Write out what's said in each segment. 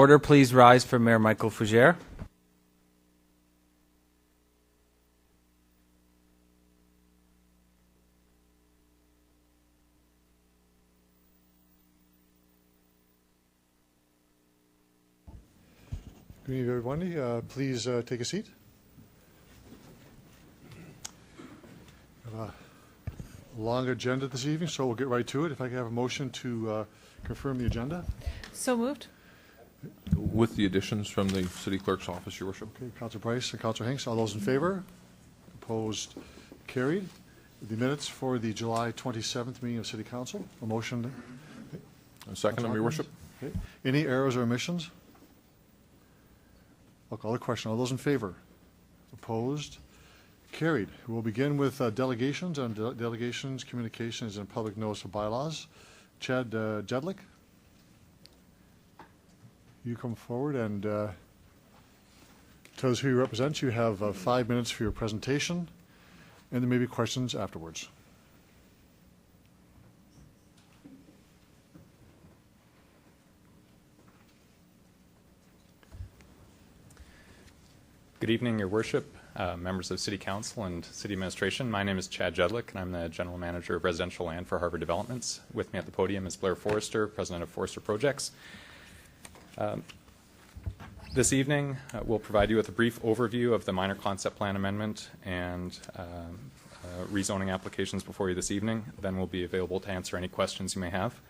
Order, please rise for Mayor Michael Fougere. Good evening, everybody. Please take a seat. We have a long agenda this evening, so we'll get right to it. If I can have a motion to confirm the agenda. So moved. With the additions from the City Clerk's office, Your Worship. Okay, Councillor Price and Councillor Hinks, all those in favor? Opposed? Carried. The minutes for the July 27th meeting of City Council. A motion. A second, Your Worship. Okay. Any errors or omissions? I'll call the question. All those in favor? Opposed? Carried. We'll begin with delegations and delegations, communications, and public notice of bylaws. Chad Jedlick, you come forward and tell us who you represent. You have 5 minutes for your presentation, and there may be questions afterwards. Good evening, Your Worship, members of City Council and City Administration. My name is Chad Jedlick, and I'm the General Manager of Residential Land for Harbour Developments. With me at the podium is Blair Forrester, President of Forrester Projects. This evening, we'll provide you with a brief overview of the minor concept plan amendment and rezoning applications before you this evening. Then we'll be available to answer any questions you may have.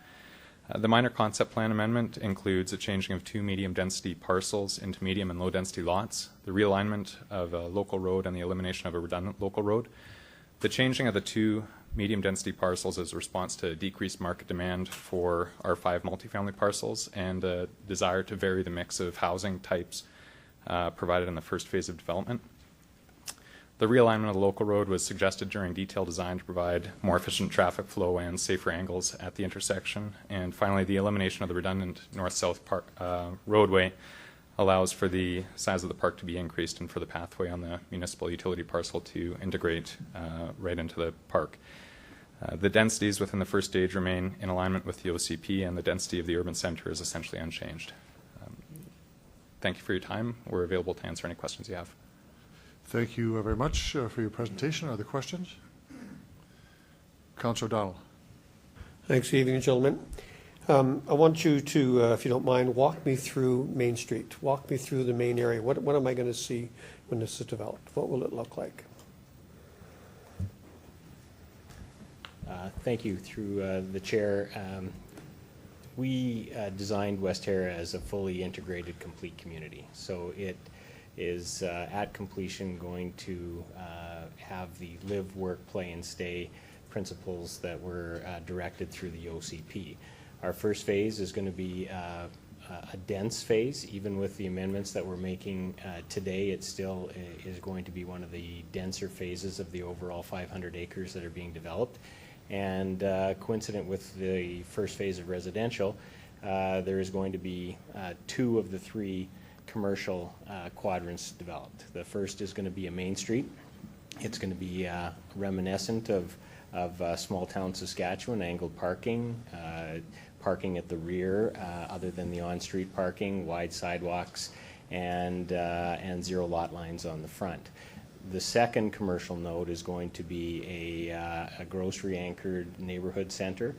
The minor concept plan amendment includes a changing of 2 medium density parcels into medium and low density lots, the realignment of a local road and the elimination of a redundant local road. The changing of the 2 medium density parcels is a response to decreased market demand for our 5 multifamily parcels and a desire to vary the mix of housing types provided in the first phase of development. The realignment of the local road was suggested during detailed design to provide more efficient traffic flow and safer angles at the intersection. And finally, the elimination of the redundant north-south roadway allows for the size of the park to be increased and for the pathway on the municipal utility parcel to integrate right into the park. The densities within the first stage remain in alignment with the OCP, and the density of the urban center is essentially unchanged. Thank you for your time. We're available to answer any questions you have. Thank you very much for your presentation. Are there questions? Councillor O'Donnell. Thanks, good evening, gentlemen. I want you to, if you don't mind, walk me through Main Street. Walk me through the main area. What am I going to see when this is developed? What will it look like? Thank you. Through the chair, we designed West Terra as a fully integrated, complete community. So it is at completion going to have the live, work, play, and stay principles that were directed through the OCP. Our first phase is going to be a dense phase. Even with the amendments that we're making today, it still is going to be one of the denser phases of the overall 500 acres that are being developed. And coincident with the first phase of residential, there is going to be 2 of the 3 commercial quadrants developed. The first is going to be a Main Street. It's going to be reminiscent of small town Saskatchewan, angled parking, parking at the rear other than the on-street parking, wide sidewalks, and 0 lot lines on the front. The second commercial node is going to be a grocery anchored neighborhood center.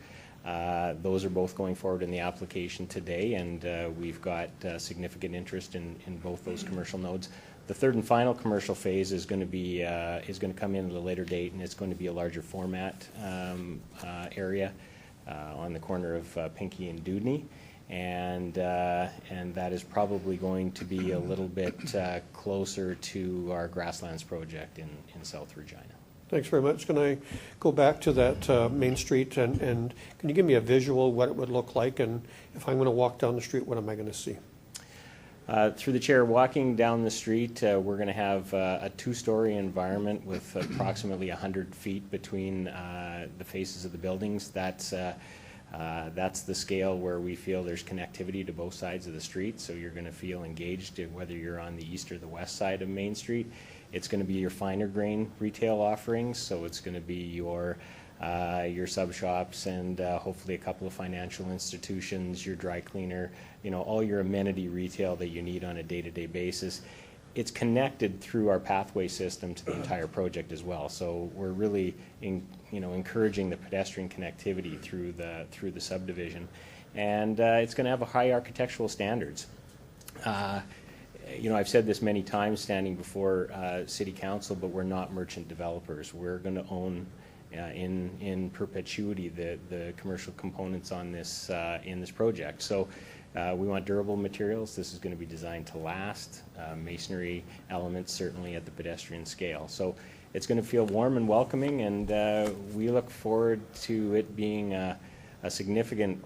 Those are both going forward in the application today, and we've got significant interest in both those commercial nodes. The third and final commercial phase is going to be come in at a later date, and it's going to be a larger format area on the corner of Pinkie and Dudney, and that is probably going to be a little bit closer to our Grasslands project in South Regina. Thanks very much. Can I go back to that Main Street and can you give me a visual what it would look like, and if I'm going to walk down the street, what am I going to see? Through the chair, walking down the street, we're going to have a 2-story environment with approximately 100 feet between the faces of the buildings. That's the scale where we feel there's connectivity to both sides of the street, so you're going to feel engaged whether you're on the east or the west side of Main Street. It's going to be your finer grain retail offerings, so it's going to be your your sub shops, and hopefully a couple of financial institutions, your dry cleaner, all your amenity retail that you need on a day-to-day basis. It's connected through our pathway system to the entire project as well. So we're really encouraging the pedestrian connectivity through the subdivision, and it's going to have a high architectural standards. I've said this many times standing before City Council, but we're not merchant developers. We're going to own in perpetuity the commercial components on this in this project. So we want durable materials. This is going to be designed to last. Masonry elements certainly at the pedestrian scale. So it's going to feel warm and welcoming, and we look forward to it being a significant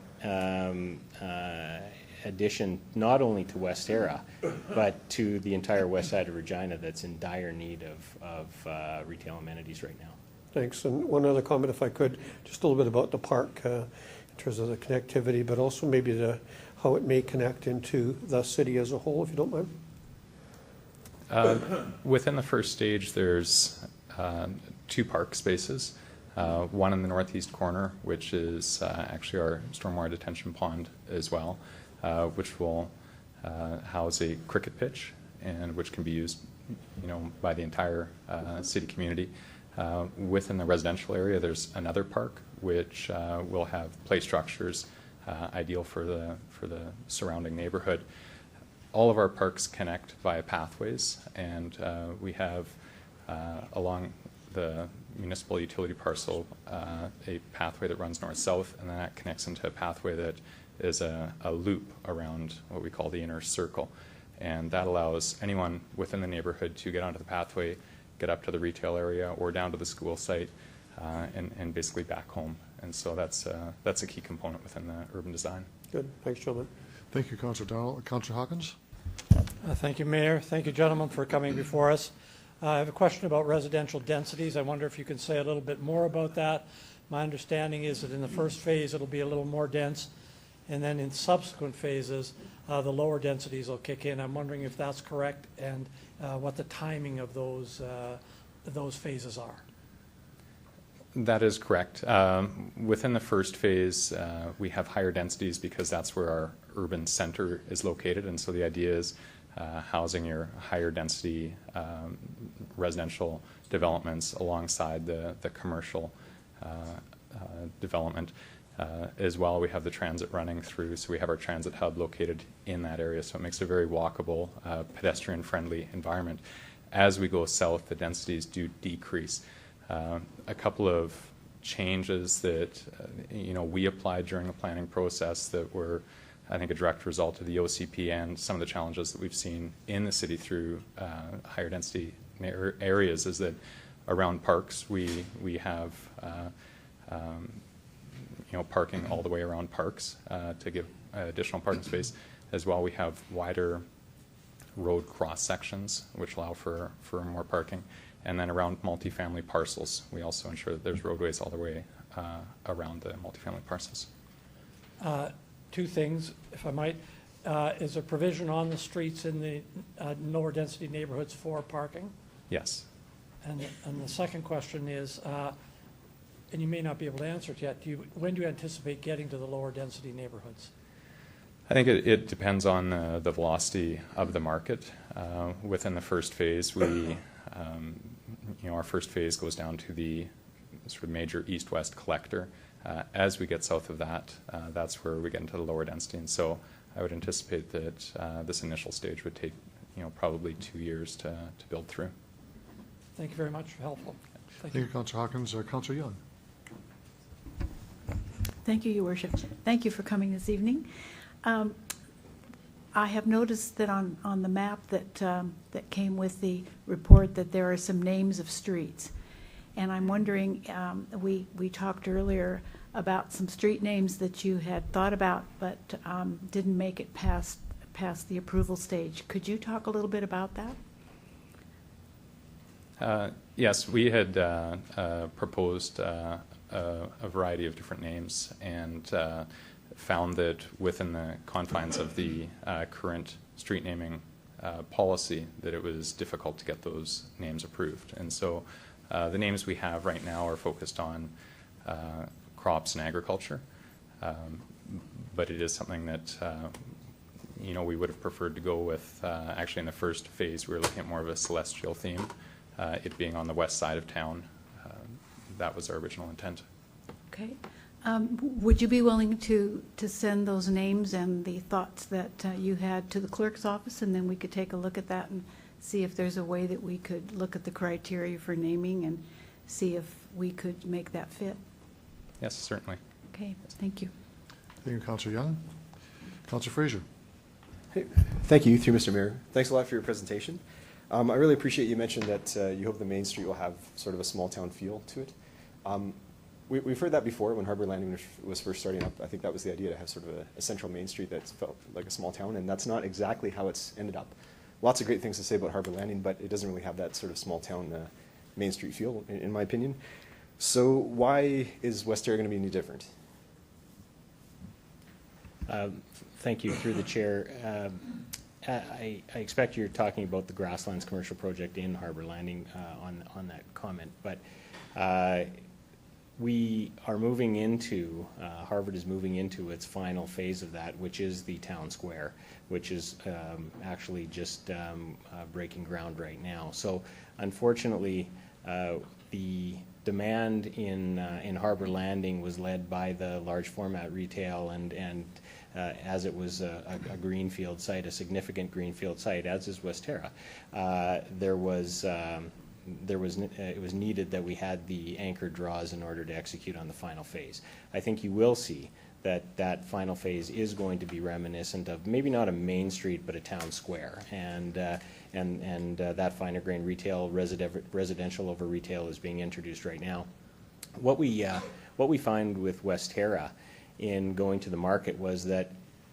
addition not only to West Era, but to the entire west side of Regina that's in dire need of retail amenities right now. Thanks. And one other comment, if I could, just a little bit about the park in terms of the connectivity, but also maybe how it may connect into the city as a whole, if you don't mind. Within the first stage, there's 2 park spaces. One in the northeast corner, which is actually our stormwater detention pond as well, which will house a cricket pitch, and which can be used, by the entire city community. Within the residential area, there's another park which will have play structures ideal for the surrounding neighborhood. All of our parks connect via pathways, and we have along the municipal utility parcel a pathway that runs north-south, and then that connects into a pathway that is a loop around what we call the inner circle, and that allows anyone within the neighborhood to get onto the pathway, get up to the retail area or down to the school site, and basically back home. And so that's a key component within the urban design. Good. Thanks, gentlemen. Thank you, Councillor Donald. Councillor Hawkins? Thank you, Mayor. Thank you, gentlemen, for coming before us. I have a question about residential densities. I wonder if you can say a little bit more about that. My understanding is that in the first phase it'll be a little more dense, and then in subsequent phases the lower densities will kick in. I'm wondering if that's correct, and what the timing of those phases are. That is correct. Within the first phase, we have higher densities because that's where our urban center is located, and so the idea is housing your higher density residential developments alongside the commercial development. As well, we have the transit running through, so we have our transit hub located in that area, so it makes it a very walkable, pedestrian-friendly environment. As we go south, the densities do decrease. A couple of changes that we applied during the planning process that were, I think, a direct result of the OCP and some of the challenges that we've seen in the city through higher density areas is that around parks we have parking all the way around parks to give additional parking space. As well, we have wider road cross sections which allow for more parking. And then around multifamily parcels, we also ensure that there's roadways all the way around the multifamily parcels. 2 things, if I might. Is there provision on the streets in the lower density neighborhoods for parking? Yes. And the second question is, and you may not be able to answer it yet, when do you anticipate getting to the lower density neighborhoods? I think it depends on the velocity of the market. Within the first phase, we our first phase goes down to the sort of major east-west collector. As we get south of that, that's where we get into the lower density. And so I would anticipate that this initial stage would take probably 2 years to build through. Thank you very much. Helpful. Thank you, Councillor Hawkins. Councillor Young? Thank you, Your Worship. Thank you for coming this evening. I have noticed that on the map that came with the report that there are some names of streets. And I'm wondering, we talked earlier about some street names that you had thought about but didn't make it past the approval stage. Could you talk a little bit about that? Yes, we had proposed a variety of different names and found that within the confines of the current street naming policy that it was difficult to get those names approved. And so the names we have right now are focused on crops and agriculture. But it is something that we would have preferred to go with. Actually, in the first phase, we were looking at more of a celestial theme, it being on the west side of town. That was our original intent. Okay. Would you be willing to send those names and the thoughts that you had to the clerk's office, and then we could take a look at that and see if there's a way that we could look at the criteria for naming and see if we could make that fit? Yes, certainly. Okay, thank you. Thank you, Councillor Young. Councillor Fraser. Thank you, through Mr. Mayor. Thanks a lot for your presentation. I really appreciate you mentioned that you hope the main street will have sort of a small town feel to it. We've heard that before when Harbour Landing was first starting up. I think that was the idea, to have sort of a central main street that felt like a small town, and that's not exactly how it's ended up. Lots of great things to say about Harbour Landing, but it doesn't really have that sort of small town main street feel, in my opinion. So why is West Terra going to be any different? Thank you, through the chair. I expect you're talking about the Grasslands commercial project in Harbour Landing on that comment, but we are moving into, Harvard is moving into its final phase of that, which is the town square, which is actually just breaking ground right now. So unfortunately, the demand in Harbour Landing was led by the large format retail, and as it was a greenfield site, a significant greenfield site, as is West Terra, it was needed that we had the anchor draws in order to execute on the final phase. I think you will see that final phase is going to be reminiscent of maybe not a main street, but a town square, and that finer grain retail, residential over retail, is being introduced right now. What we find with West Terra in going to the market was that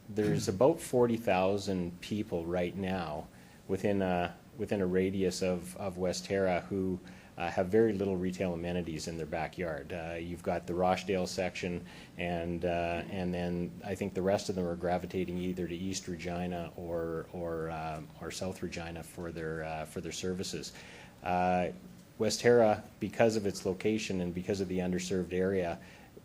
there's about 40,000 people right now within a radius of West Terra who have very little retail amenities in their backyard. You've got the Rochdale section, and then I think the rest of them are gravitating either to East Regina or South Regina for their services. West Terra, because of its location and because of the underserved area,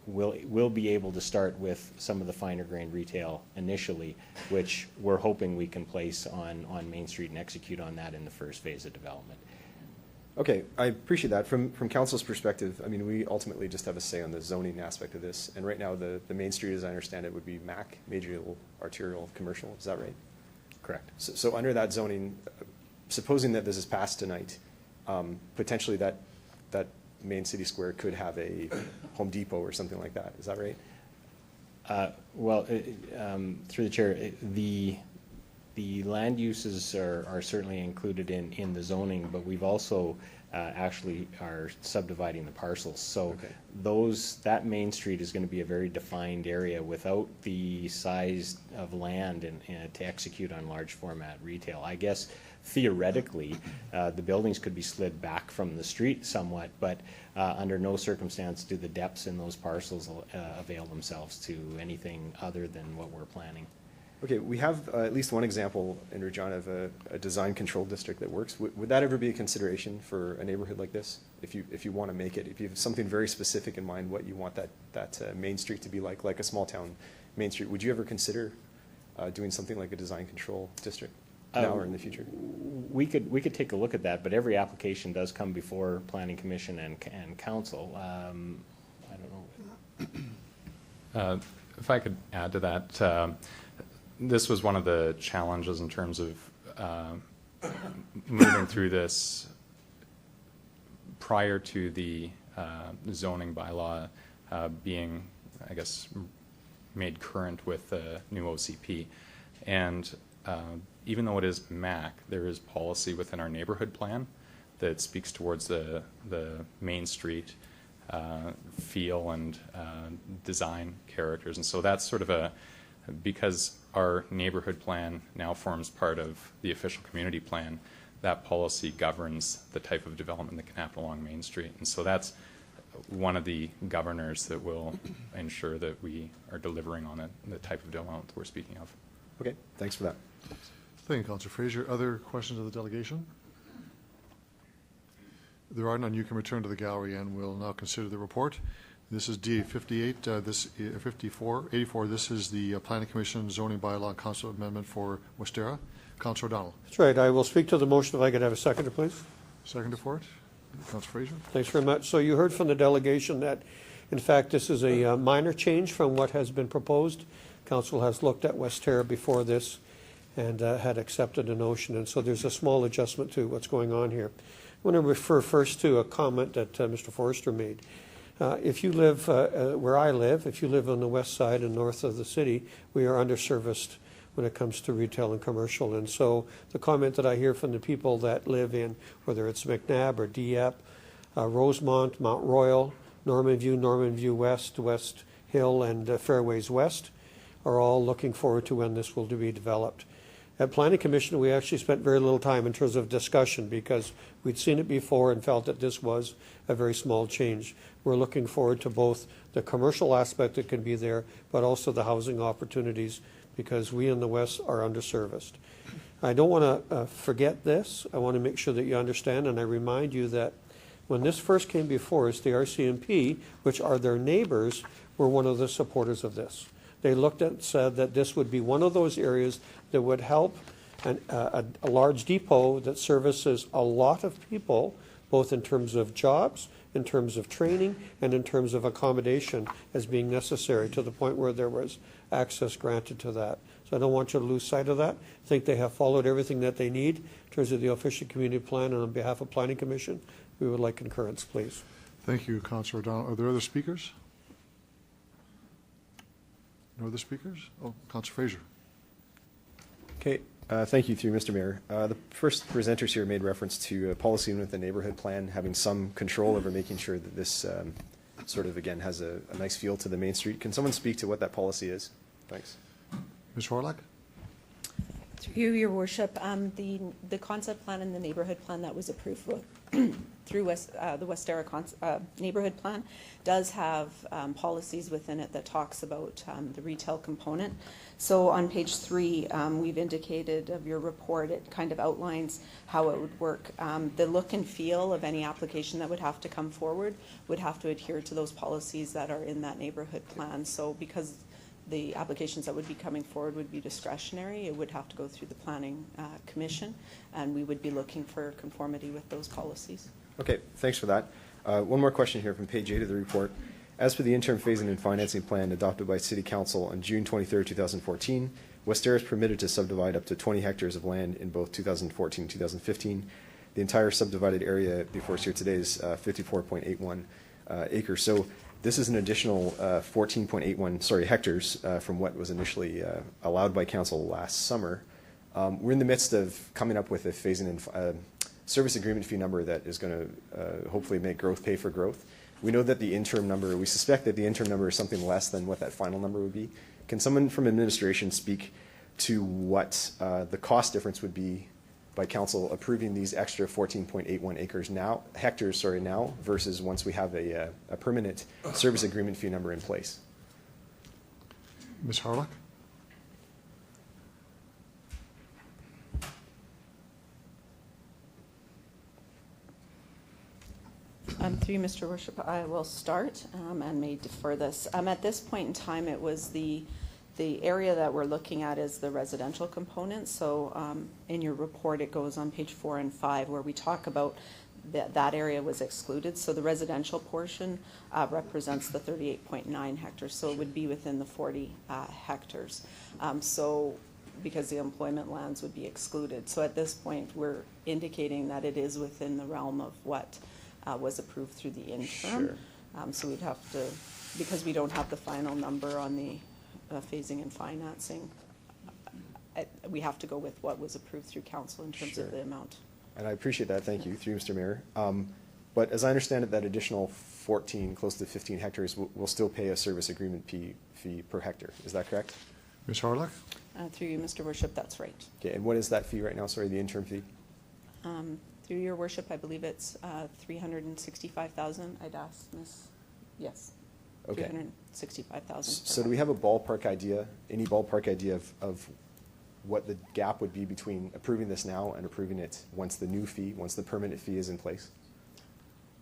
will be able to start with some of the finer grain retail initially, which we're hoping we can place on Main Street and execute on that in the first phase of development. Okay, I appreciate that. From council's perspective, I mean, we ultimately just have a say on the zoning aspect of this, and right now the main street, as I understand it, would be MAC, major arterial commercial. Is that right? Correct. So under that zoning, supposing that this is passed tonight, potentially that main city square could have a Home Depot or something like that. Is that right? Well, through the chair, the land uses are certainly included in the zoning, but we've also actually are subdividing the parcels. So okay. That main street is going to be a very defined area without the size of land and to execute on large format retail. I guess theoretically, the buildings could be slid back from the street somewhat, but under no circumstance do the depths in those parcels avail themselves to anything other than what we're planning. Okay, we have at least one example in Regina of a design control district that works. Would that ever be a consideration for a neighborhood like this? If you want to make it, if you have something very specific in mind, what you want that main street to be like a small town main street, would you ever consider doing something like a design control district now or in the future? We could take a look at that, but every application does come before Planning Commission and Council. I don't know. If I could add to that, this was one of the challenges in terms of moving through this prior to the zoning bylaw being, I guess, made current with the new OCP. And even though it is MAC, there is policy within our neighborhood plan that speaks towards the main street feel and design characters. And so that's sort of because our neighborhood plan now forms part of the official community plan, that policy governs the type of development that can happen along Main Street. And so that's one of the governors that will ensure that we are delivering on the type of development that we're speaking of. Okay, thanks for that. Thank you, Councillor Fraser. Other questions of the delegation? There are none. You can return to the gallery, and we'll now consider the report. This is DA 58, 84. This is the Planning Commission zoning bylaw council amendment for Westera. Councilor O'Donnell. That's right. I will speak to the motion if I could have a seconder, please. Second for it. Councilor Fraser. Thanks very much. So you heard from the delegation that, in fact, this is a minor change from what has been proposed. Council has looked at Westera before this and had accepted a notion, and so there's a small adjustment to what's going on here. I want to refer first to a comment that Mr. Forrester made. If you live where I live, if you live on the west side and north of the city, we are underserviced when it comes to retail and commercial. And so the comment that I hear from the people that live in, whether it's McNabb or Dieppe, Rosemont, Mount Royal, Norman View West, West Hill, and Fairways West, are all looking forward to when this will be developed. At Planning Commission, we actually spent very little time in terms of discussion because we'd seen it before and felt that this was a very small change. We're looking forward to both the commercial aspect that can be there, but also the housing opportunities because we in the West are underserviced. I don't want to forget this. I want to make sure that you understand, and I remind you that when this first came before us, the RCMP, which are their neighbors, were one of the supporters of this. They looked at and said that this would be one of those areas that would help a large depot that services a lot of people, both in terms of jobs, in terms of training, and in terms of accommodation as being necessary to the point where there was access granted to that. So I don't want you to lose sight of that. I think they have followed everything that they need in terms of the official community plan, and on behalf of Planning Commission, we would like concurrence, please. Thank you, Councilor O'Donnell. Are there other speakers? No other speakers? Oh, Councilor Fraser. Okay, thank you through Mr. Mayor. The first presenters here made reference to a policy with the neighborhood plan, having some control over making sure that this sort of, again, has a nice feel to the main street. Can someone speak to what that policy is? Thanks. Ms. Horlock? Through your worship, the concept plan and the neighborhood plan that was approved through the Westera neighborhood plan does have policies within it that talks about the retail component. So on page 3, we've indicated of your report, it kind of outlines how it would work. The look and feel of any application that would have to come forward would have to adhere to those policies that are in that neighborhood plan. So because the applications that would be coming forward would be discretionary, it would have to go through the Planning Commission, and we would be looking for conformity with those policies. Okay, thanks for that. One more question here from page 8 of the report. As per the interim phasing and financing plan adopted by City Council on June 23, 2014, Westera is permitted to subdivide up to 20 hectares of land in both 2014 and 2015. The entire subdivided area before us here today is 54.81 acres. So this is an additional 14.81 hectares from what was initially allowed by council last summer. We're in the midst of coming up with a phasing and service agreement fee number that is going to hopefully make growth pay for growth. We know that the interim number, we suspect that the interim number is something less than what that final number would be. Can someone from administration speak to what the cost difference would be by council approving these extra 14.81 hectares now versus once we have a permanent service agreement fee number in place? Ms. Horlock? Through you, Mr. Worship, I will start and may defer this. At this point in time, it was the area that we're looking at is the residential component. So in your report, it goes on page 4 and 5 where we talk about that area was excluded. So the residential portion represents the 38.9 hectares. So it would be within the 40 hectares. So because the employment lands would be excluded. So at this point, we're indicating that it is within the realm of what was approved through the interim. Sure. So we'd have to, because we don't have the final number on the phasing and financing, we have to go with what was approved through council in terms of the amount. And I appreciate that, thank you, through Mr. Mayor. But as I understand it, that additional 14, close to 15 hectares will still pay a service agreement fee per hectare. Is that correct? Ms. Horlock? Through you, Mr. Worship, that's right. Okay, and what is that fee right now? Sorry, the interim fee? Through your worship, I believe it's 365,000. I'd ask Ms. Yes. Okay. 365,000. So do we have a ballpark idea, any ballpark idea of what the gap would be between approving this now and approving it once the new fee, once the permanent fee is in place?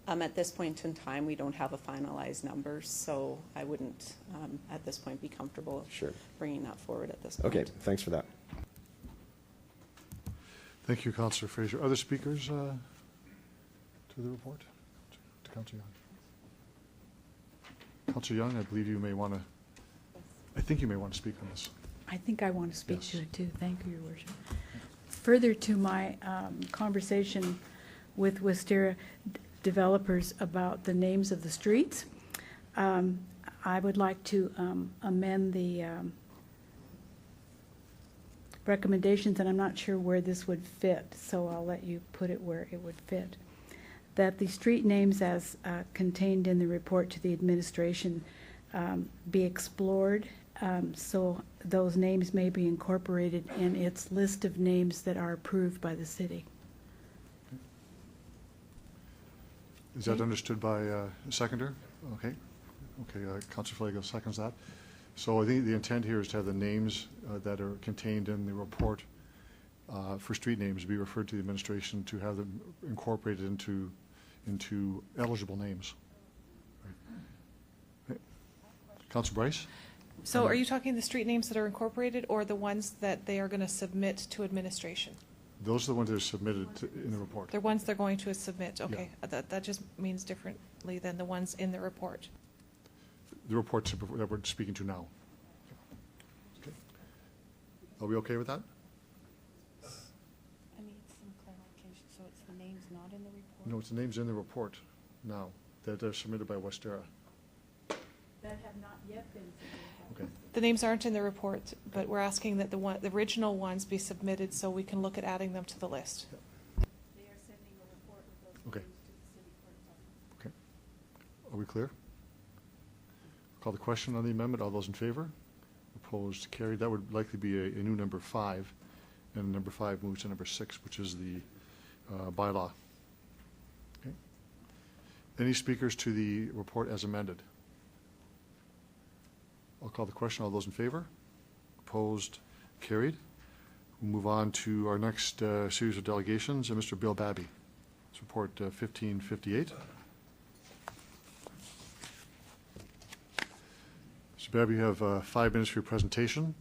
At this point in time, we don't have a finalized number, so I wouldn't, at this point, be comfortable Sure. bringing that forward at this point. Okay, thanks for that. Thank you, Councillor Fraser. Other speakers to the report? To Councillor Young. Councillor Young, I believe you may want to, I think you may want to speak on this. I think I want to speak Yes. to it too. Thank you, Your Worship. Further to my conversation with Wisteria developers about the names of the streets, I would like to amend the recommendations, and I'm not sure where this would fit, so I'll let you put it where it would fit. That the street names as contained in the report to the administration be explored, so those names may be incorporated in its list of names that are approved by the city. Is that understood by seconder? Okay. Okay, Councillor Flego seconds that. So I think the intent here is to have the names that are contained in the report for street names be referred to the administration to have them incorporated into eligible names. Okay. Councillor Bryce? So are you talking the street names that are incorporated or the ones that they are going to submit to administration? Those are the ones that are submitted in the report. The ones they're going to submit, okay. That just means differently than the ones in the report. The reports that we're speaking to now. Okay. Are we okay with that? I need some clarification, so it's the names not in the report? No, it's the names in the report now that are submitted by Westera. That have not yet been submitted. Okay. The names aren't in the report, but we're asking that the original ones be submitted so we can look at adding them to the list. They are sending a report with those Okay. names to the city clerk's office. Okay. Are we clear? Call the question on the amendment. All those in favor? Opposed? Carried. That would likely be a new number 5, and number 5 moves to number 6, which is the bylaw. Okay. Any speakers to the report as amended? I'll call the question. All those in favor? Opposed? Carried. We'll move on to our next series of delegations. Mr. Bill Babby. It's report 1558. Mr. Babby, you have 5 minutes for your presentation.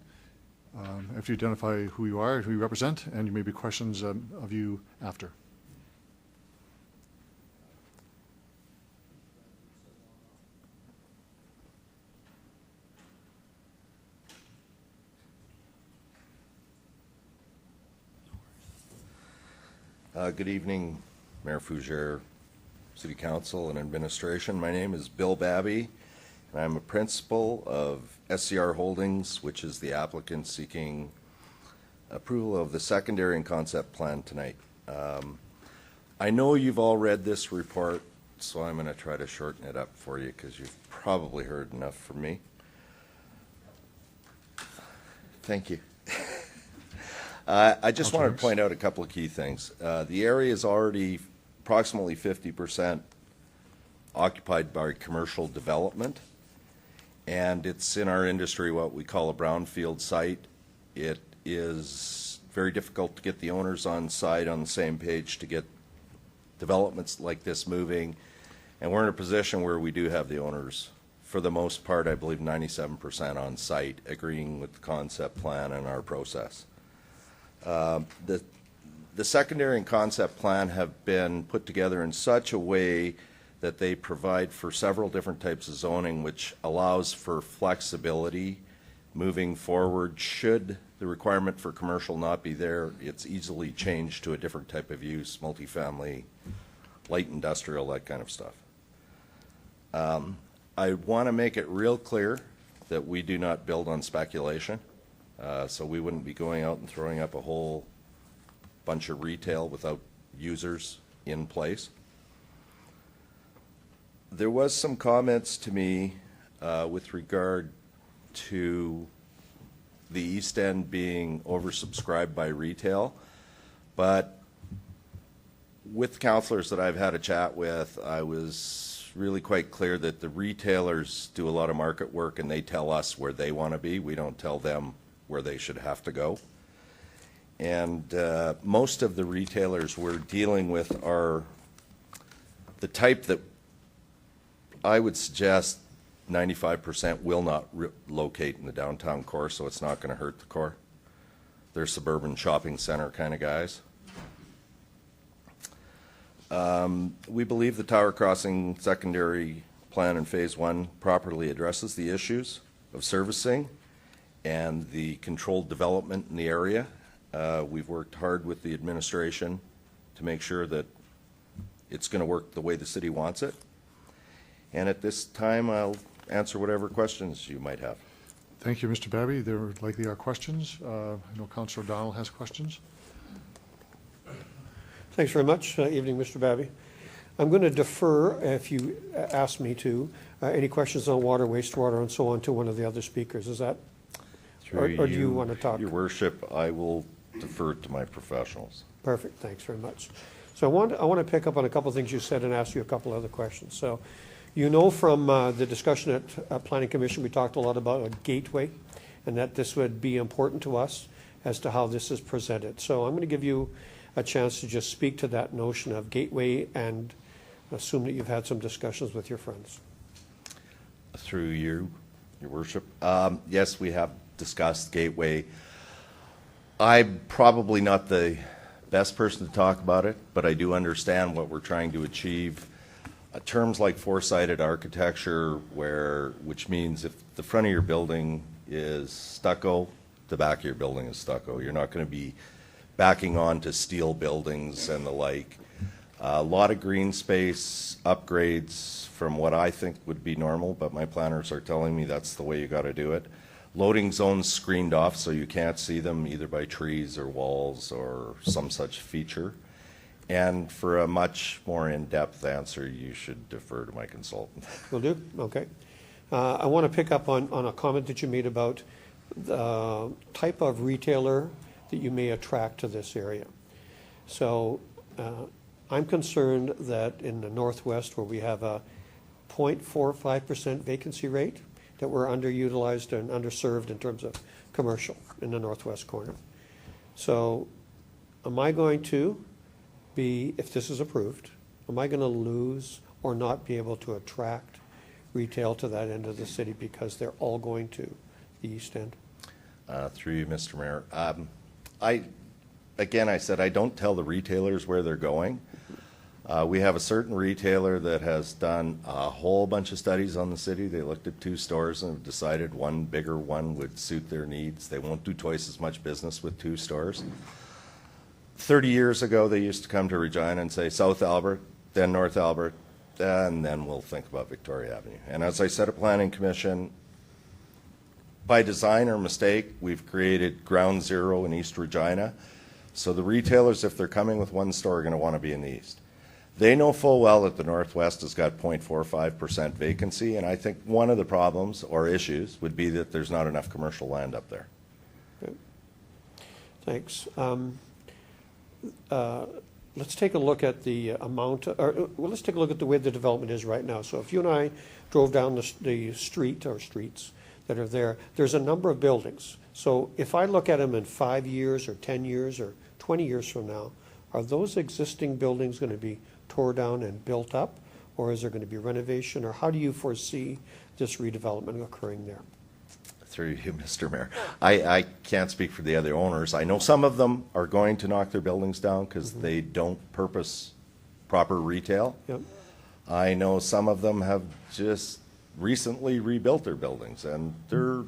After you identify who you are, who you represent, and you may be questions of you after. Good evening, Mayor Fougere, City Council, and Administration. My name is Bill Babby, and I'm a principal of SCR Holdings, which is the applicant seeking approval of the secondary and concept plan tonight. I know you've all read this report, so I'm going to try to shorten it up for you because you've probably heard enough from me. Thank you. I just wanted to point out a couple of key things. The area is already approximately 50% occupied by commercial development, and it's in our industry what we call a brownfield site. It is very difficult to get the owners on site on the same page to get developments like this moving, and we're in a position where we do have the owners, for the most part, I believe 97% on site, agreeing with the concept plan and our process. The secondary and concept plan have been put together in such a way that they provide for several different types of zoning, which allows for flexibility moving forward. Should the requirement for commercial not be there, it's easily changed to a different type of use, multifamily, light industrial, that kind of stuff. I want to make it real clear that we do not build on speculation. So we wouldn't be going out and throwing up a whole bunch of retail without users in place. There was some comments to me with regard to the East End being oversubscribed by retail, but with councillors that I've had a chat with, I was really quite clear that the retailers do a lot of market work and they tell us where they want to be. We don't tell them where they should have to go. And most of the retailers we're dealing with are the type that I would suggest 95% will not locate in the downtown core, so it's not going to hurt the core. They're suburban shopping center kind of guys. We believe the Tower Crossing secondary plan in Phase 1 properly addresses the issues of servicing and the controlled development in the area. We've worked hard with the administration to make sure that it's going to work the way the city wants it. And at this time, I'll answer whatever questions you might have. Thank you, Mr. Babby. There likely are questions. I know Councillor O'Donnell has questions. Thanks very much. Evening, Mr. Babby. I'm going to defer, if you ask me to, any questions on water, wastewater, and so on to one of the other speakers. Is that, or do you want to talk? Your worship, I will defer to my professionals. Perfect. Thanks very much. So I want to pick up on a couple of things you said and ask you a couple other questions. So, you know, from the discussion at Planning Commission, we talked a lot about a gateway, and that this would be important to us as to how this is presented. So I'm going to give you a chance to just speak to that notion of gateway and assume that you've had some discussions with your friends. Through you, your worship. Yes, we have discussed gateway. I'm probably not the best person to talk about it, but I do understand what we're trying to achieve. Terms like four-sided architecture, which means if the front of your building is stucco, the back of your building is stucco. You're not going to be backing on to steel buildings and the like. A lot of green space upgrades from what I think would be normal, but my planners are telling me that's the way you got to do it. Loading zones screened off so you can't see them either by trees or walls or some such feature. And for a much more in-depth answer, you should defer to my consultant. Will do? Okay. I want to pick up on a comment that you made about the type of retailer that you may attract to this area. So I'm concerned that in the Northwest, where we have a 0.45% vacancy rate, that we're underutilized and underserved in terms of commercial in the Northwest corner. So am I going to be, if this is approved, am I going to lose or not be able to attract retail to that end of the city because they're all going to the east end? Through you, Mr. Mayor. I said I don't tell the retailers where they're going. We have a certain retailer that has done a whole bunch of studies on the city. They looked at 2 stores and have decided one bigger one would suit their needs. They won't do twice as much business with 2 stores. 30 years ago, they used to come to Regina and say South Albert, then North Albert, and then we'll think about Victoria Avenue. And as I said at Planning Commission, by design or mistake, we've created ground zero in East Regina. So the retailers, if they're coming with 1 store, are going to want to be in the east. They know full well that the Northwest has got 0.45% vacancy, and I think one of the problems or issues would be that there's not enough commercial land up there. Okay. Thanks. Let's take a look at the amount, let's take a look at the way the development is right now. So if you and I drove down the street or streets that are there, there's a number of buildings. So if I look at them in 5 years or 10 years or 20 years from now, are those existing buildings going to be tore down and built up, or is there going to be renovation, or how do you foresee this redevelopment occurring there? Through you, Mr. Mayor. I can't speak for the other owners. I know some of them are going to knock their buildings down because they don't purpose proper retail. Yep. I know some of them have just recently rebuilt their buildings, and they're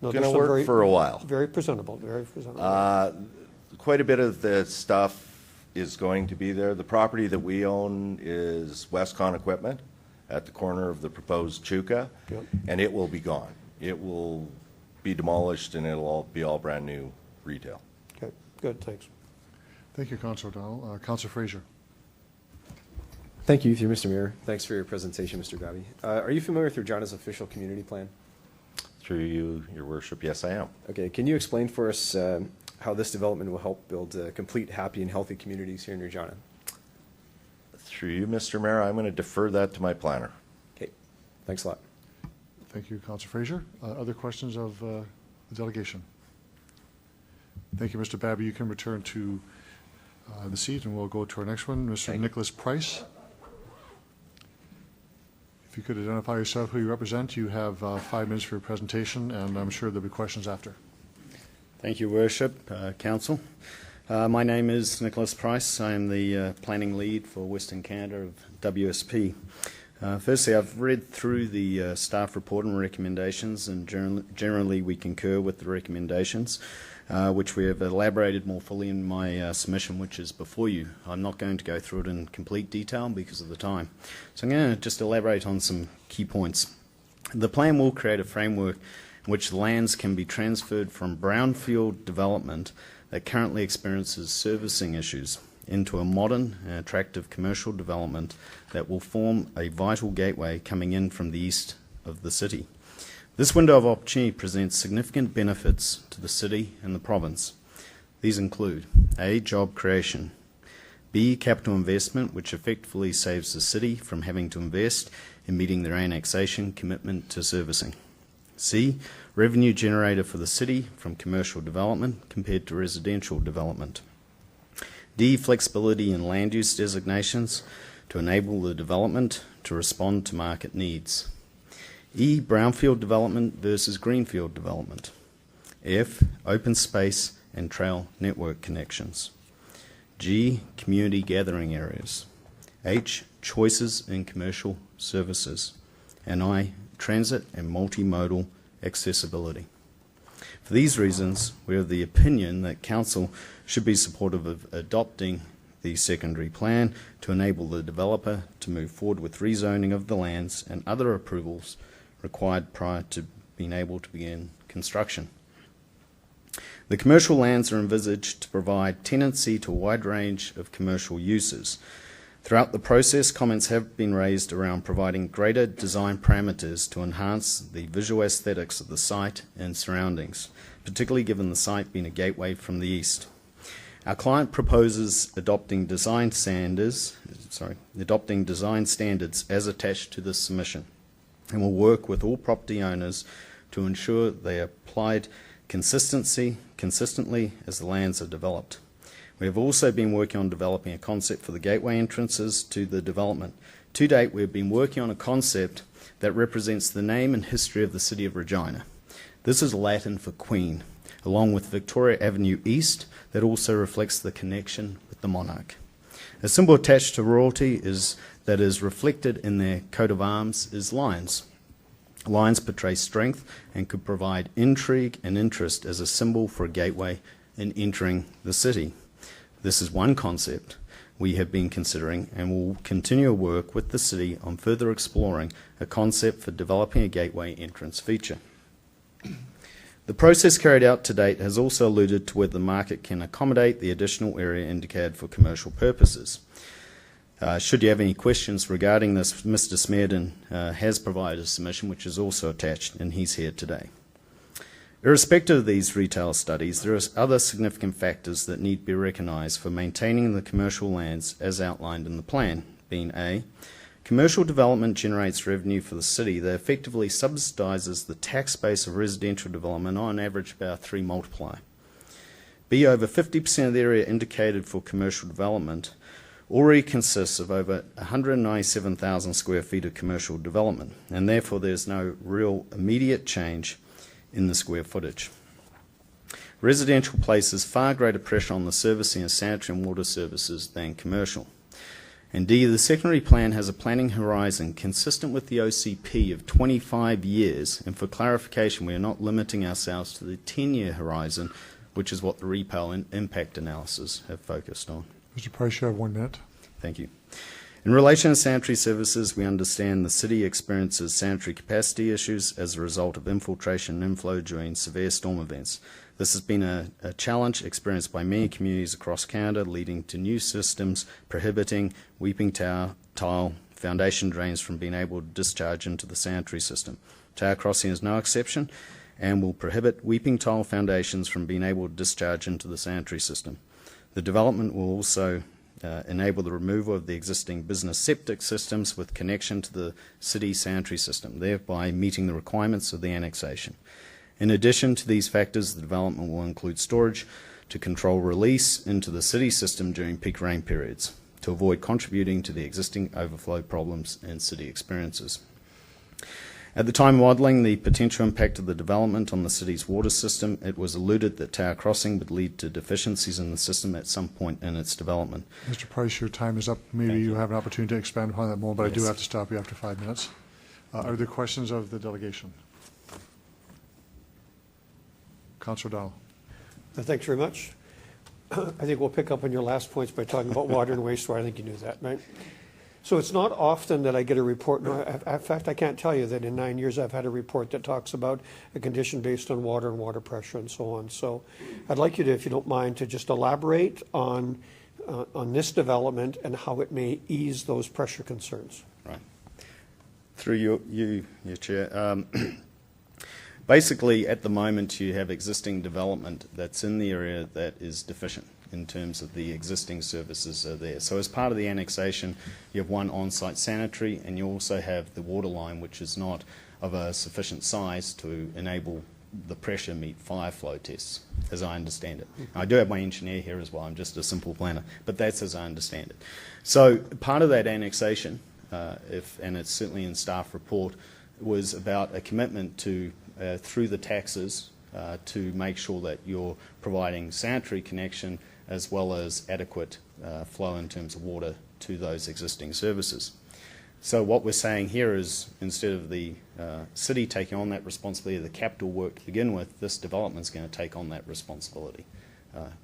going to work for a while. Very presentable, very presentable. Quite a bit of the stuff is going to be there. The property that we own is Westcon Equipment at the corner of the proposed Chuka, Yep. and it will be gone. It will be demolished, and it'll all be all brand new retail. Okay, good, thanks. Thank you, Councillor O'Donnell. Councillor Fraser. Thank you, through Mr. Mayor. Thanks for your presentation, Mr. Babby. Are you familiar with Regina's official community plan? Through you, your worship, yes, I am. Okay, can you explain for us how this development will help build complete, happy, and healthy communities here in Regina? Through you, Mr. Mayor, I'm going to defer that to my planner. Okay, thanks a lot. Thank you, Councillor Fraser. Other questions of the delegation? Thank you, Mr. Babby. You can return to the seat, and we'll go to our next one, Mr. Nicholas Price. If you could identify yourself, who you represent. You have 5 minutes for your presentation, and I'm sure there'll be questions after. Thank you, Worship, Council. My name is Nicholas Price. I am the planning lead for Western Canada of WSP. Firstly, I've read through the staff report and recommendations, and generally we concur with the recommendations, which we have elaborated more fully in my submission, which is before you. I'm not going to go through it in complete detail because of the time. So I'm going to just elaborate on some key points. The plan will create a framework in which lands can be transferred from brownfield development that currently experiences servicing issues into a modern and attractive commercial development that will form a vital gateway coming in from the east of the city. This window of opportunity presents significant benefits to the city and the province. These include A, job creation, B, capital investment, which effectively saves the city from having to invest in meeting their annexation commitment to servicing. C, revenue generator for the city from commercial development compared to residential development. D, flexibility in land use designations to enable the development to respond to market needs. E, brownfield development versus greenfield development. F, open space and trail network connections. G, community gathering areas. H, choices in commercial services. And I, transit and multimodal accessibility. For these reasons, we are of the opinion that Council should be supportive of adopting the secondary plan to enable the developer to move forward with rezoning of the lands and other approvals required prior to being able to begin construction. The commercial lands are envisaged to provide tenancy to a wide range of commercial uses. Throughout the process, comments have been raised around providing greater design parameters to enhance the visual aesthetics of the site and surroundings, particularly given the site being a gateway from the east. Our client proposes adopting design standards as attached to this submission, and will work with all property owners to ensure they are applied consistently as the lands are developed. We have also been working on developing a concept for the gateway entrances to the development. To date, we have been working on a concept that represents the name and history of the city of Regina. This is Latin for Queen, along with Victoria Avenue East, that also reflects the connection with the monarch. A symbol attached to royalty that is reflected in their coat of arms is lions. Lions portray strength and could provide intrigue and interest as a symbol for a gateway in entering the city. This is one concept we have been considering, and will continue to work with the city on further exploring a concept for developing a gateway entrance feature. The process carried out to date has also alluded to whether the market can accommodate the additional area indicated for commercial purposes. Should you have any questions regarding this, Mr. Smearden has provided a submission which is also attached, and he's here today. Irrespective of these retail studies, there are other significant factors that need to be recognised for maintaining the commercial lands as outlined in the plan, being A, commercial development generates revenue for the city that effectively subsidises the tax base of residential development on average about 3 multiply. B, over 50% of the area indicated for commercial development already consists of over 197,000 square feet of commercial development, and therefore there's no real immediate change in the square footage. Residential places far greater pressure on the servicing of sanitary and water services than commercial. And D, the secondary plan has a planning horizon consistent with the OCP of 25 years, and for clarification, we are not limiting ourselves to the 10-year horizon, which is what the repo and impact analysis have focused on. Mr. Price, you have 1 minute. Thank you. In relation to sanitary services, we understand the city experiences sanitary capacity issues as a result of infiltration and inflow during severe storm events. This has been a challenge experienced by many communities across Canada, leading to new systems prohibiting weeping tile foundation drains from being able to discharge into the sanitary system. Tower Crossing is no exception and will prohibit weeping tile foundations from being able to discharge into the sanitary system. The development will also enable the removal of the existing business septic systems with connection to the city sanitary system, thereby meeting the requirements of the annexation. In addition to these factors, the development will include storage to control release into the city system during peak rain periods, to avoid contributing to the existing overflow problems and city experiences. At the time of modelling the potential impact of the development on the city's water system, it was alluded that Tower Crossing would lead to deficiencies in the system at some point in its development. Mr. Price, your time is up. Maybe you have an opportunity to expand upon that more, but I do Yes. have to stop you after 5 minutes. Are there questions of the delegation? Councillor O'Donnell. Thanks very much. I think we'll pick up on your last points by talking about water and wastewater. I think you knew that, right? So it's not often that I get a report. No, in fact, I can't tell you that in 9 years I've had a report that talks about a condition based on water and water pressure and so on. So I'd like you to, if you don't mind, to just elaborate on this development and how it may ease those pressure concerns. Right. Through you Chair. Basically, at the moment, you have existing development that's in the area that is deficient in terms of the existing services are there. So as part of the annexation, you have one on-site sanitary, and you also have the water line, which is not of a sufficient size to enable the pressure meet fire flow tests, as I understand it. I do have my engineer here as well. I'm just a simple planner, but that's as I understand it. So part of that annexation, and it's certainly in staff report, was about a commitment to, through the taxes, to make sure that you're providing sanitary connection as well as adequate flow in terms of water to those existing services. So what we're saying here is, instead of the city taking on that responsibility of the capital work to begin with, this development's going to take on that responsibility.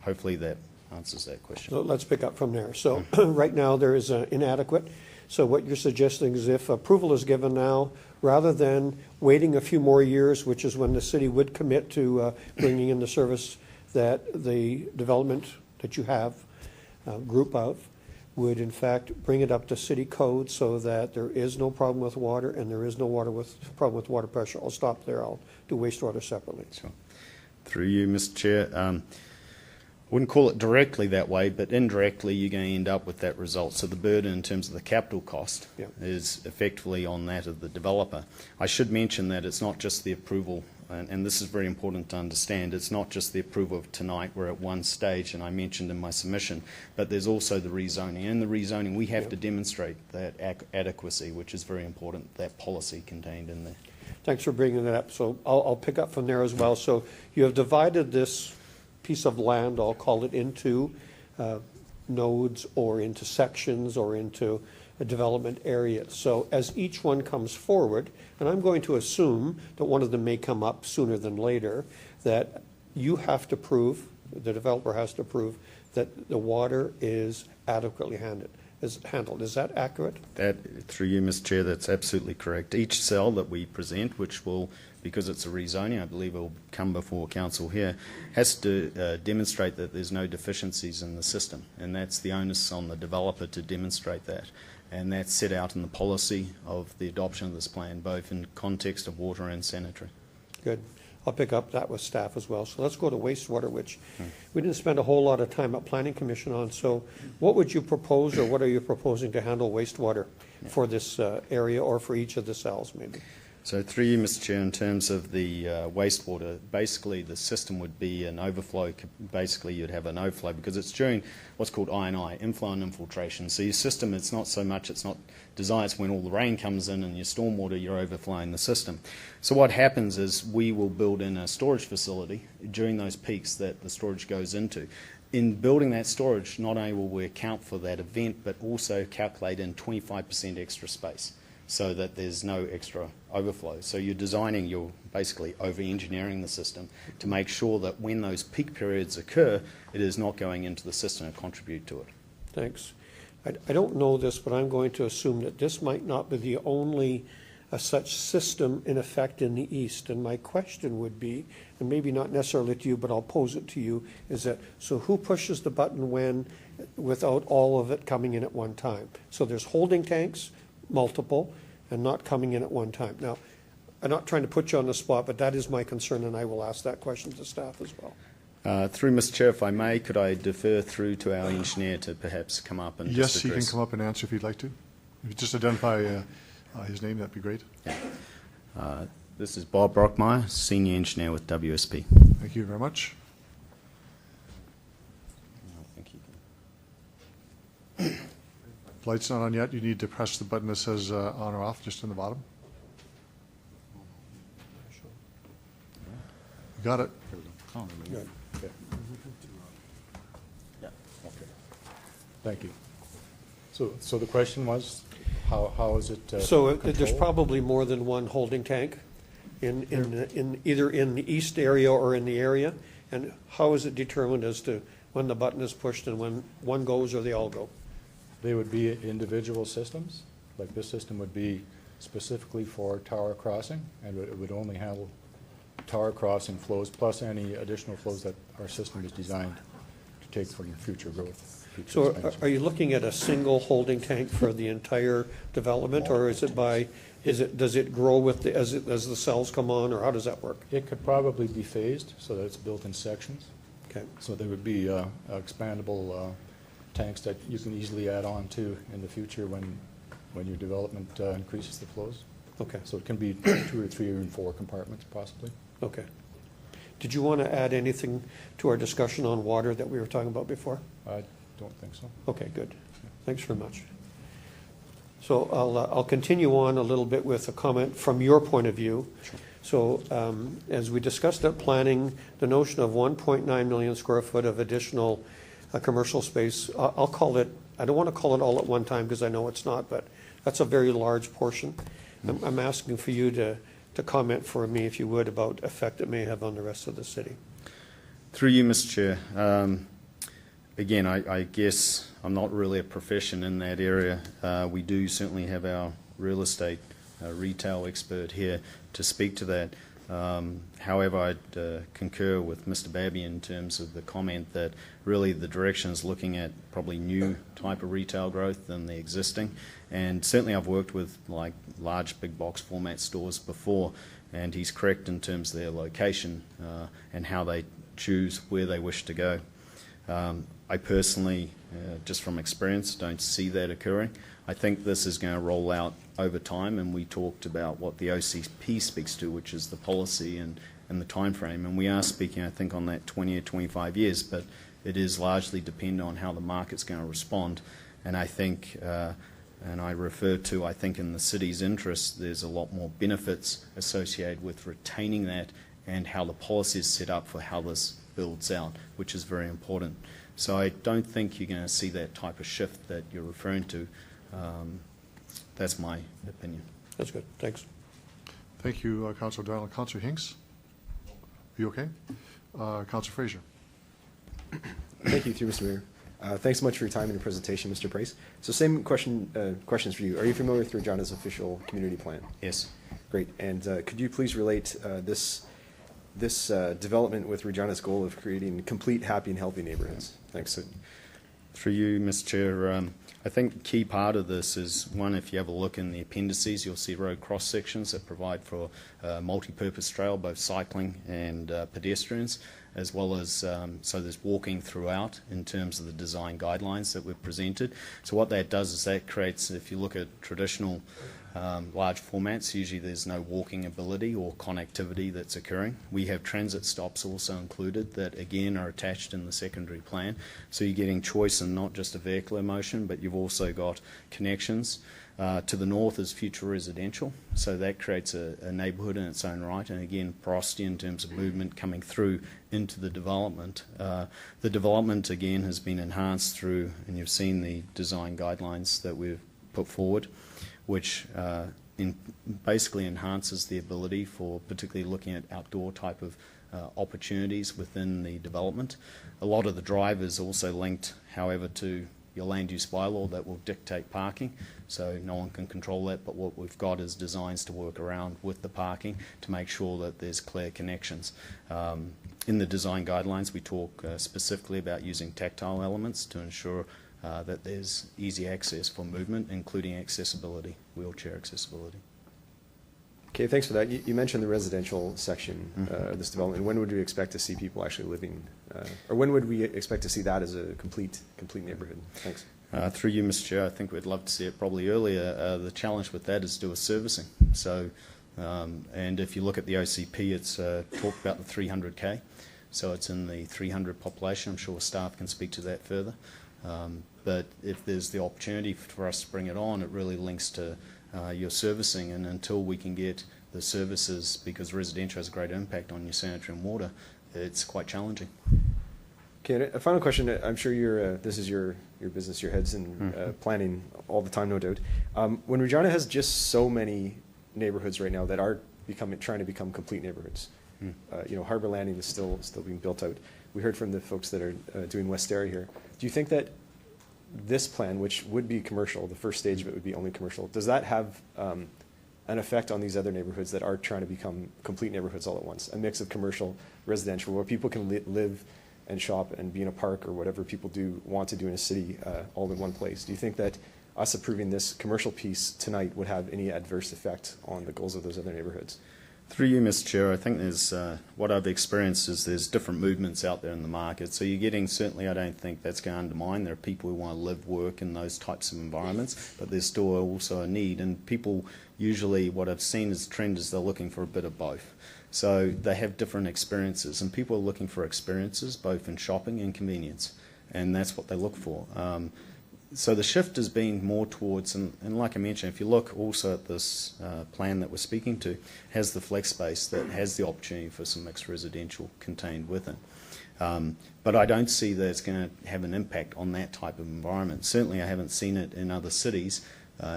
Hopefully that answers that question. So let's pick up from there. So right now there is inadequate. So what you're suggesting is if approval is given now, rather than waiting a few more years, which is when the city would commit to bringing in the service that the development that you have group of, would in fact bring it up to city code so that there is no problem with water and there is no problem with water pressure. I'll stop there. I'll do wastewater separately. Sure. Through you, Mr. Chair. Wouldn't call it directly that way, but indirectly you're going to end up with that result. So the burden in terms of the capital cost is effectively on that of the developer. I should mention that it's not just the approval, and this is very important to understand, it's not just the approval of tonight. We're at one stage, and I mentioned in my submission, but there's also the rezoning. In the rezoning, we have to demonstrate that adequacy, which is very important, that policy contained in there. Thanks for bringing that up. So I'll pick up from there as well. So you have divided this piece of land, I'll call it, into nodes or into sections or into a development area. So as each one comes forward, and I'm going to assume that one of them may come up sooner than later, that you have to prove, the developer has to prove, that the water is adequately handled. Is that accurate? That, through you, Mr. Chair, that's absolutely correct. Each cell that we present, which will, because it's a rezoning, I believe it will come before council here, has to demonstrate that there's no deficiencies in the system, and that's the onus on the developer to demonstrate that. And that's set out in the policy of the adoption of this plan, both in context of water and sanitary. Good. I'll pick up that with staff as well. So let's go to wastewater, which we didn't spend a whole lot of time at Planning Commission on. So what would you propose, or what are you proposing to handle wastewater for this area or for each of the cells maybe? So through you, Mr. Chair, in terms of the wastewater, basically the system would be an overflow. Basically you'd have an overflow because it's during what's called I&I, inflow and infiltration. So your system, it's not so much, it's not designed, it's when all the rain comes in and your stormwater, you're overflowing the system. So what happens is we will build in a storage facility during those peaks that the storage goes into. In building that storage, not only will we account for that event, but also calculate in 25% extra space, so that there's no extra overflow. So you're designing, you're basically over-engineering the system to make sure that when those peak periods occur, it is not going into the system and contribute to it. Thanks. I don't know this, but I'm going to assume that this might not be the only such system in effect in the East. And my question would be, and maybe not necessarily to you, but I'll pose it to you, is that, so who pushes the button when, without all of it coming in at one time? So there's holding tanks, multiple, and not coming in at one time. Now, I'm not trying to put you on the spot, but that is my concern, and I will ask that question to staff as well. Through Mr. Chair, if I may, could I defer through to our engineer to perhaps come up and Yes, just he address? can come up and answer if he'd like to. If you just identify his name, that'd be great. Yeah. This is Bob Brockmeyer, Senior Engineer with WSP. Thank you very much. The light's not on yet. You need to press the button that says on or off, just in the bottom. You got it. Good. Thank you. So the question was, how is it So there's controlled? probably more than one holding tank in either in the east area or in the area? And how is it determined as to when the button is pushed and when one goes or they all go? They would be individual systems. Like this system would be specifically for tower crossing, and it would only handle tower crossing flows plus any additional flows that our system is designed to take for future growth. future So expansion. are you looking at a single holding tank for the entire development, or is it does it grow with as the cells come on, or how does that work? It could probably be phased so that it's built in sections. Okay. So there would be expandable tanks that you can easily add on to in the future when your development increases the flows. Okay. So it can be 2 or 3 or even 4 compartments possibly. Okay. Did you want to add anything to our discussion on water that we were talking about before? I don't think so. Okay, good. Thanks very much. So I'll continue on a little bit with a comment from your point of view. Sure. So as we discussed at planning, the notion of 1.9 million square foot of additional commercial space, I'll call it, I don't want to call it all at one time because I know it's not, but that's a very large portion. I'm asking for you to comment for me, if you would, about effect it may have on the rest of the city. Through you, Mr. Chair. Again, I guess I'm not really a profession in that area. We do certainly have our real estate retail expert here to speak to that. However, I'd concur with Mr. Babby in terms of the comment that really the direction is looking at probably new type of retail growth than the existing. And certainly I've worked with like large big box format stores before, and he's correct in terms of their location and how they choose where they wish to go. I personally, just from experience, don't see that occurring. I think this is going to roll out over time, and we talked about what the OCP speaks to, which is the policy and the time frame. And we are speaking, I think, on that 20 or 25 years, but it is largely dependent on how the market's going to respond. And I think, and I refer to, I think in the city's interest, there's a lot more benefits associated with retaining that and how the policy is set up for how this builds out, which is very important. So I don't think you're going to see that type of shift that you're referring to. That's my opinion. That's good. Thanks. Thank you, Councillor Donald. Councillor Hinks? Are you okay? Councillor Fraser? Thank you, through Mr. Mayor. Thanks so much for your time and your presentation, Mr. Price. So same questions for you. Are you familiar with Regina's official community plan? Yes. Great. And could you please relate this development with Regina's goal of creating complete, happy, and healthy neighborhoods? Thanks. Through you, Mr. Chair, I think the key part of this is, one, if you have a look in the appendices, you'll see road cross sections that provide for multi-purpose trail, both cycling and pedestrians, as well as, so there's walking throughout in terms of the design guidelines that we've presented. So what that does is that creates, if you look at traditional large formats, usually there's no walking ability or connectivity that's occurring. We have transit stops also included that again are attached in the secondary plan. So you're getting choice and not just a vehicular motion, but you've also got connections. To the north is future residential, so that creates a neighbourhood in its own right, and again porosity in terms of movement coming through into the development. The development again has been enhanced through, and you've seen the design guidelines that we've put forward, which basically enhances the ability for particularly looking at outdoor type of opportunities within the development. A lot of the drive is also linked, however, to your land use bylaw that will dictate parking, so no one can control that, but what we've got is designs to work around with the parking to make sure that there's clear connections. In the design guidelines we talk specifically about using tactile elements to ensure that there's easy access for movement, including accessibility, wheelchair accessibility. Okay, thanks for that. You mentioned the residential section of this development. When would we expect to see people actually living, or when would we expect to see that as a complete neighborhood? Thanks. Through you, Mr. Chair, I think we'd love to see it probably earlier. The challenge with that is to do a servicing. So, and if you look at the OCP, it's talked about the 300K. So it's in the 300 population. I'm sure staff can speak to that further. But if there's the opportunity for us to bring it on, it really links to your servicing, and until we can get the services, because residential has a great impact on your sanitary and water, it's quite challenging. Okay, and a final question. I'm sure this is your business, your head's in planning all the time, no doubt. When Regina has just so many neighborhoods right now that are trying to become complete neighborhoods, Harbor Landing is still being built out. We heard from the folks that are doing Westera here. Do you think that this plan, which would be commercial, the first stage of it would be only commercial, does that have an effect on these other neighborhoods that are trying to become complete neighborhoods all at once? A mix of commercial, residential, where people can live and shop and be in a park or whatever people want to do in a city all in one place. Do you think that us approving this commercial piece tonight would have any adverse effect on the goals of those other neighborhoods? Through you, Mr. Chair, I think there's, what I've experienced is there's different movements out there in the market. So you're getting, certainly I don't think that's going to undermine. There are people who want to live, work in those types of environments, but there's still also a need. And people usually, what I've seen as a trend is they're looking for a bit of both. So they have different experiences, and people are looking for experiences both in shopping and convenience, and that's what they look for. So the shift has been more towards, and like I mentioned, if you look also at this plan that we're speaking to, has the flex space that has the opportunity for some mixed residential contained within. But I don't see that it's going to have an impact on that type of environment. Certainly I haven't seen it in other cities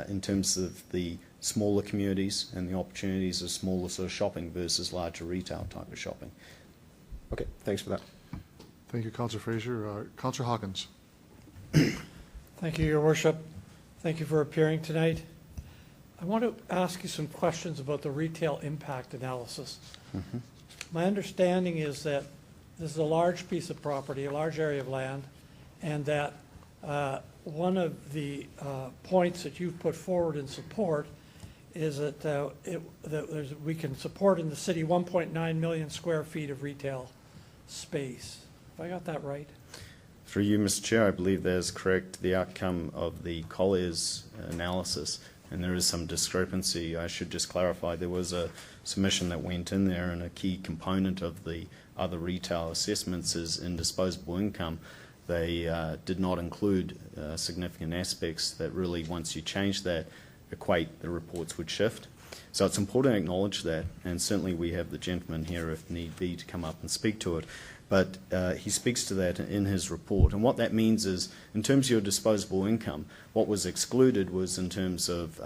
in terms of the smaller communities and the opportunities of smaller sort of shopping versus larger retail type of shopping. Okay, thanks for that. Thank you, Councillor Fraser. Councillor Hawkins. Thank you, Your Worship. Thank you for appearing tonight. I want to ask you some questions about the retail impact analysis. My understanding is that this is a large piece of property, a large area of land, and that one of the points that you've put forward in support is that, we can support in the city 1.9 million square feet of retail space. Have I got that right? Through you, Mr. Chair, I believe that is correct. The outcome of the Colliers analysis, and there is some discrepancy. I should just clarify, there was a submission that went in there, and a key component of the other retail assessments is in disposable income. They did not include significant aspects that really, once you change that, equate the reports would shift. So it's important to acknowledge that, and certainly we have the gentleman here, if need be, to come up and speak to it. But he speaks to that in his report. And what that means is, in terms of your disposable income, what was excluded was in terms of,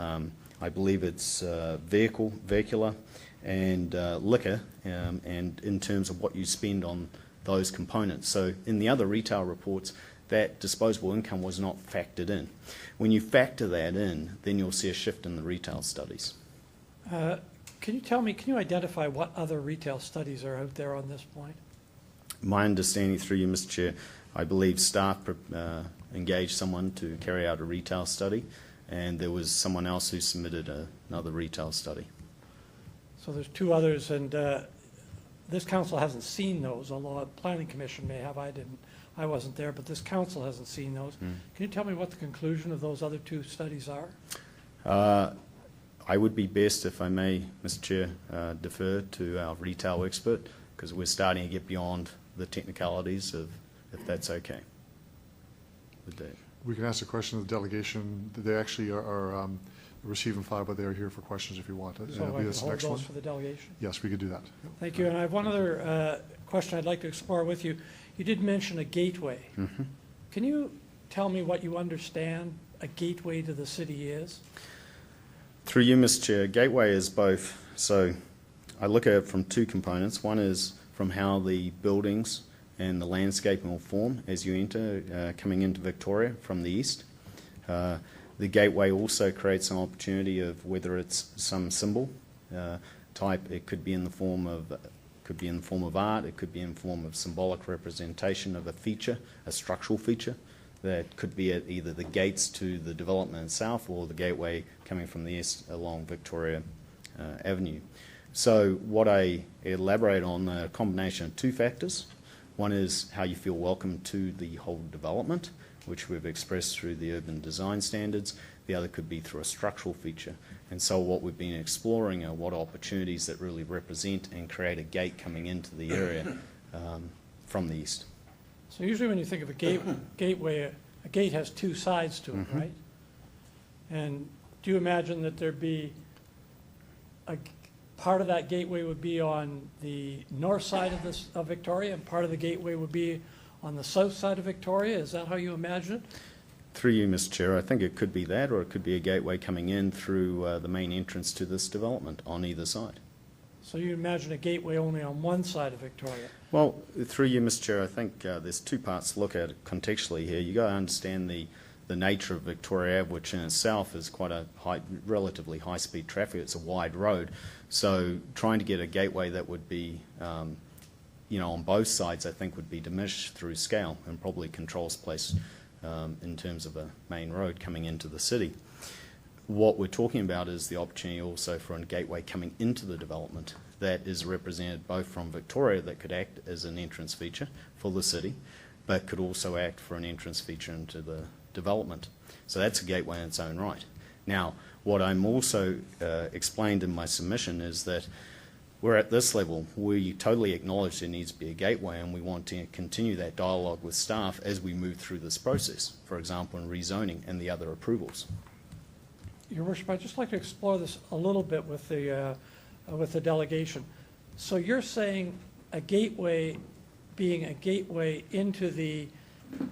I believe it's vehicular and liquor, and in terms of what you spend on those components. So in the other retail reports, that disposable income was not factored in. When you factor that in, then you'll see a shift in the retail studies. Can you identify what other retail studies are out there on this point? My understanding, through you, Mr. Chair, I believe staff engaged someone to carry out a retail study, and there was someone else who submitted another retail study. So there's two others, and this council hasn't seen those, although the Planning Commission may have. I wasn't there, but this council hasn't seen those. Can you tell me what the conclusion of those other two studies are? I would be best, if I may, Mr. Chair, defer to our retail expert, because we're starting to get beyond the technicalities of, if that's okay with that. We can ask a question of the delegation. They actually are receive and file, but they are here for questions if you want. So I can hold those for the delegation? Yes, we could do that. Thank you. And I have one other question I'd like to explore with you. You did mention a gateway. Can you tell me what you understand a gateway to the city is? Through you, Mr. Chair, gateway is both. So I look at it from two components. One is from how the buildings and the landscaping will form as you enter, coming into Victoria from the east. The gateway also creates an opportunity of whether it's some symbol type. It could be in the form of art. It could be in the form of symbolic representation of a feature, a structural feature that could be at either the gates to the development itself or the gateway coming from the east along Victoria Avenue. So what I elaborate on, a combination of two factors. One is how you feel welcome to the whole development, which we've expressed through the urban design standards. The other could be through a structural feature. And so what we've been exploring are what opportunities that really represent and create a gate coming into the area from the east. So usually when you think of a gateway, a a gate has two sides to it, right? And do you imagine that there'd be part of that gateway would be on the north side of Victoria, and part of the gateway would be on the south side of Victoria? Is that how you imagine it? Through you, Mr. Chair, I think it could be that, or it could be a gateway coming in through the main entrance to this development on either side. So you imagine a gateway only on one side of Victoria? Well, through you, Mr. Chair, I think there's two parts to look at contextually here. You've got to understand the nature of Victoria Ave, which in itself is quite a relatively high-speed traffic. It's a wide road. So trying to get a gateway that would be, on both sides, I think would be diminished through scale and probably controls place in terms of a main road coming into the city. What we're talking about is the opportunity also for a gateway coming into the development that is represented both from Victoria, that could act as an entrance feature for the city, but could also act for an entrance feature into the development. So that's a gateway in its own right. Now, what I'm also explained in my submission is that we're at this level. We totally acknowledge there needs to be a gateway, and we want to continue that dialogue with staff as we move through this process, for example, in rezoning and the other approvals. Your Worship, I'd just like to explore this a little bit with the delegation. So you're saying a gateway being a gateway into the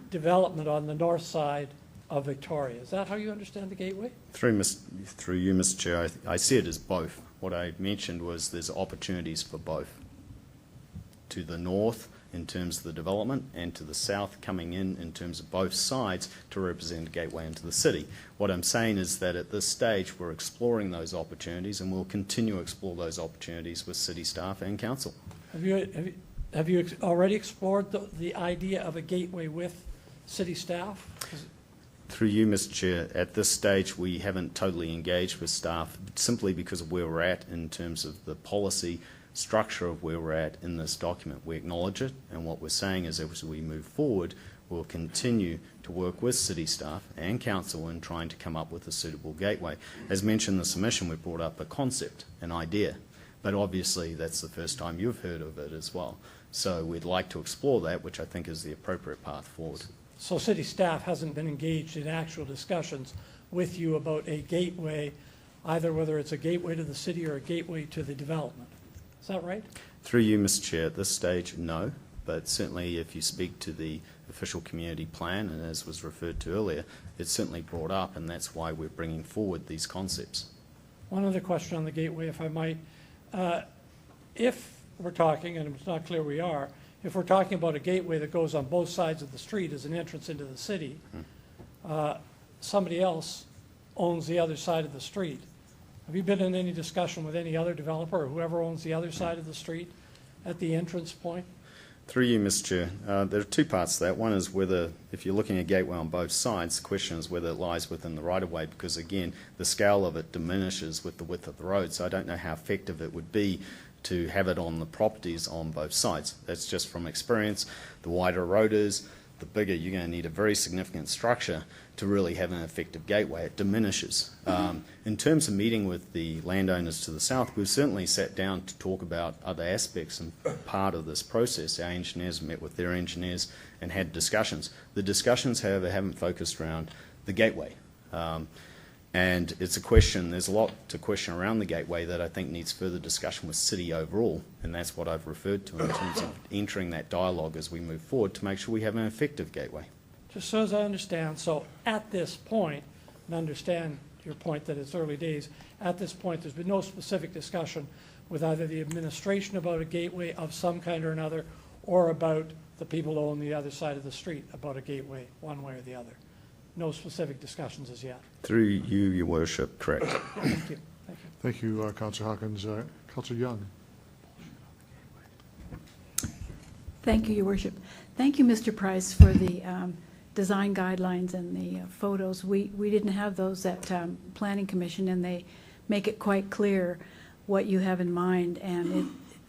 development on the north side of Victoria. Is that how you understand the gateway? Through you, Mr. Chair, I see it as both. What I mentioned was there's opportunities for both. To the north in terms of the development, and to the south coming in terms of both sides to represent a gateway into the city. What I'm saying is that at this stage we're exploring those opportunities, and we'll continue to explore those opportunities with city staff and council. Have you already explored the idea of a gateway with city staff? Through you, Mr. Chair, at this stage we haven't totally engaged with staff simply because of where we're at in terms of the policy structure of where we're at in this document. We acknowledge it, and what we're saying is as we move forward, we'll continue to work with city staff and council in trying to come up with a suitable gateway. As mentioned in the submission, we brought up a concept, an idea, but obviously that's the first time you've heard of it as well. So we'd like to explore that, which I think is the appropriate path forward. So city staff hasn't been engaged in actual discussions with you about a gateway, either whether it's a gateway to the city or a gateway to the development. Is that right? Through you, Mr. Chair, at this stage, no. But certainly if you speak to the official community plan, and as was referred to earlier, it's certainly brought up, and that's why we're bringing forward these concepts. One other question on the gateway, if I might. If we're talking, and it's not clear we are, if we're talking about a gateway that goes on both sides of the street as an entrance into the city, somebody else owns the other side of the street. Have you been in any discussion with any other developer or whoever owns the other side of the street at the entrance point? Through you, Mr. Chair, there are two parts to that. One is whether, if you're looking at a gateway on both sides, the question is whether it lies within the right-of-way, because again, the scale of it diminishes with the width of the road, so I don't know how effective it would be to have it on the properties on both sides. That's just from experience. The wider a road is, the bigger you're going to need a very significant structure to really have an effective gateway. It diminishes. In terms of meeting with the landowners to the south, we've certainly sat down to talk about other aspects and part of this process. Our engineers met with their engineers and had discussions. The discussions, however, haven't focused around the gateway. And it's a question, there's a lot to question around the gateway that I think needs further discussion with City overall, and that's what I've referred to in terms of entering that dialogue as we move forward to make sure we have an effective gateway. Just so as I understand, so at this point, and understand your point that it's early days, at this point there's been no specific discussion with either the administration about a gateway of some kind or another, or about the people who own the other side of the street about a gateway, one way or the other. No specific discussions as yet. Through you, Your Worship, correct. Thank you. Thank you. Thank you, Councillor Hawkins. Councillor Young. Thank you, Your Worship. Thank you, Mr. Price, for the design guidelines and the photos. We didn't have those at Planning Commission, and they make it quite clear what you have in mind, and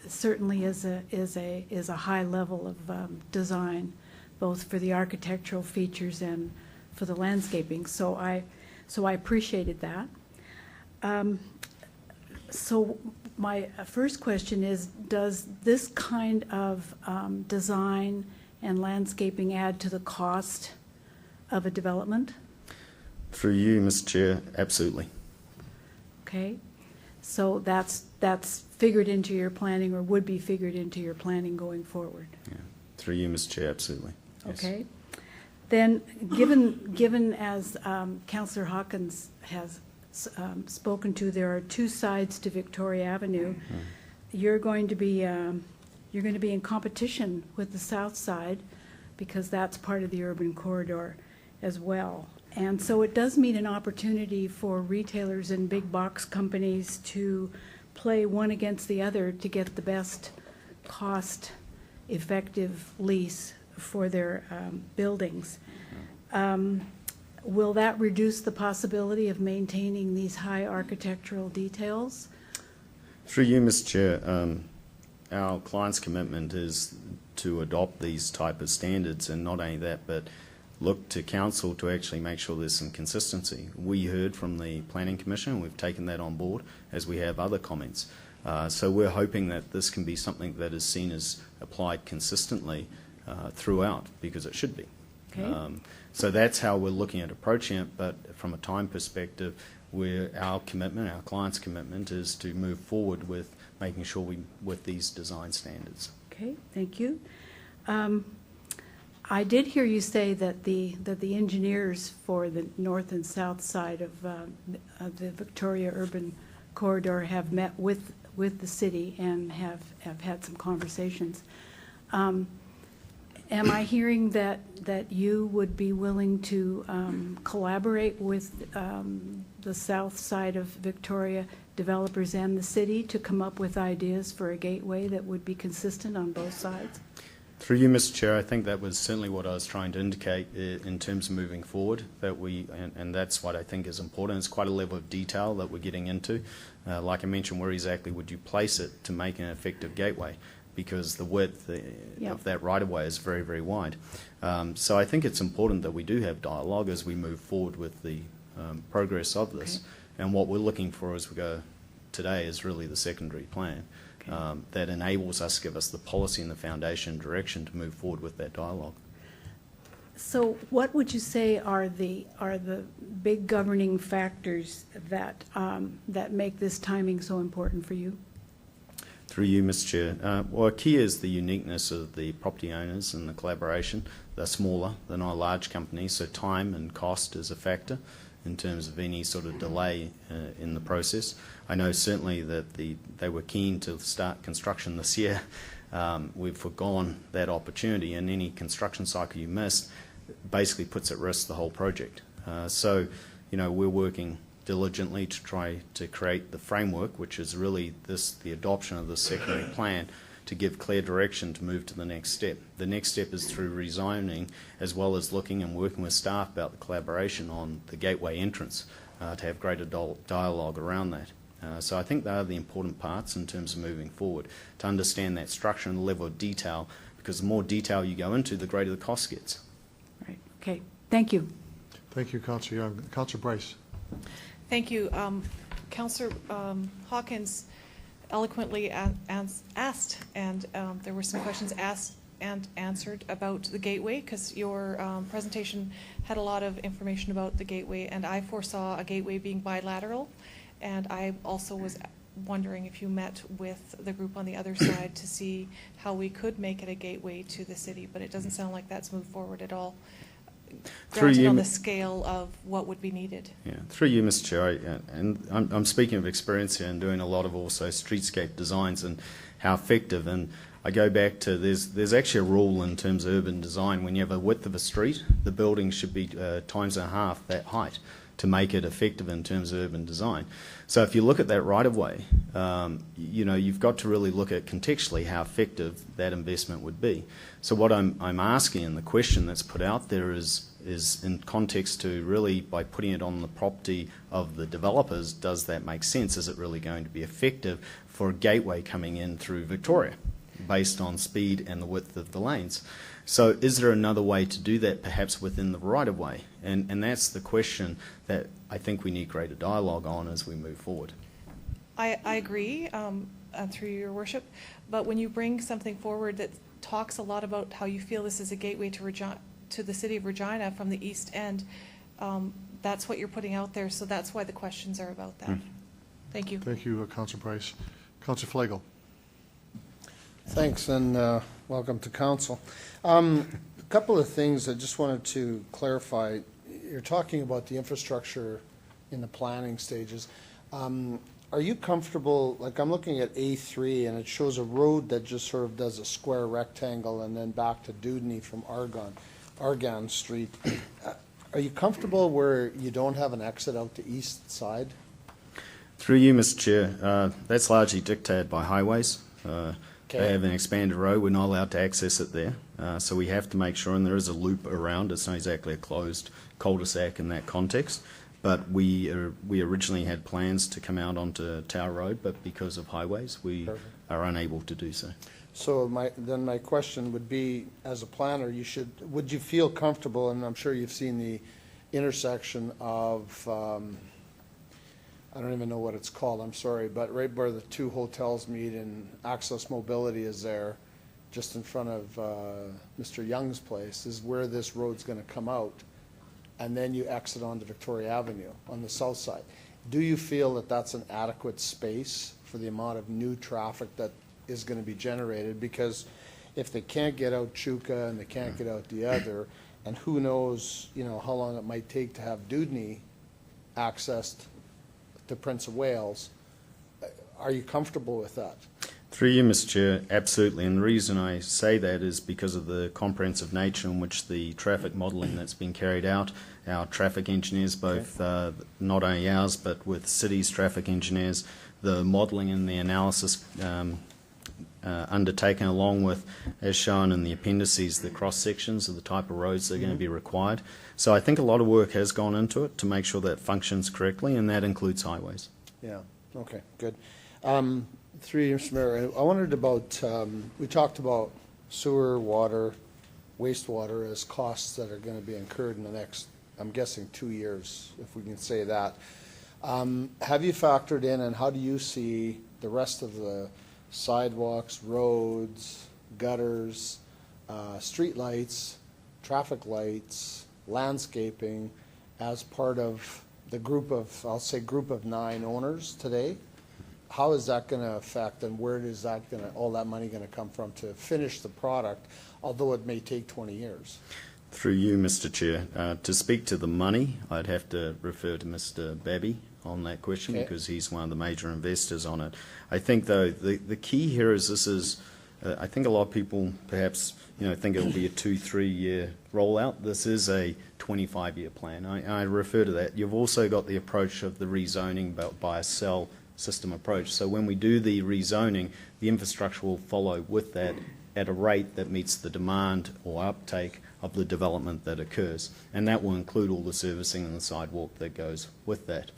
it certainly is a high level of design, both for the architectural features and for the landscaping. So I appreciated that. So my first question is, does this kind of design and landscaping add to the cost of a development? Through you, Mr. Chair, absolutely. Okay, so that's figured into your planning, or would be figured into your planning going forward? Yeah. Through you, Mr. Chair, absolutely. Yes. Okay. Then, given as Councillor Hawkins has spoken to, there are two sides to Victoria Avenue. You're going to be in competition with the south side, because that's part of the urban corridor as well. And so it does mean an opportunity for retailers and big box companies to play one against the other to get the best cost-effective lease for their buildings. Will that reduce the possibility of maintaining these high architectural details? Through you, Mr. Chair, our client's commitment is to adopt these type of standards, and not only that, but look to council to actually make sure there's some consistency. We heard from the Planning Commission, and we've taken that on board, as we have other comments. So we're hoping that this can be something that is seen as applied consistently throughout, because it should be. Okay. So that's how we're looking at approaching it, but from a time perspective, our client's commitment is to move forward with making sure with these design standards. Okay, thank you. I did hear you say that the engineers for the north and south side of the Victoria Urban Corridor have met with the city and have had some conversations. Am I hearing that you would be willing to collaborate with the south side of Victoria developers and the city to come up with ideas for a gateway that would be consistent on both sides? Through you, Mr. Chair, I think that was certainly what I was trying to indicate in terms of moving forward, that and that's what I think is important. It's quite a level of detail that we're getting into. Like I mentioned, where exactly would you place it to make an effective gateway? Because the width of that right-of-way is very, very wide. So I think it's important that we do have dialogue as we move forward with the progress of this. Okay. And what we're looking for as we go today is really the secondary plan. That enables us, give us the policy and the foundation direction to move forward with that dialogue. So what would you say are the big governing factors that make this timing so important for you? Through you, Mr. Chair. Well, key is the uniqueness of the property owners and the collaboration. They're smaller, they're not a large company, so time and cost is a factor in terms of any sort of delay in the process. I know certainly that they were keen to start construction this year. We've forgone that opportunity, and any construction cycle you miss basically puts at risk the whole project. So, we're working diligently to try to create the framework, which is really the adoption of the secondary plan, to give clear direction to move to the next step. The next step is through rezoning, as well as looking and working with staff about the collaboration on the gateway entrance to have greater dialogue around that. So I think they are the important parts in terms of moving forward, to understand that structure and the level of detail, because the more detail you go into, the greater the cost gets. Right. Okay. Thank you. Thank you, Councillor Young. Councillor Bryce. Thank you. Councillor Hawkins eloquently asked, and there were some questions asked and answered about the gateway, because your presentation had a lot of information about the gateway, and I foresaw a gateway being bilateral, and I also was wondering if you met with the group on the other side to see how we could make it a gateway to the city, but it doesn't sound like that's moved forward at all. Granted, on the scale of what would be needed. Yeah, through you, Mr. Chair, and I'm speaking of experience here and doing a lot of also streetscape designs and how effective, and I go back to there's actually a rule in terms of urban design. When you have a width of a street, the building should be times and a half that height to make it effective in terms of urban design. So if you look at that right-of-way, you've got to really look at contextually how effective that investment would be. So what I'm asking, and the question that's put out there is in context to really, by putting it on the property of the developers, does that make sense? Is it really going to be effective for a gateway coming in through Victoria based on speed and the width of the lanes? So is there another way to do that, perhaps within the right-of-way? And that's the question that I think we need greater dialogue on as we move forward. I agree, through your worship, but when you bring something forward that talks a lot about how you feel this is a gateway to to the city of Regina from the east end. That's what you're putting out there, so that's why the questions are about that. Thank you. Thank you, Councillor Price. Councillor Flagel. Thanks, and welcome to council. A couple of things I just wanted to clarify. You're talking about the infrastructure in the planning stages. Are you comfortable, like I'm looking at A3 and it shows a road that just sort of does a square rectangle and then back to Dudney from Argan Street. Are you comfortable where you don't have an exit out the east side? Through you, Mr. Chair, that's largely dictated by highways. They have an expanded road. We're not allowed to access it there. So we have to make sure, and there is a loop around. It's not exactly a closed cul-de-sac in that context. But we originally had plans to come out onto Tower Road, but because of highways, we are unable to do so. So my question would be, as a planner, would you feel comfortable, and I'm sure you've seen the intersection of, I don't even know what it's called, I'm sorry, but right where the two hotels meet and Access Mobility is there, just in front of Mr. Young's place, is where this road's going to come out. And then you exit onto Victoria Avenue on the south side. Do you feel that that's an adequate space for the amount of new traffic that is going to be generated? Because if they can't get out Chuka and they can't get out the other, and who knows, how long it might take to have Dudney accessed to Prince of Wales, are you comfortable with that? Through you, Mr. Chair, absolutely. And the reason I say that is because of the comprehensive nature in which the traffic modelling that's been carried out. Our traffic engineers, both not only ours, but with cities' traffic engineers, the modelling and the analysis undertaken along with, as shown in the appendices, the cross-sections of the type of roads that are going to be required. So I think a lot of work has gone into it to make sure that functions correctly, and that includes highways. Yeah, okay, good. Through you, Mr. Mayor, I wondered about, we talked about sewer, water, wastewater as costs that are going to be incurred in the next, I'm guessing, 2 years, if we can say that. Have you factored in, and how do you see the rest of the sidewalks, roads, gutters, street lights, traffic lights, landscaping as part of the group of, I'll say group of 9 owners today? How is that going to affect, and where is that all that money going to come from to finish the product, although it may take 20 years? Through you, Mr. Chair, to speak to the money, I'd have to refer to Mr. Babby on that question because he's one of the major investors on it. I think, though, the key here is this is, I think a lot of people perhaps think it'll be a 2-3 year rollout. This is a 25-year plan. I refer to that. You've also got the approach of the rezoning by a cell system approach. So when we do the rezoning, the infrastructure will follow with that at a rate that meets the demand or uptake of the development that occurs. And that will include all the servicing and the sidewalk that goes with that,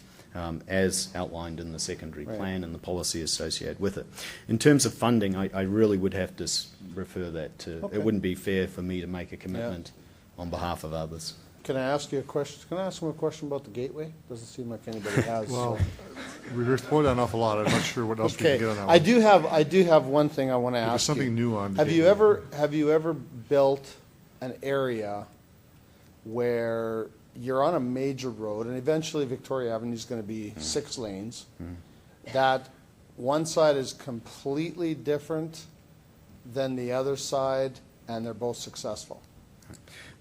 as outlined in the secondary plan and the policy associated with it. In terms of funding, I really would have to refer that to, it wouldn't be fair for me to make a commitment on behalf of others. Can I ask you a question? Can I ask him a question about the gateway? Doesn't seem like anybody has. Well, we've explored that an awful lot. I'm not sure what else we can get on that one. I do have one thing I want to ask you. There's something new on the Have you ever built an area where you're on a major road, and eventually Victoria Avenue is going to be 6 lanes, that one side is completely different than the other side, and they're both successful?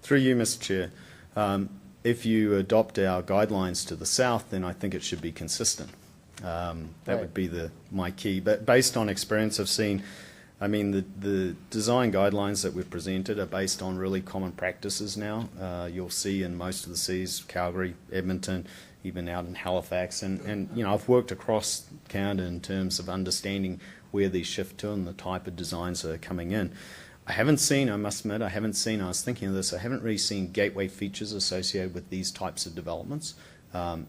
Through you, Mr. Chair, if you adopt our guidelines to the south, then I think it should be consistent. That would be my key. But based on experience, I've seen, I mean, the design guidelines that we've presented are based on really common practices now. You'll see in most of the cities, Calgary, Edmonton, even out in Halifax. And I've worked across Canada in terms of understanding where these shift to and the type of designs that are coming in. I haven't seen, I must admit, I was thinking of this, I haven't really seen gateway features associated with these types of developments.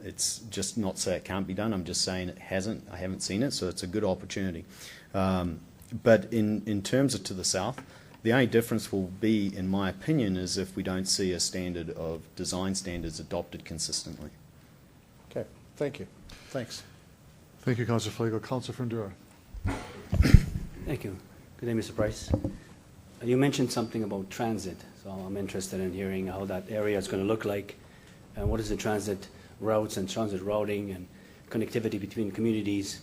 It's just not so it can't be done. I'm just saying I haven't seen it, so it's a good opportunity. But in terms of to the south, the only difference will be, in my opinion, is if we don't see a standard of design standards adopted consistently. Okay, thank you. Thanks. Thank you, Councillor Flagel. Councillor Fundura. Thank you. Good day, Mr. Price. You mentioned something about transit, so I'm interested in hearing how that area is going to look like, and what is the transit routes and transit routing and connectivity between communities.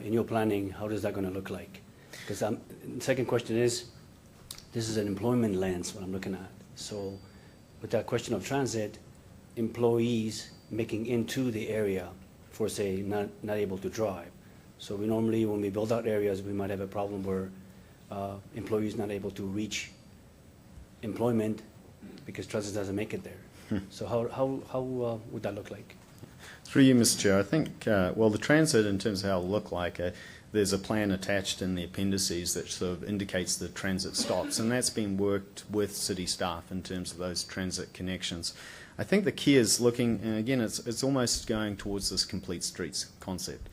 In your planning, how is that going to look like? Because the second question is, this is an employment lens, what I'm looking at. So with that question of transit, employees making into the area for, say, not able to drive. So we normally, when we build out areas, we might have a problem where employees not able to reach employment because transit doesn't make it there. So how would that look like? Through you, Mr. Chair, I think, well, the transit, in terms of how it'll look like, there's a plan attached in the appendices that sort of indicates the transit stops, and that's been worked with city staff in terms of those transit connections. I think the key is looking, and again, it's almost going towards this complete streets concept.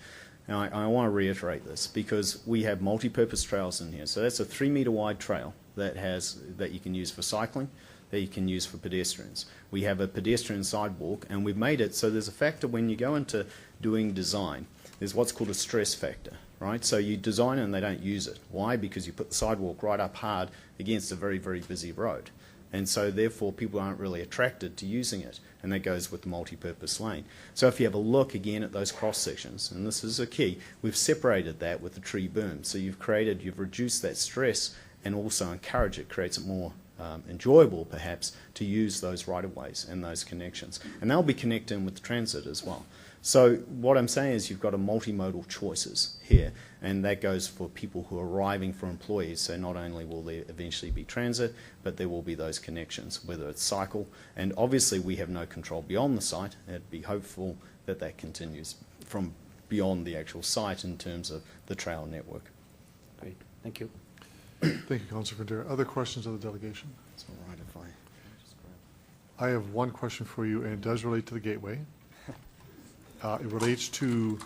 Now, I want to reiterate this because we have multi-purpose trails in here. So that's a 3-meter wide trail that you can use for cycling, that you can use for pedestrians. We have a pedestrian sidewalk, and we've made it so there's a factor when you go into doing design. There's what's called a stress factor, right? So you design it and they don't use it. Why? Because you put the sidewalk right up hard against a very, very busy road. And so therefore people aren't really attracted to using it, and that goes with the multi-purpose lane. So if you have a look again at those cross sections, and this is a key, we've separated that with the tree berm. So you've reduced that stress and also encourage it, creates it more enjoyable perhaps to use those right-of-ways and those connections. And they'll be connecting with the transit as well. So what I'm saying is you've got a multimodal choices here, and that goes for people who are arriving for employees. So not only will there eventually be transit, but there will be those connections, whether it's cycle. And obviously we have no control beyond the site. I'd be hopeful that that continues from beyond the actual site in terms of the trail network. Great, thank you. Thank you, Councillor Federa. Other questions of the delegation? It's all right if I have one question for you, and it does relate to the gateway. It relates to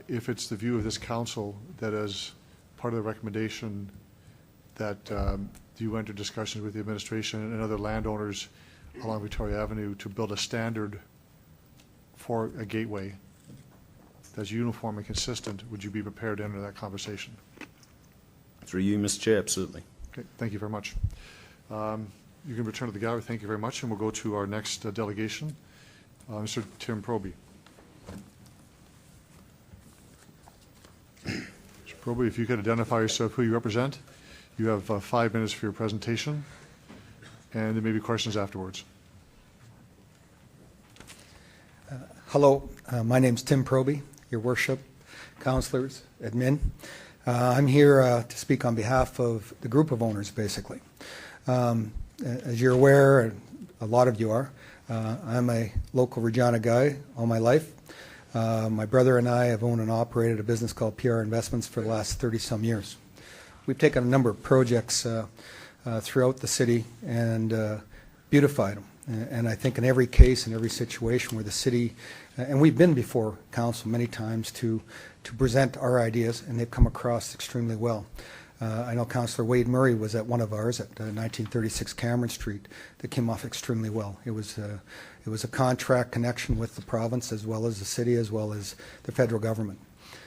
if it's the view of this council that as part of the recommendation that you enter discussions with the administration and other landowners along Victoria Avenue to build a standard for a gateway that's uniform and consistent, would you be prepared to enter that conversation? Through you, Mr. Chair, absolutely. Okay, thank you very much. You can return to the gallery. Thank you very much, and we'll go to our next delegation, Mr. Tim Proby. Mr. Proby, if you could identify yourself, who you represent. You have 5 minutes for your presentation, and there may be questions afterwards. Hello, my name's Tim Proby, your worship, councillors, admin. I'm here to speak on behalf of the group of owners, basically. As you're aware, a lot of you are, I'm a local Regina guy all my life. My brother and I have owned and operated a business called PR Investments for the last 30-some years. We've taken a number of projects throughout the city and beautified them. And I think in every case, in every situation where the city, and we've been before council many times to present our ideas, and they've come across extremely well. I know Councillor Wade Murray was at one of ours at 1936 Cameron Street that came off extremely well. It was a contract connection with the province as well as the city as well as the federal government.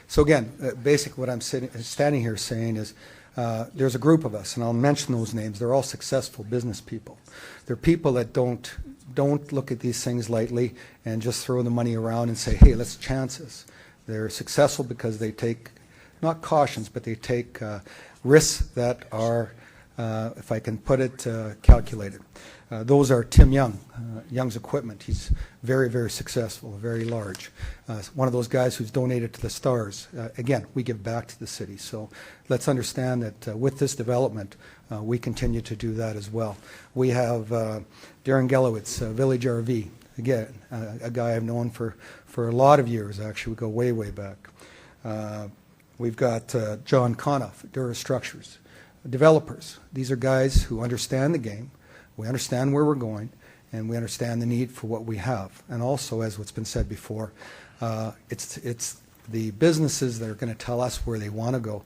So again, basically what I'm standing here saying is there's a group of us, and I'll mention those names. They're all successful business people. They're people that don't look at these things lightly and just throw the money around and say, hey, let's chance this. They're successful because they take, not cautions, but they take risks that are, if I can put it, calculated. Those are Tim Young, Young's Equipment. He's very, very successful, very large. One of those guys who's donated to the Stars. Again, we give back to the city. So let's understand that with this development, we continue to do that as well. We have Darren Gelowitz, Village RV. Again, a guy I've known for a lot of years, actually. We go way, way back. We've got John Conoff, Dura Structures. Developers. These are guys who understand the game. We understand where we're going, and we understand the need for what we have. And also, as what's been said before, it's the businesses that are going to tell us where they want to go.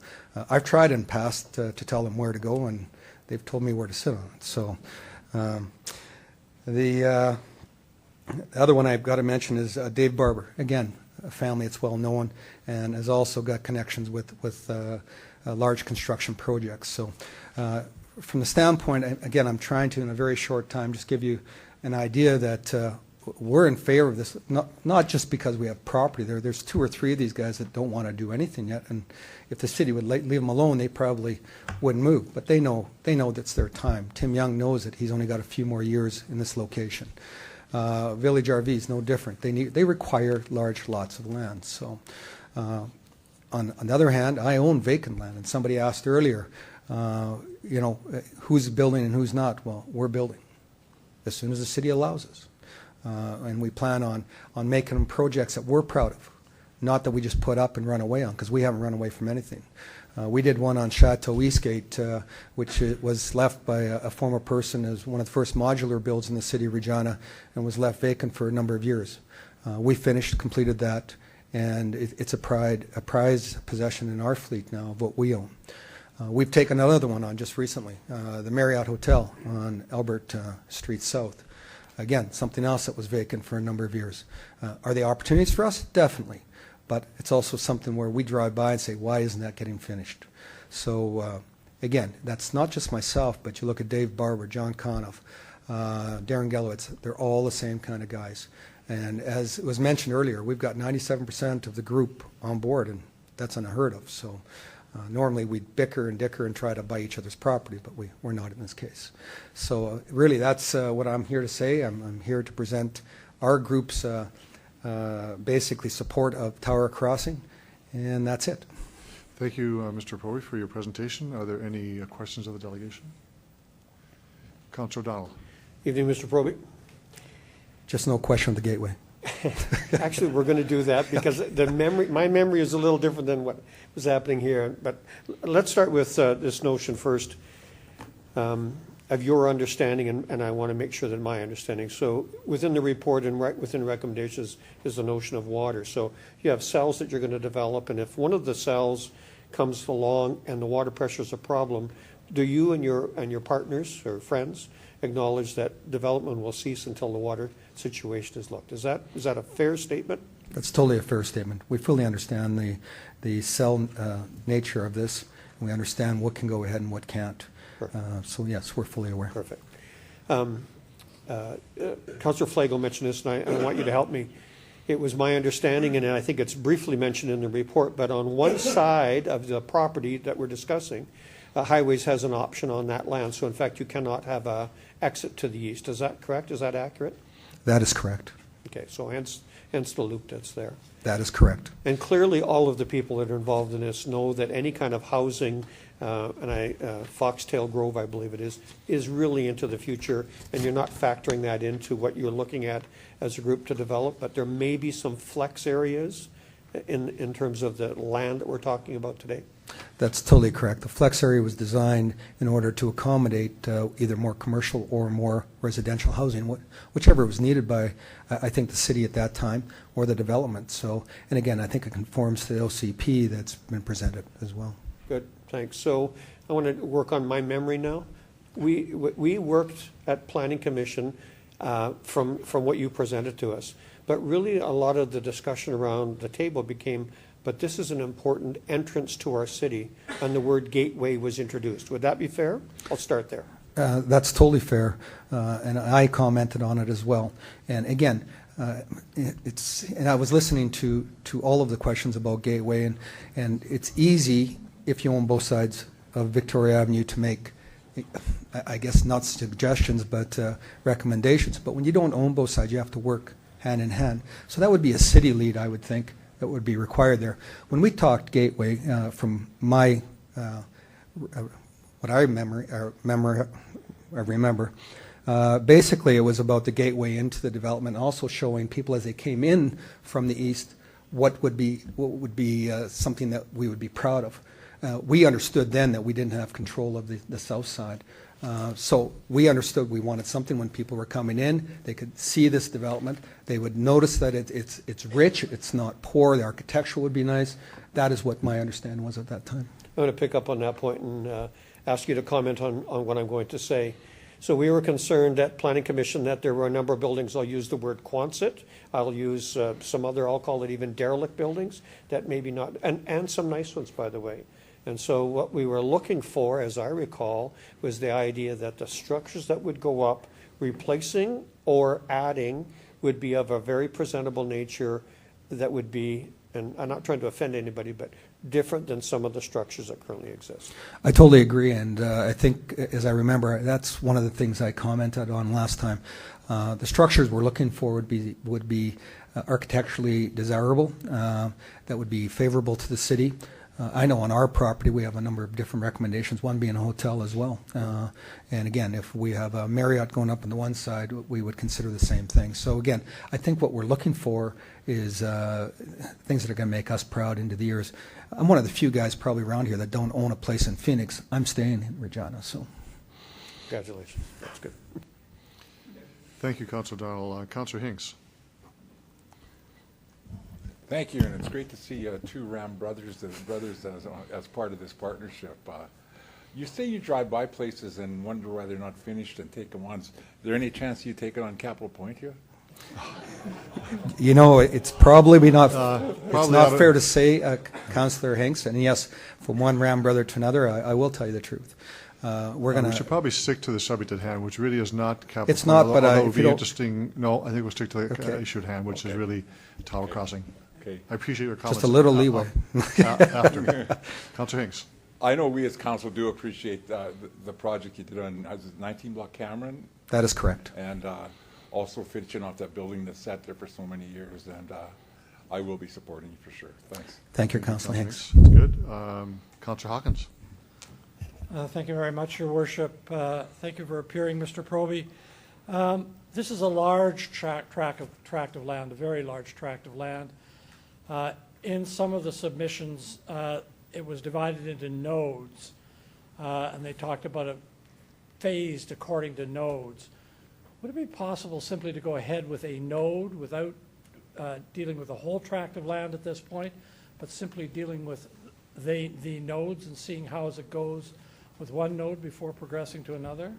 I've tried in the past to tell them where to go, and they've told me where to sit on it. So the other one I've got to mention is Dave Barber. Again, a family that's well known and has also got connections with large construction projects. So from the standpoint, again, I'm trying to, in a very short time, just give you an idea that we're in favor of this, not just because we have property there. There's 2 or 3 of these guys that don't want to do anything yet, and if the city would leave them alone, they probably wouldn't move. But they know that's their time. Tim Young knows that he's only got a few more years in this location. Village RV is no different. They require large lots of land. So, on the other hand, I own vacant land, and somebody asked earlier, who's building and who's not. Well, we're building as soon as the city allows us. And we plan on making them projects that we're proud of, not that we just put up and run away on, because we haven't run away from anything. We did one on Chateau Eastgate, which was left by a former person as one of the first modular builds in the city of Regina, and was left vacant for a number of years. We completed that, and it's a prized possession in our fleet now of what we own. We've taken another one on just recently, the Marriott Hotel on Albert Street South. Again, something else that was vacant for a number of years. Are they opportunities for us? Definitely. But it's also something where we drive by and say, why isn't that getting finished? So, again, that's not just myself, but you look at Dave Barber, John Conniff, Darren Gelowitz, they're all the same kind of guys. And as it was mentioned earlier, we've got 97% of the group on board, and that's unheard of. So normally we bicker and dicker and try to buy each other's property, but we're not in this case. So really that's what I'm here to say. I'm here to present our group's basically support of Tower Crossing, and that's it. Thank you, Mr. Proby, for your presentation. Are there any questions of the delegation? Councillor O'Donnell. Evening, Mr. Proby. Just no question of the gateway. Actually, we're going to do that because my memory is a little different than what was happening here. But let's start with this notion first of your understanding, and I want to make sure that my understanding. So within the report and within recommendations is the notion of water. So you have cells that you're going to develop, and if one of the cells comes along and the water pressure is a problem, do you and your partners or friends acknowledge that development will cease until the water situation is looked? Is that a fair statement? That's totally a fair statement. We fully understand the cell nature of this. We understand what can go ahead and what can't. So yes, we're fully aware. Perfect. Councillor Flagle mentioned this, and I want you to help me. It was my understanding, and I think it's briefly mentioned in the report, but on one side of the property that we're discussing, Highways has an option on that land. So in fact, you cannot have a exit to the east. Is that correct? Is that accurate? That is correct. Okay, so hence the loop that's there. That is correct. And clearly, all of the people that are involved in this know that any kind of housing, Foxtail Grove, I believe it is really into the future, and you're not factoring that into what you're looking at as a group to develop, but there may be some flex areas in terms of the land that we're talking about today. That's totally correct. The flex area was designed in order to accommodate either more commercial or more residential housing, whichever was needed by, I think, the city at that time or the development. So, and again, I think it conforms to the LCP that's been presented as well. Good, thanks. So I want to work on my memory now. We worked at Planning Commission from what you presented to us, but really a lot of the discussion around the table became, but this is an important entrance to our city, and the word gateway was introduced. Would that be fair? I'll start there. That's totally fair, and I commented on it as well. And again, and I was listening to all of the questions about gateway, and it's easy if you own both sides of Victoria Avenue to make, I guess, not suggestions, but recommendations. But when you don't own both sides, you have to work hand in hand. So that would be a city lead, I would think, that would be required there. When we talked gateway, from my what I remember, basically it was about the gateway into the development, also showing people as they came in from the east what would be something that we would be proud of. We understood then that we didn't have control of the south side. So we understood we wanted something when people were coming in, they could see this development, they would notice that it's rich, it's not poor, the architecture would be nice. That is what my understanding was at that time. I'm going to pick up on that point and ask you to comment on what I'm going to say. So we were concerned at Planning Commission that there were a number of buildings, I'll use the word Quonset, I'll use some other, I'll call it even derelict buildings, that maybe not, and some nice ones, by the way. And so what we were looking for, as I recall, was the idea that the structures that would go up, replacing or adding, would be of a very presentable nature that would be, and I'm not trying to offend anybody, but different than some of the structures that currently exist. I totally agree, and I think, as I remember, that's one of the things I commented on last time. The structures we're looking for would be architecturally desirable, that would be favorable to the city. I know on our property we have a number of different recommendations, one being a hotel as well. And again, if we have a Marriott going up on the one side, we would consider the same thing. So again, I think what we're looking for is things that are going to make us proud into the years. I'm one of the few guys probably around here that don't own a place in Phoenix. I'm staying in Regina, so. Congratulations. That's good. Thank you, Councillor Donald. Councillor Hinks. Thank you, and it's great to see two Ram brothers as part of this partnership. You say you drive by places and wonder why they're not finished and take them on. Is there any chance you take it on Capitol Point here? You know, it's probably not. It's not fair to to say, Councillor Hinks. And yes, from one Ram brother to another, I will tell you the truth. We should probably stick to the subject at hand, which really is not Capitol It's not, but it would be interesting. No, I think we'll stick to the issue at hand, which is really Tower Crossing. Okay. I appreciate your comments. Just a little leeway. After. Councillor Hinks. I know we as council do appreciate the project you did on 19 Block Cameron. That is correct. And also finishing off that building that's sat there for so many years. And I will be supporting you for sure. Thanks. Thank you, Councillor Hinks. That's good. Councillor Hawkins. Thank you very much, Your Worship. Thank you for appearing, Mr. Proby. This is a large tract of land, a very large tract of land. In some of the submissions, it was divided into nodes, and they talked about it phased according to nodes. Would it be possible simply to go ahead with a node without dealing with the whole tract of land at this point, but simply dealing with the nodes and seeing how as it goes with one node before progressing to another?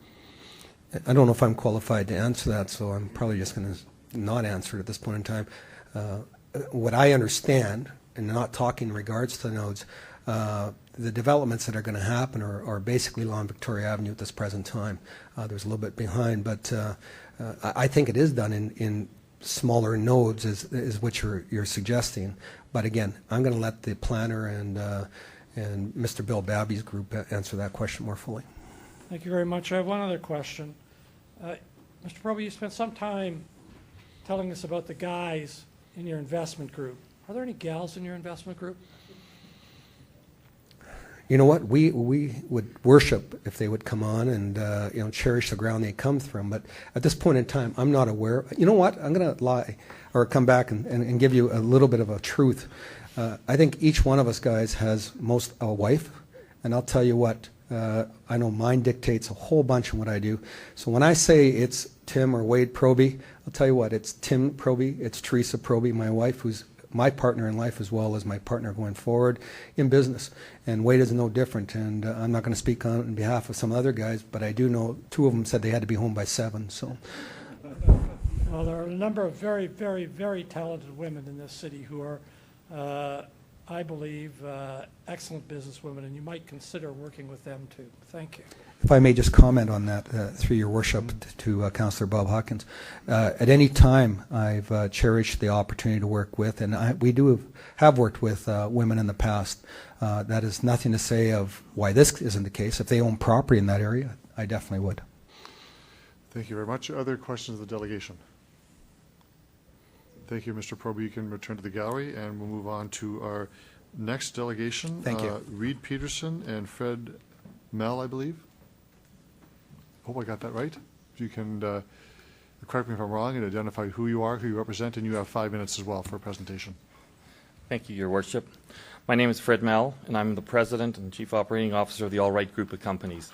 I don't know if I'm qualified to answer that, so I'm probably just going to not answer it at this point in time. What I understand, and not talking in regards to the nodes, the developments that are going to happen are basically along Victoria Avenue at this present time. There's a little bit behind, but I think it is done in smaller nodes, is what you're suggesting. But again, I'm going to let the planner and Mr. Bill Babby's group answer that question more fully. Thank you very much. I have one other question. Mr. Proby, you spent some time telling us about the guys in your investment group. Are there any gals in your investment group? You know what? We would worship if they would come on and cherish the ground they come from. But at this point in time, I'm not aware. You know what? I'm going to lie or come back and give you a little bit of a truth. I think each one of us guys has a wife, and I'll tell you what. I know mine dictates a whole bunch of what I do. So when I say it's Tim or Wade Proby, I'll tell you what, it's Tim Proby, it's Teresa Proby, my wife, who's my partner in life as well as my partner going forward in business. And Wade is no different. And I'm not going to speak on behalf of some other guys, but I do know two of them said they had to be home by 7. So. Well, there are a number of very, very, very talented women in this city who are I believe, excellent businesswomen, and you might consider working with them too. Thank you. If I may just comment on that through your worship to Councillor Bob Hawkins. At any time, I've cherished the opportunity to work with, and we have worked with women in the past. That is nothing to say of why this isn't the case. If they own property in that area, I definitely would. Thank you very much. Other questions of the delegation? Thank you, Mr. Proby. You can return to the gallery, and we'll move on to our next delegation. Thank you. Reed Peterson and Fred Mell, I believe. Hope I got that right. If you can correct me if I'm wrong and identify who you are, who you represent, and you have 5 minutes as well for a presentation. Thank you, Your Worship. My name is Fred Mell, and I'm the President and Chief Operating Officer of the Allright Group of Companies.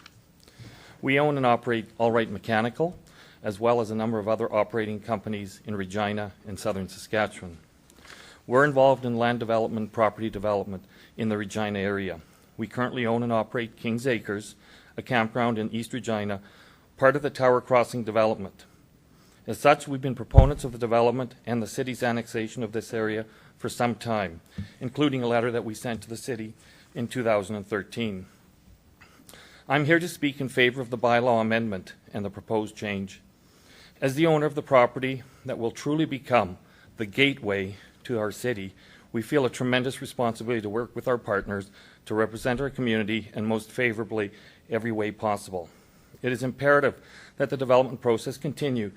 We own and operate Allright Mechanical, as well as a number of other operating companies in Regina and southern Saskatchewan. We're involved in land development, property development in the Regina area. We currently own and operate Kings Acres, a campground in East Regina, part of the Tower Crossing development. As such, we've been proponents of the development and the city's annexation of this area for some time, including a letter that we sent to the city in 2013. I'm here to speak in favor of the bylaw amendment and the proposed change. As the owner of the property that will truly become the gateway to our city, we feel a tremendous responsibility to work with our partners to represent our community and most favorably every way possible. It is imperative that the development process continue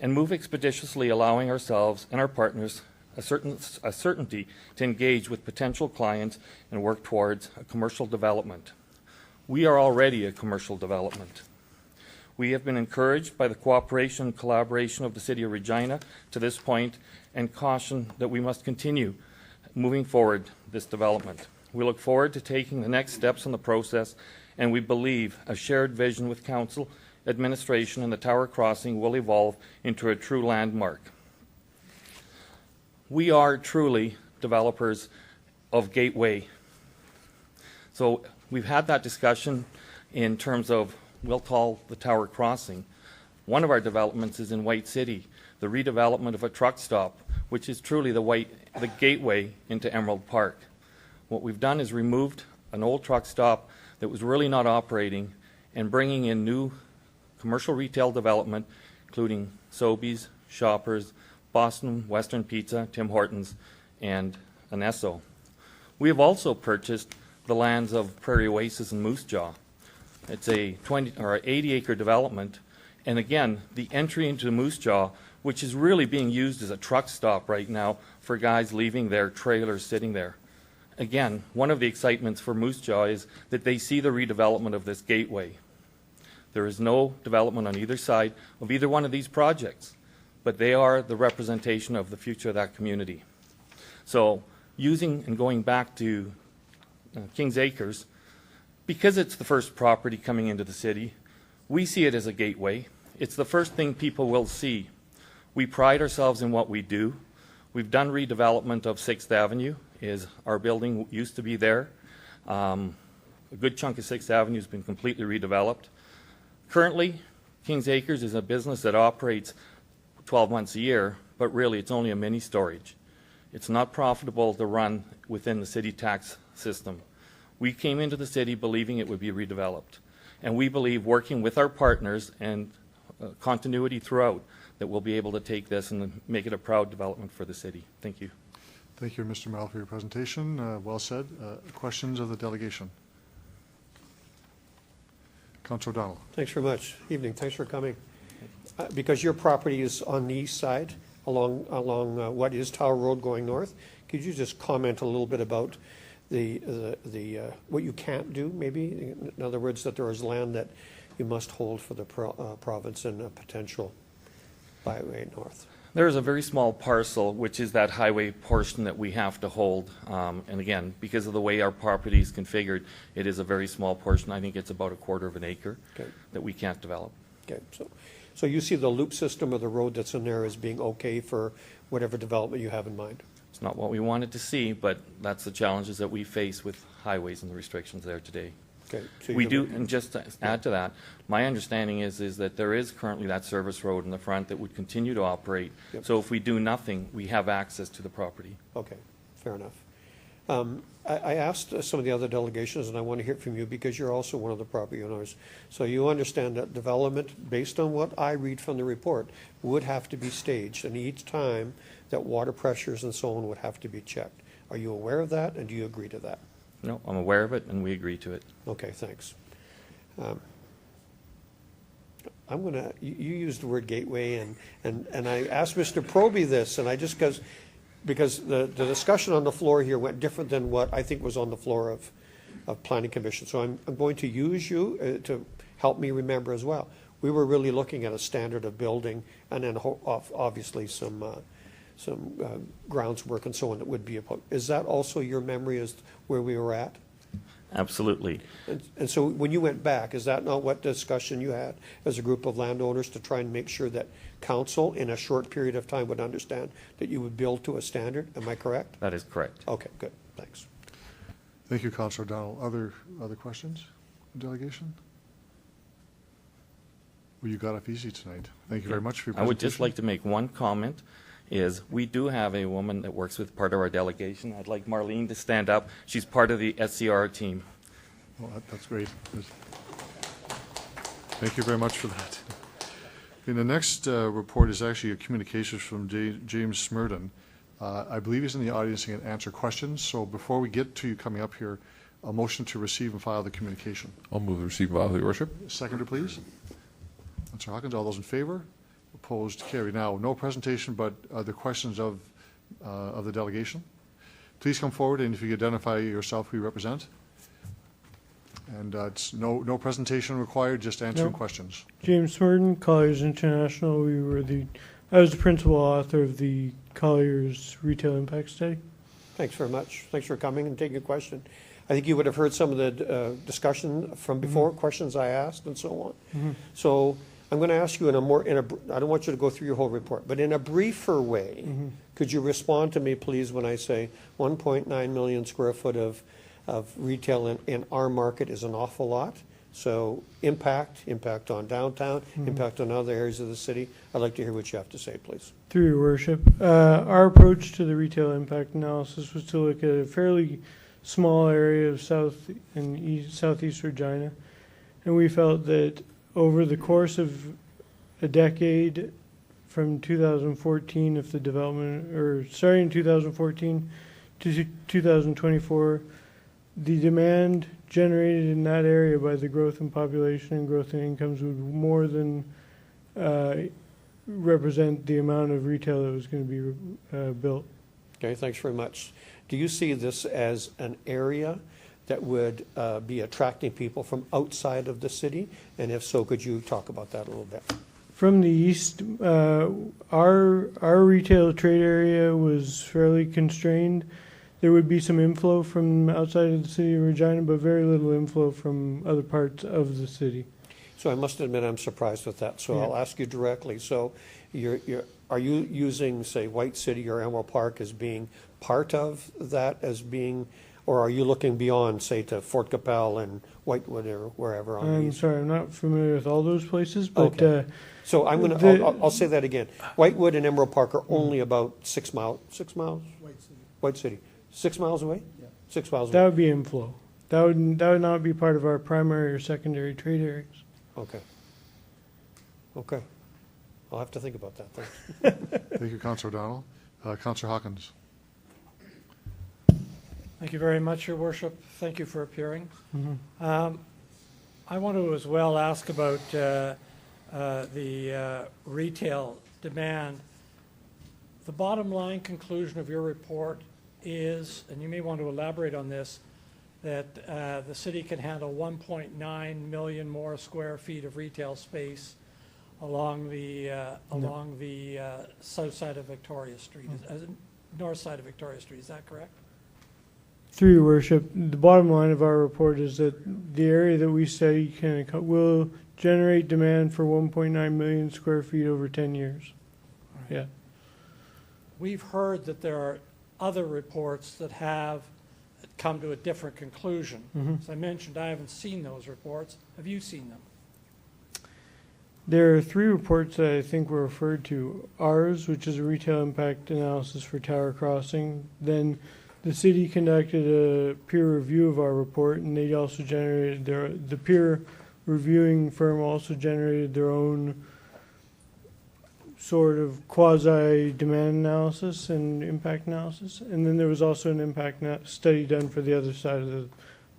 and move expeditiously, allowing ourselves and our partners a certainty to engage with potential clients and work towards a commercial development. We are already a commercial development. We have been encouraged by the cooperation and collaboration of the City of Regina to this point and caution that we must continue moving forward this development. We look forward to taking the next steps in the process, and we believe a shared vision with Council, administration, and the Tower Crossing will evolve into a true landmark. We are truly developers of Gateway. So we've had that discussion in terms of, we'll call the Tower Crossing. One of our developments is in White City, the redevelopment of a truck stop, which is truly the gateway into Emerald Park. What we've done is removed an old truck stop that was really not operating and bringing in new commercial retail development, including Sobeys, Shoppers, Boston Western Pizza, Tim Hortons, and an Esso. We have also purchased the lands of Prairie Oasis and Moose Jaw. It's a 80-acre development, and again, the entry into Moose Jaw, which is really being used as a truck stop right now for guys leaving their trailers sitting there. Again, one of the excitements for Moose Jaw is that they see the redevelopment of this gateway. There is no development on either side of either one of these projects, but they are the representation of the future of that community. So using and going back to Kings Acres, because it's the first property coming into the city, we see it as a gateway. It's the first thing people will see. We pride ourselves in what we do. We've done redevelopment of 6th Avenue. Our building used to be there. A good chunk of 6th Avenue has been completely redeveloped. Currently, Kings Acres is a business that operates 12 months a year, but really it's only a mini storage. It's not profitable to run within the city tax system. We came into the city believing it would be redeveloped, and we believe working with our partners and continuity throughout that we'll be able to take this and make it a proud development for the city. Thank you. Thank you, Mr. Merrill, for your presentation. Well said. Questions of the delegation? Councillor O'Donnell. Thanks very much. Evening. Thanks for coming. Because your property is on the east side, along what is Tower Road going north, could you just comment a little bit about what you can't do, maybe? In other words, that there is land that you must hold for the province and a potential byway north. There is a very small parcel, which is that highway portion that we have to hold. And again, because of the way our property is configured, it is a very small portion. I think it's about 1/4 of an acre that we can't develop. Okay, so you see the loop system of the road that's in there as being okay for whatever development you have in mind? It's not what we wanted to see, but that's the challenges that we face with highways and the restrictions there today. Okay, so we do, and just to add to that, my understanding is that there is currently that service road in the front that would continue to operate. Yep. So if we do nothing, we have access to the property. Okay, fair enough. I asked some of the other delegations, and I want to hear from you because you're also one of the property owners. So you understand that development, based on what I read from the report, would have to be staged, and each time that water pressures and so on would have to be checked. Are you aware of that, and do you agree to that? No, I'm aware of it, and we agree to it. Okay, thanks. You used the word gateway, and I asked Mr. Proby this, and I just, because the discussion on the floor here went different than what I think was on the floor of Planning Commission. So I'm going to use you to help me remember as well. We were really looking at a standard of building, and then obviously some grounds work and so on that would be about. Is that also your memory as where we were at? Absolutely. And so when you went back, is that not what discussion you had as a group of landowners to try and make sure that council in a short period of time would understand that you would build to a standard? Am I correct? That is correct. Okay, good. Thanks. Thank you, Councillor O'Donnell. Other questions? Delegation? Well, you got off easy tonight. Thank you very much for your presentation. I would just like to make one comment. is we do have a woman that works with part of our delegation. I'd like Marlene to stand up. She's part of the SCR team. Well, that's great. Thank you very much for that. And the next report is actually a communications from James Smurden. I believe he's in the audience and can answer questions. So before we get to you coming up here, a motion to receive and file the communication. I'll move to receive and file, Your Worship. Seconder, please. Councillor Hawkins, all those in favor? Opposed, carried. Now, no presentation, but the questions of the delegation. Please come forward, and if you could identify yourself, who you represent. And it's no presentation required, just answering questions. James Smurden, Colliers International. I was the principal author of the Colliers Retail Impact Study. Thanks very much. Thanks for coming and taking a question. I think you would have heard some of the discussion from before, questions I asked and so on. So I'm going to ask you I don't want you to go through your whole report, but in a briefer way, could you respond to me, please, when I say 1.9 million square foot of retail in our market is an awful lot? So impact on downtown, impact on other areas of the city. I'd like to hear what you have to say, please. Through your worship, our approach to the retail impact analysis was to look at a fairly small area of south and southeast Regina, and we felt that over the course of a decade, from 2014, if the development, or starting in 2014 to 2024, the demand generated in that area by the growth in population and growth in incomes would more than represent the amount of retail that was going to be built. Okay, thanks very much. Do you see this as an area that would be attracting people from outside of the city? And if so, could you talk about that a little bit? From the east, our retail trade area was fairly constrained. There would be some inflow from outside of the city of Regina, but very little inflow from other parts of the city. So I must admit I'm surprised with that. So I'll ask you directly. So are you using, say, White City or Emerald Park as being part of that, or are you looking beyond, say, to Fort Capel and Whitewood or wherever on the east? Sorry, I'm not familiar with all those places, but okay. So I'll say that again. Whitewood and Emerald Park are only about 6 miles. White City. 6 miles away? Yeah. 6 miles away. That would be inflow. That would not be part of our primary or secondary trade areas. Okay. Okay. I'll have to think about that. Thanks. Thank you, Councillor O'Donnell. Councillor Hawkins. Thank you very much, Your Worship. Thank you for appearing. I want to as well ask about the retail demand. The bottom line conclusion of your report is, and you may want to elaborate on this, that the city can handle 1.9 million more square feet of retail space along the south side of Victoria Street, north side of Victoria Street. Is that correct? Through your worship, the bottom line of our report is that the area that we study will generate demand for 1.9 million square feet over 10 years. Right. Yeah. We've heard that there are other reports that have come to a different conclusion. As I mentioned, I haven't seen those reports. Have you seen them? There are 3 reports that I think were referred to. Ours, which is a retail impact analysis for Tower Crossing. Then the city conducted a peer review of our report, and they also generated the peer reviewing firm also generated their own sort of quasi-demand analysis and impact analysis. And then there was also an impact study done for the other side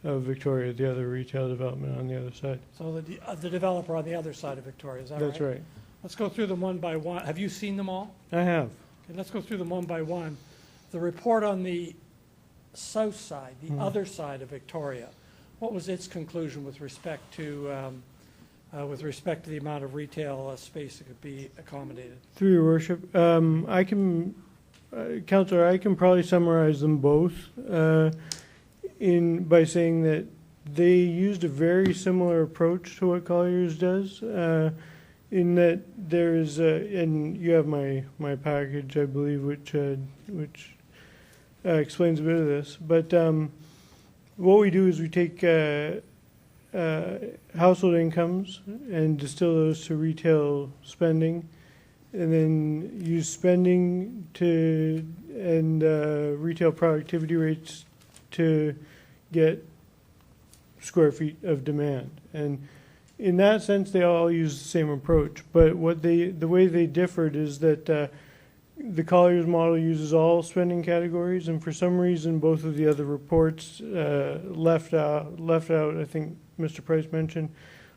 of Victoria, the other retail development on the other side. So the developer on the other side of Victoria, is that right? That's right. Let's go through them one by one. Have you seen them all? I have. Okay, let's go through them one by one. The report on the south side, the other side of Victoria, what was its conclusion with respect to the amount of retail space that could be accommodated? Through your worship, Councillor, I can probably summarize them both by saying that they used a very similar approach to what Colliers does, in that there is, and you have my package, I believe, which explains a bit of this. But what we do is we take household incomes and distill those to retail spending, and then use spending to and retail productivity rates to get square feet of demand. And in that sense, they all use the same approach. But the way they differed is that the Collier's model uses all spending categories, and for some reason, both of the other reports left out. I think Mr. Price mentioned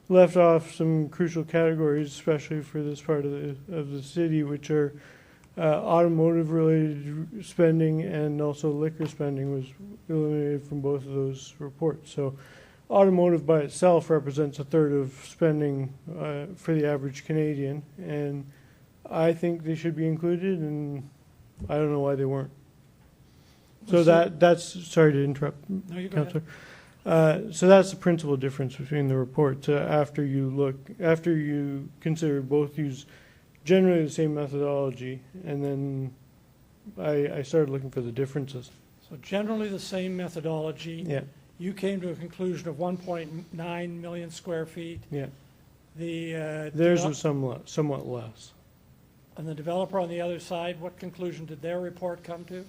left off some crucial categories, especially for this part of the city, which are automotive-related spending and also liquor spending was eliminated from both of those reports. So automotive by itself represents a third of spending for the average Canadian, and I think they should be included, and I don't know why they weren't. So that's, sorry to interrupt, No, you go Councillor. So that's the principal difference between the reports. After you consider both use generally the same methodology, and then I started looking for the differences. So generally the same methodology. Yeah. You came to a conclusion of 1.9 million square feet. Yeah. Theirs was somewhat less. And the developer on the other side, what conclusion did their report come to?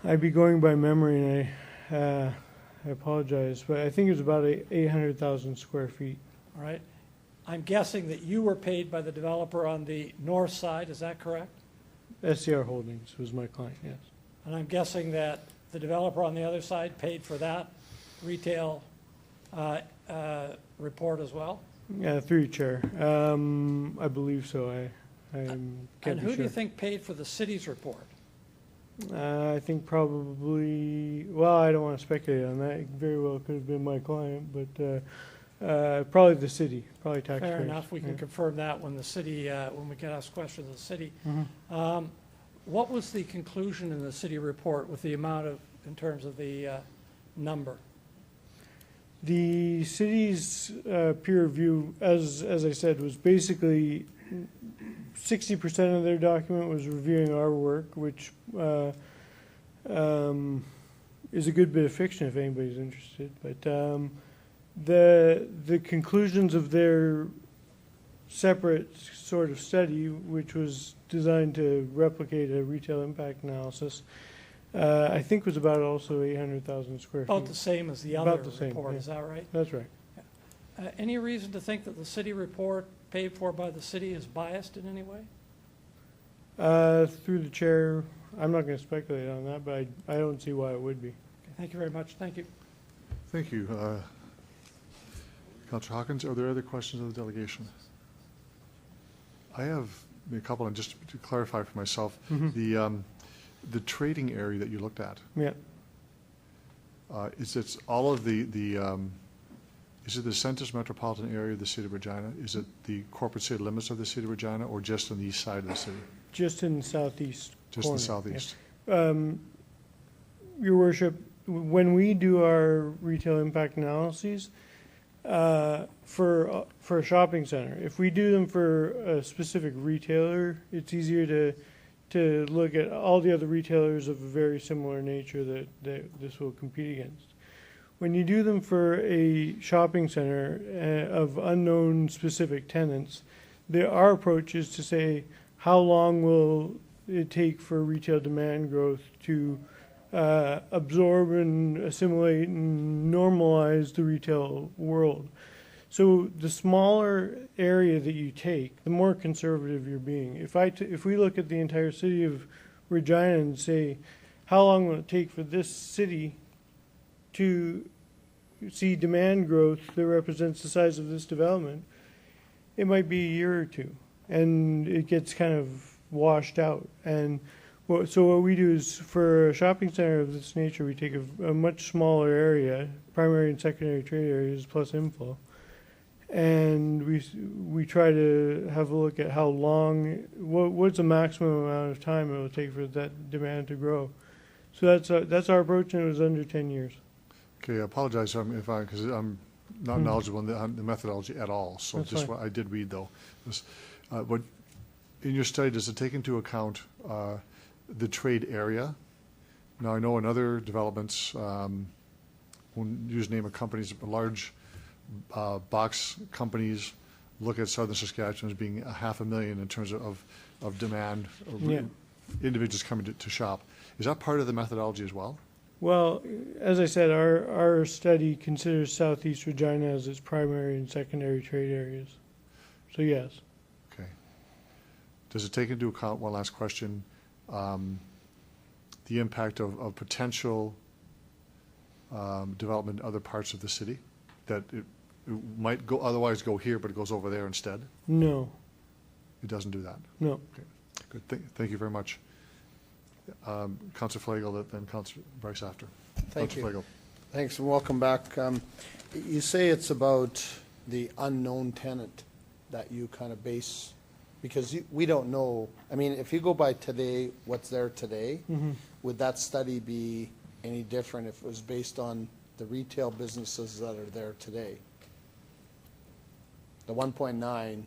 I'd be going by memory, and I apologize, but I think it was about 800,000 square feet. All right. I'm guessing that you were paid by the developer on the north side, is that correct? SCR Holdings was my client, yes. And I'm guessing that the developer on the other side paid for that retail report as well? Yeah, through you, Chair. I believe so. And who do you think paid for the city's report? I think probably, well, I don't want to speculate on that. It very well could have been my client, but probably the city, probably taxpayers. Fair enough. We can confirm that when the city, when we get asked questions of the city. Mhm. What was the conclusion in the city report with the amount of, in terms of the number? The city's peer review, as I said, was basically 60% of their document was reviewing our work, which is a good bit of fiction if anybody's interested. But the conclusions of their separate sort of study, which was designed to replicate a retail impact analysis, I think was about also 800,000 square feet. About the same as the other About the same, report, yeah. is that right? That's right. Any reason to think that the city report paid for by the city is biased in any way? Through the chair, I'm not going to speculate on that, but I don't see why it would be. Okay, thank you very much. Thank you. Thank you. Councillor Hawkins, are there other questions of the delegation? I have a couple, and just to clarify for myself, the trading area that you looked at. Yeah. Is it all of the is it the Centers metropolitan area of the city of Regina? Is it the corporate city limits of the city of Regina, or just on the east side of the city? Just in the southeast Just corner, the southeast. yeah. Your Worship, when we do our retail impact analyses for a shopping center, if we do them for a specific retailer, it's easier to look at all the other retailers of a very similar nature that this will compete against. When you do them for a shopping center of unknown specific tenants, our approach is to say, how long will it take for retail demand growth to absorb and assimilate and normalize the retail world? So the smaller area that you take, the more conservative you're being. If we look at the entire city of Regina and say, how long will it take for this city to see demand growth that represents the size of this development, it might be a year or two, and it gets kind of washed out. And so what we do is, for a shopping center of this nature, we take a much smaller area, primary and secondary trade areas plus inflow, and we try to have a look at how long, what's the maximum amount of time it will take for that demand to grow. So that's our approach, and it was under 10 years. Okay, I apologize because I'm not knowledgeable on the methodology at all. So That's just fine. what I did read though. What in your study, does it take into account the trade area? Now I know in other developments, won't use name of companies, but large box companies, look at southern Saskatchewan as being 500,000 in terms of demand, of Yeah. individuals coming to shop. Is that part of the methodology as well? Well, as I said, our study considers Southeast Regina as its primary and secondary trade areas. So yes. Okay. Does it take into account, one last question, the impact of potential development in other parts of the city? That it might go otherwise go here, but it goes over there instead? No. It doesn't do that? No. Okay, good. Thank you very much. Councillor Flagel, then Councillor Bryce after. Thank Councillor you. Flagel. Thanks and welcome back. You say it's about the unknown tenant that you kind of base, because we don't know. I mean, if you go by today, what's there today, would that study be any different if it was based on the retail businesses that are there today? The 1.9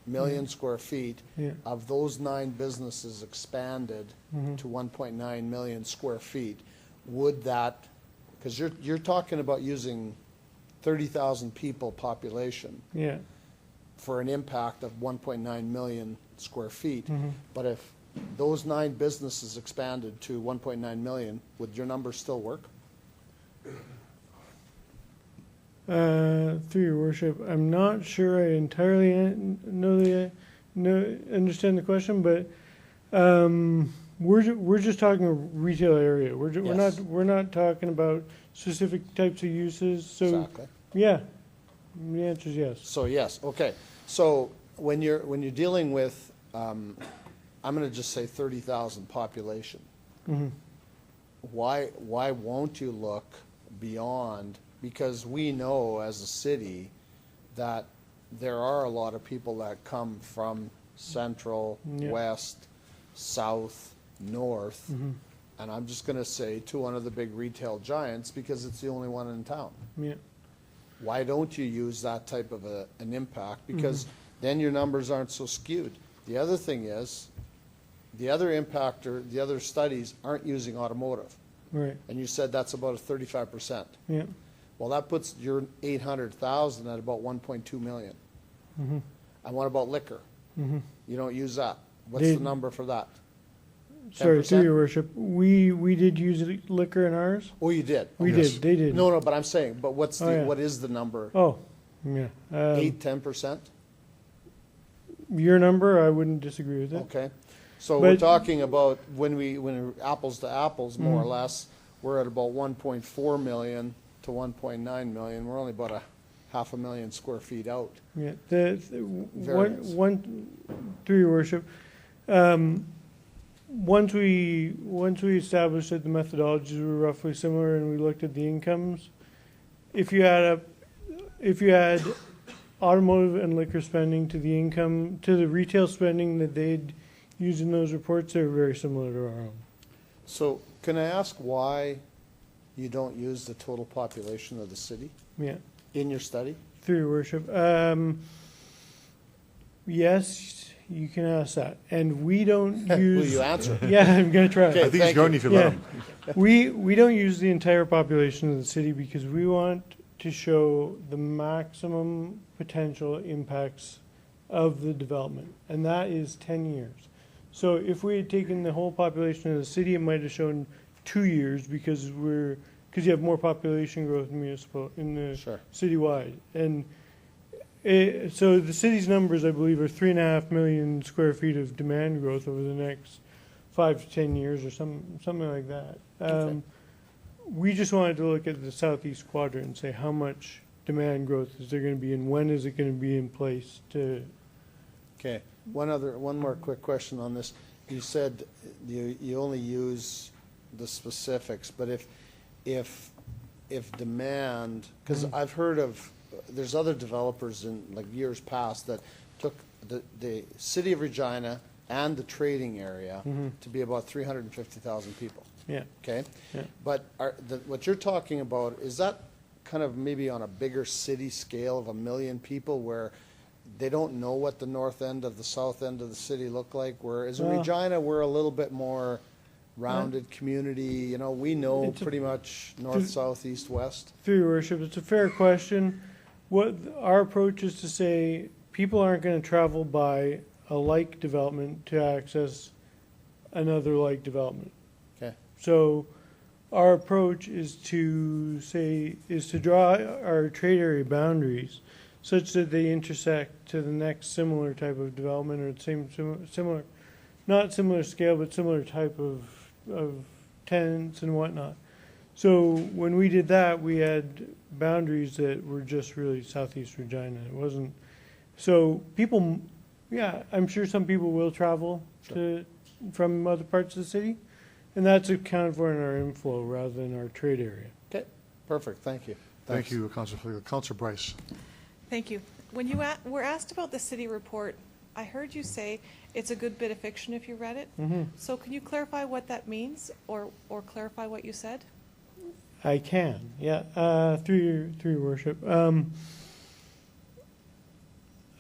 million square feet, Yeah. of those 9 businesses expanded to 1.9 million square feet, would that, because you're talking about using 30,000 people population Yeah. for an impact of 1.9 million square feet, but if those 9 businesses expanded to 1.9 million, would your numbers still work? Through your worship, I'm not sure I entirely understand the question, but we're just talking a retail area. We're not talking about specific types of uses. So Exactly. yeah, the answer is yes. So yes, okay. So when you're dealing with, I'm going to just say 30,000 population. Why won't you look beyond? Because we know as a city that there are a lot of people that come from central, west, south, north, and I'm just going to say to one of the big retail giants because it's the only one in town. Yeah. Why don't you use that type of an impact? Because then your numbers aren't so skewed. The other thing is, the other impactor, the other studies aren't using automotive. Right. And you said that's about a 35%. Yeah. Well, that puts your 800,000 at about 1.2 million. And what about liquor? You don't use that. What's the number for that? Sorry, 10%? through your worship, we did use liquor in ours. Oh, you did? We did. They did. No, but I'm saying, but what's the, Oh, yeah. what is the number? Oh, yeah. 8, 10%? Your number, I wouldn't disagree with it. Okay. So we're talking about when we're apples to apples, more or less, we're at about 1.4 million to 1.9 million. We're only about a 500,000 square feet out. Yeah. Variance. One through your worship. Once we established that the methodologies were roughly similar and we looked at the incomes, if you add automotive and liquor spending to the income, to the retail spending that they'd use in those reports, they're very similar to our own. So can I ask why you don't use the total population of the city? Yeah. In your study? Through your worship. Yes, you can ask that. And we don't use... Will you answer? Yeah, I'm going to try. Okay, I think he's going if you let him. We don't use the entire population of the city because we want to show the maximum potential impacts of the development, and that is 10 years. So if we had taken the whole population of the city, it might have shown 2 years because you have more population growth in the citywide. And so the city's numbers, I believe, are 3.5 million square feet of demand growth over the next 5 to 10 years or something like that. Okay. We just wanted to look at the southeast quadrant and say how much demand growth is there going to be and when is it going to be in place to... Okay. One more quick question on this. You said you only use the specifics, but if demand, because I've heard of, there's other developers in like years past that took the city of Regina and the trading area to be about 350,000 people. Yeah. Okay. Yeah. But what you're talking about, is that kind of maybe on a bigger city scale of 1 million people where they don't know what the north end of the south end of the city look like? Whereas in Regina, we're a little bit more rounded community. You know, we know pretty much north, south, east, west. Through your worship, it's a fair question. What our approach is to say people aren't going to travel by a like development to access another like development. Okay. So our approach is to draw our trade area boundaries such that they intersect to the next similar type of development, or the similar, not similar scale, but similar type of tenants and whatnot. So when we did that, we had boundaries that were just really southeast Regina. It wasn't, so people, yeah, I'm sure some people will travel from other parts of the city, and that's accounted for in our inflow rather than our trade area. Okay, perfect, thank you. Thank you, Councillor Flegel. Councillor Bryce. Thank you. When you were asked about the city report, I heard you say it's a good bit of fiction if you read it. Mm-hmm. So can you clarify what that means, or clarify what you said? I can, yeah, through your worship.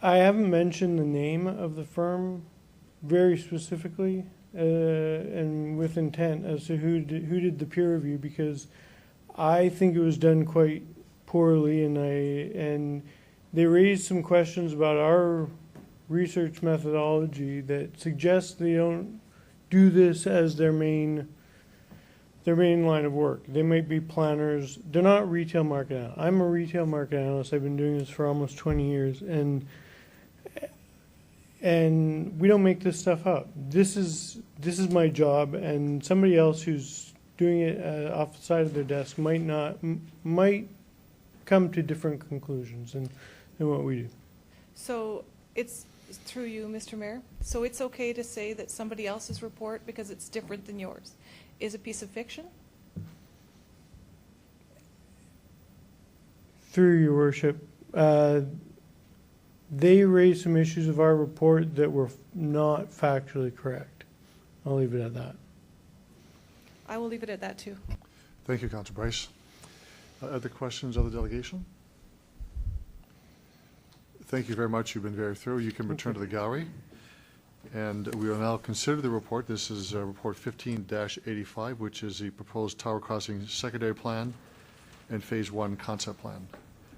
I haven't mentioned the name of the firm very specifically and with intent as to who did the peer review, because I think it was done quite poorly, and they raised some questions about our research methodology that suggests they don't do this as their main line of work. They might be planners. They're not retail market analysts. I'm a retail market analyst. I've been doing this for almost 20 years, and we don't make this stuff up. This is my job, and somebody else who's doing it off the side of their desk might come to different conclusions than what we do. So it's through you, Mr. Mayor. So it's okay to say that somebody else's report, because it's different than yours, is a piece of fiction? Through your worship, they raised some issues of our report that were not factually correct. I'll leave it at that. I will leave it at that too. Thank you, Councillor Bryce. Other questions of the delegation? Thank you very much. You've been very thorough. You can return to the gallery. And we will now consider the report. This is report 15-85, which is the proposed Tower Crossing secondary plan and phase 1 concept plan.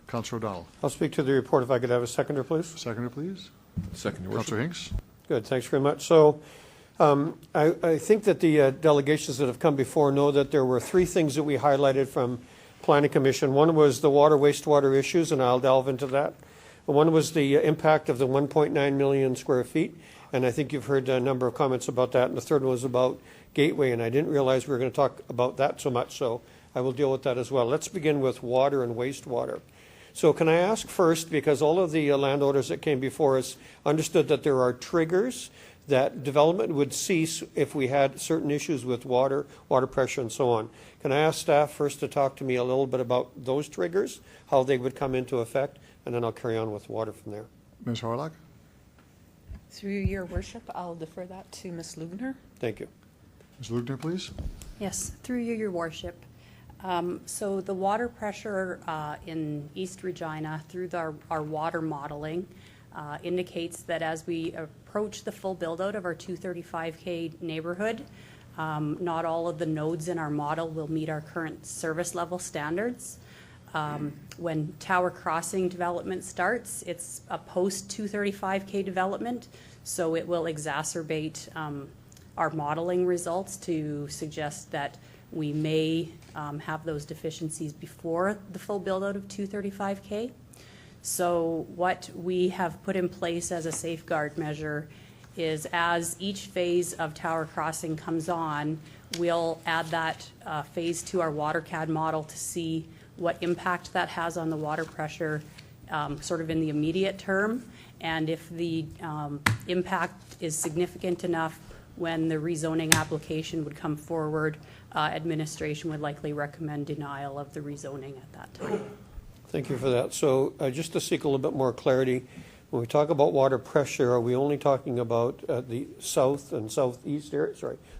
Councillor O'Donnell. I'll speak to the report if I could have a seconder, please. Seconder, please. Second, Your Worship. Councillor Hinks. Good, thanks very much. So I think that the delegations that have come before know that there were 3 things that we highlighted from Planning Commission. One was the water, wastewater issues, and I'll delve into that. One was the impact of the 1.9 million square feet, and I think you've heard a number of comments about that. And the third one was about Gateway, and I didn't realize we were going to talk about that so much, so I will deal with that as well. Let's begin with water and wastewater. So can I ask first, because all of the landowners that came before us understood that there are triggers that development would cease if we had certain issues with water pressure, and so on. Can I ask staff first to talk to me a little bit about those triggers, how they would come into effect, and then I'll carry on with water from there. Ms. Harlock. Through your worship, I'll defer that to Ms. Lugner. Thank you. Ms. Lugner, please. Yes, through you, your worship. So the water pressure in East Regina through our water modeling indicates that as we approach the full build-out of our 235K neighborhood, not all of the nodes in our model will meet our current service level standards. When Tower Crossing development starts, it's a post-235K development, so it will exacerbate our modeling results to suggest that we may have those deficiencies before the full build-out of 235K. So what we have put in place as a safeguard measure is as each phase of Tower Crossing comes on, we'll add that phase to our WaterCAD model to see what impact that has on the water pressure sort of in the immediate term, and if the impact is significant enough when the rezoning application would come forward, administration would likely recommend denial of the rezoning at that time. Thank you for that. So just to seek a little bit more clarity, when we talk about water pressure, are we only talking about the south and southeast area,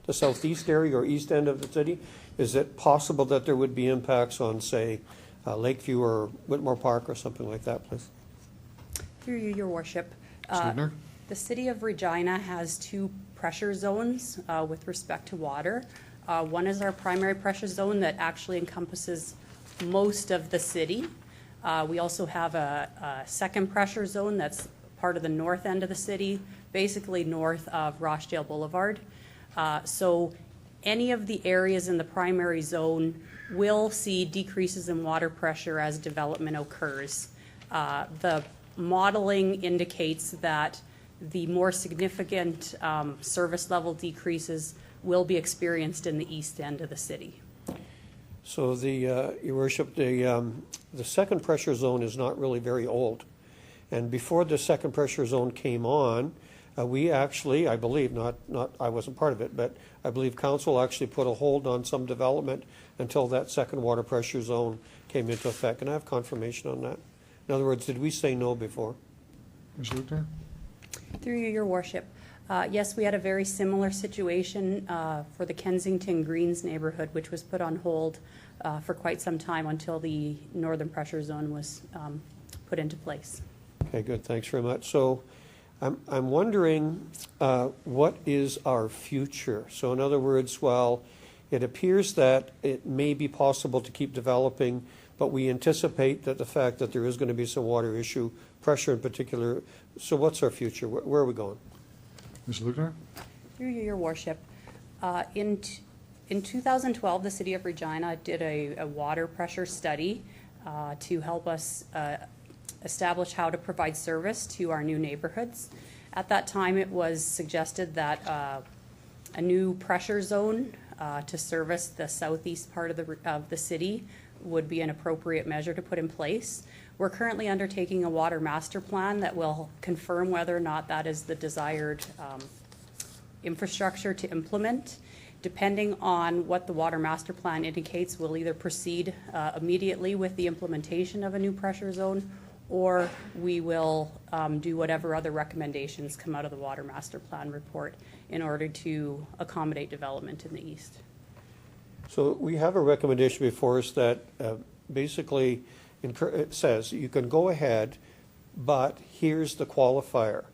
the southeast area or east end of the city? Is it possible that there would be impacts on, say, Lakeview or Whitmore Park or something like that, please? Through you, your worship. The city of Regina has 2 pressure zones with respect to water. One is our primary pressure zone that actually encompasses most of the city. We also have a second pressure zone that's part of the north end of the city, basically north of Rochdale Boulevard. So any of the areas in the primary zone will see decreases in water pressure as development occurs. The modeling indicates that the more significant service level decreases will be experienced in the east end of the city. So Your Worship, the second pressure zone is not really very old. And before the second pressure zone came on, we actually, I believe, I wasn't part of it, but I believe council actually put a hold on some development until that second water pressure zone came into effect. Can I have confirmation on that? In other words, did we say no before? Ms. Luckner? Through you, Your Worship. Yes, we had a very similar situation for the Kensington Greens neighborhood, which was put on hold for quite some time until the northern pressure zone was put into place. Okay, good. Thanks very much. So I'm wondering what is our future? So in other words, while it appears that it may be possible to keep developing, but we anticipate that the fact that there is going to be some water issue, pressure in particular, so what's our future? Where are we going? Ms. Luckner? Through you, Your Worship. In 2012, the City of Regina did a water pressure study to help us establish how to provide service to our new neighborhoods. At that time, it was suggested that a new pressure zone to service the southeast part of the city would be an appropriate measure to put in place. We're currently undertaking a water master plan that will confirm whether or not that is the desired infrastructure to implement. Depending on what the water master plan indicates, we'll either proceed immediately with the implementation of a new pressure zone, or we will do whatever other recommendations come out of the water master plan report in order to accommodate development in the east. So we have a recommendation before us that basically it says you can go ahead, but here's the qualifier.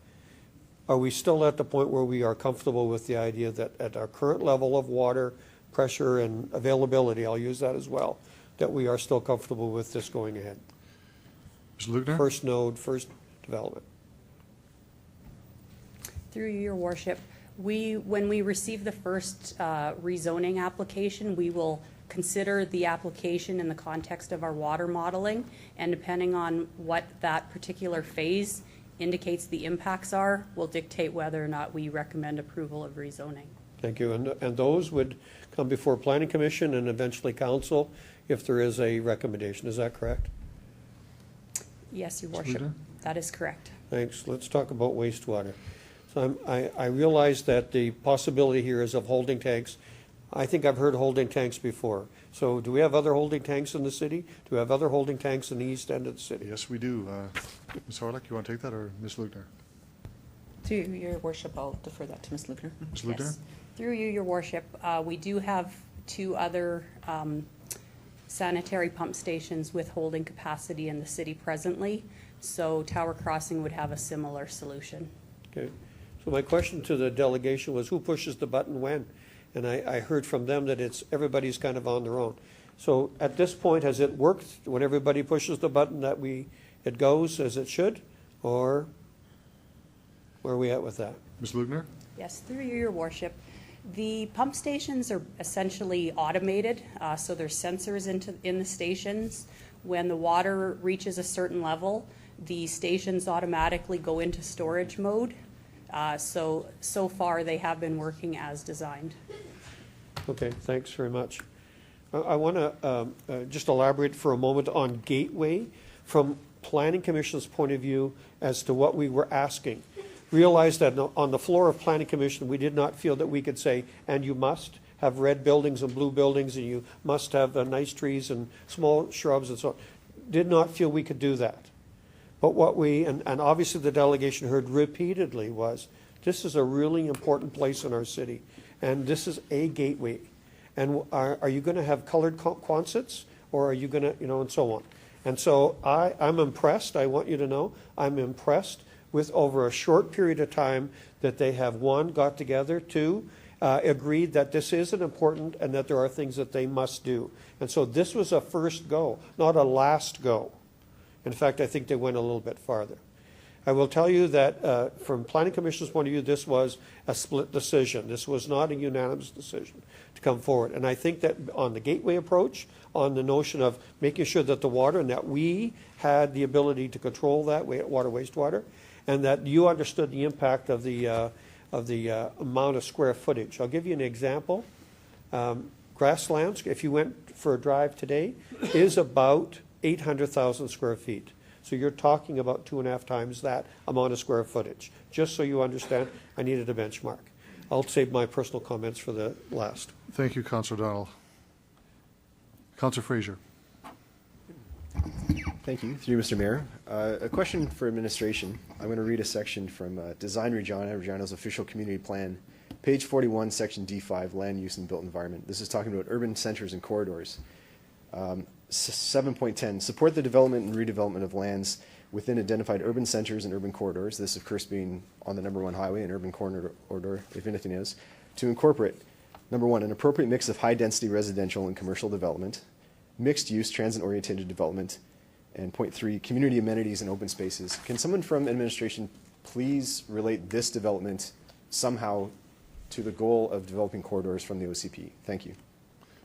Are we still at the point where we are comfortable with the idea that at our current level of water pressure and availability, I'll use that as well, that we are still comfortable with this going ahead? Ms. Luckner? First node, first development. Through you, Your Worship, when we receive the first rezoning application, we will consider the application in the context of our water modeling, and depending on what that particular phase indicates the impacts are, will dictate whether or not we recommend approval of rezoning. Thank you. And those would come before Planning Commission and eventually Council if there is a recommendation. Is that correct? Yes, Your Worship. That is correct. Thanks. Let's talk about wastewater. So I realize that the possibility here is of holding tanks. I think I've heard holding tanks before. So do we have other holding tanks in the city? Do we have other holding tanks in the east end of the city? Yes, we do. Ms. Harlech, you want to take that, or Ms. Luckner? Through Your Worship, I'll defer that to Ms. Luckner. Ms. Luckner? Yes. Through you, Your Worship, we do have 2 other sanitary pump stations with holding capacity in the city presently, so Tower Crossing would have a similar solution. Okay. So my question to the delegation was who pushes the button when? And I heard from them that everybody's kind of on their own. So at this point, has it worked when everybody pushes the button that it goes as it should? Or where are we at with that? Ms. Luckner? Yes, through you, Your Worship. The pump stations are essentially automated, so there's sensors in the stations. When the water reaches a certain level, the stations automatically go into storage mode. So far, they have been working as designed. Okay, thanks very much. I want to just elaborate for a moment on Gateway from Planning Commission's point of view as to what we were asking. Realize that on the floor of Planning Commission, we did not feel that we could say, and you must have red buildings and blue buildings, and you must have nice trees and small shrubs and so on. Did not feel we could do that. But what and obviously the delegation heard repeatedly was, this is a really important place in our city, and this is a gateway. And are you going to have colored Quonsets, or are you going to, and so on. And so I'm impressed, I want you to know, I'm impressed with over a short period of time that they have, 1, got together, 2, agreed that this is an important and that there are things that they must do. And so this was a first go, not a last go. In fact, I think they went a little bit farther. I will tell you that from Planning Commission's point of view, this was a split decision. This was not a unanimous decision to come forward. And I think that on the gateway approach, on the notion of making sure that the water, and that we had the ability to control that water, wastewater, and that you understood the impact of the amount of square footage. I'll give you an example. Grasslands, if you went for a drive today, is about 800,000 square feet. So you're talking about 2.5 times that amount of square footage. Just so you understand, I needed a benchmark. I'll save my personal comments for the last. Thank you, Councillor O'Donnell. Councillor Fraser. Thank you. Through you, Mr. Mayor. A question for administration. I'm going to read a section from Design Regina, Regina's official community plan, page 41, section D5, land use and built environment. This is talking about urban centers and corridors. 7.10, support the development and redevelopment of lands within identified urban centers and urban corridors. This, of course, being on the #1 highway, an urban corridor, if anything is, to incorporate, #1, an appropriate mix of high-density residential and commercial development, mixed-use transit-oriented development, and point 3, community amenities and open spaces. Can someone from administration please relate this development somehow to the goal of developing corridors from the OCP? Thank you.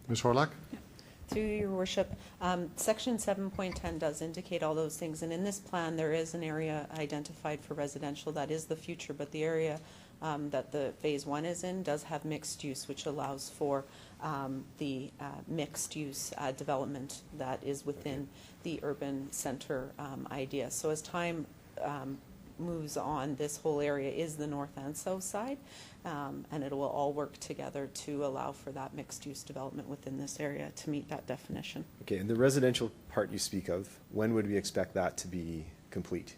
Ms. Horlock? Through your worship, section 7.10 does indicate all those things, and in this plan there is an area identified for residential. That is the future, but the area that the phase 1 is in does have mixed use, which allows for the mixed use development that is within the urban center idea. So as time moves on, this whole area is the north and south side, and it will all work together to allow for that mixed-use development within this area to meet that definition. Okay, and the residential part you speak of, when would we expect that to be complete?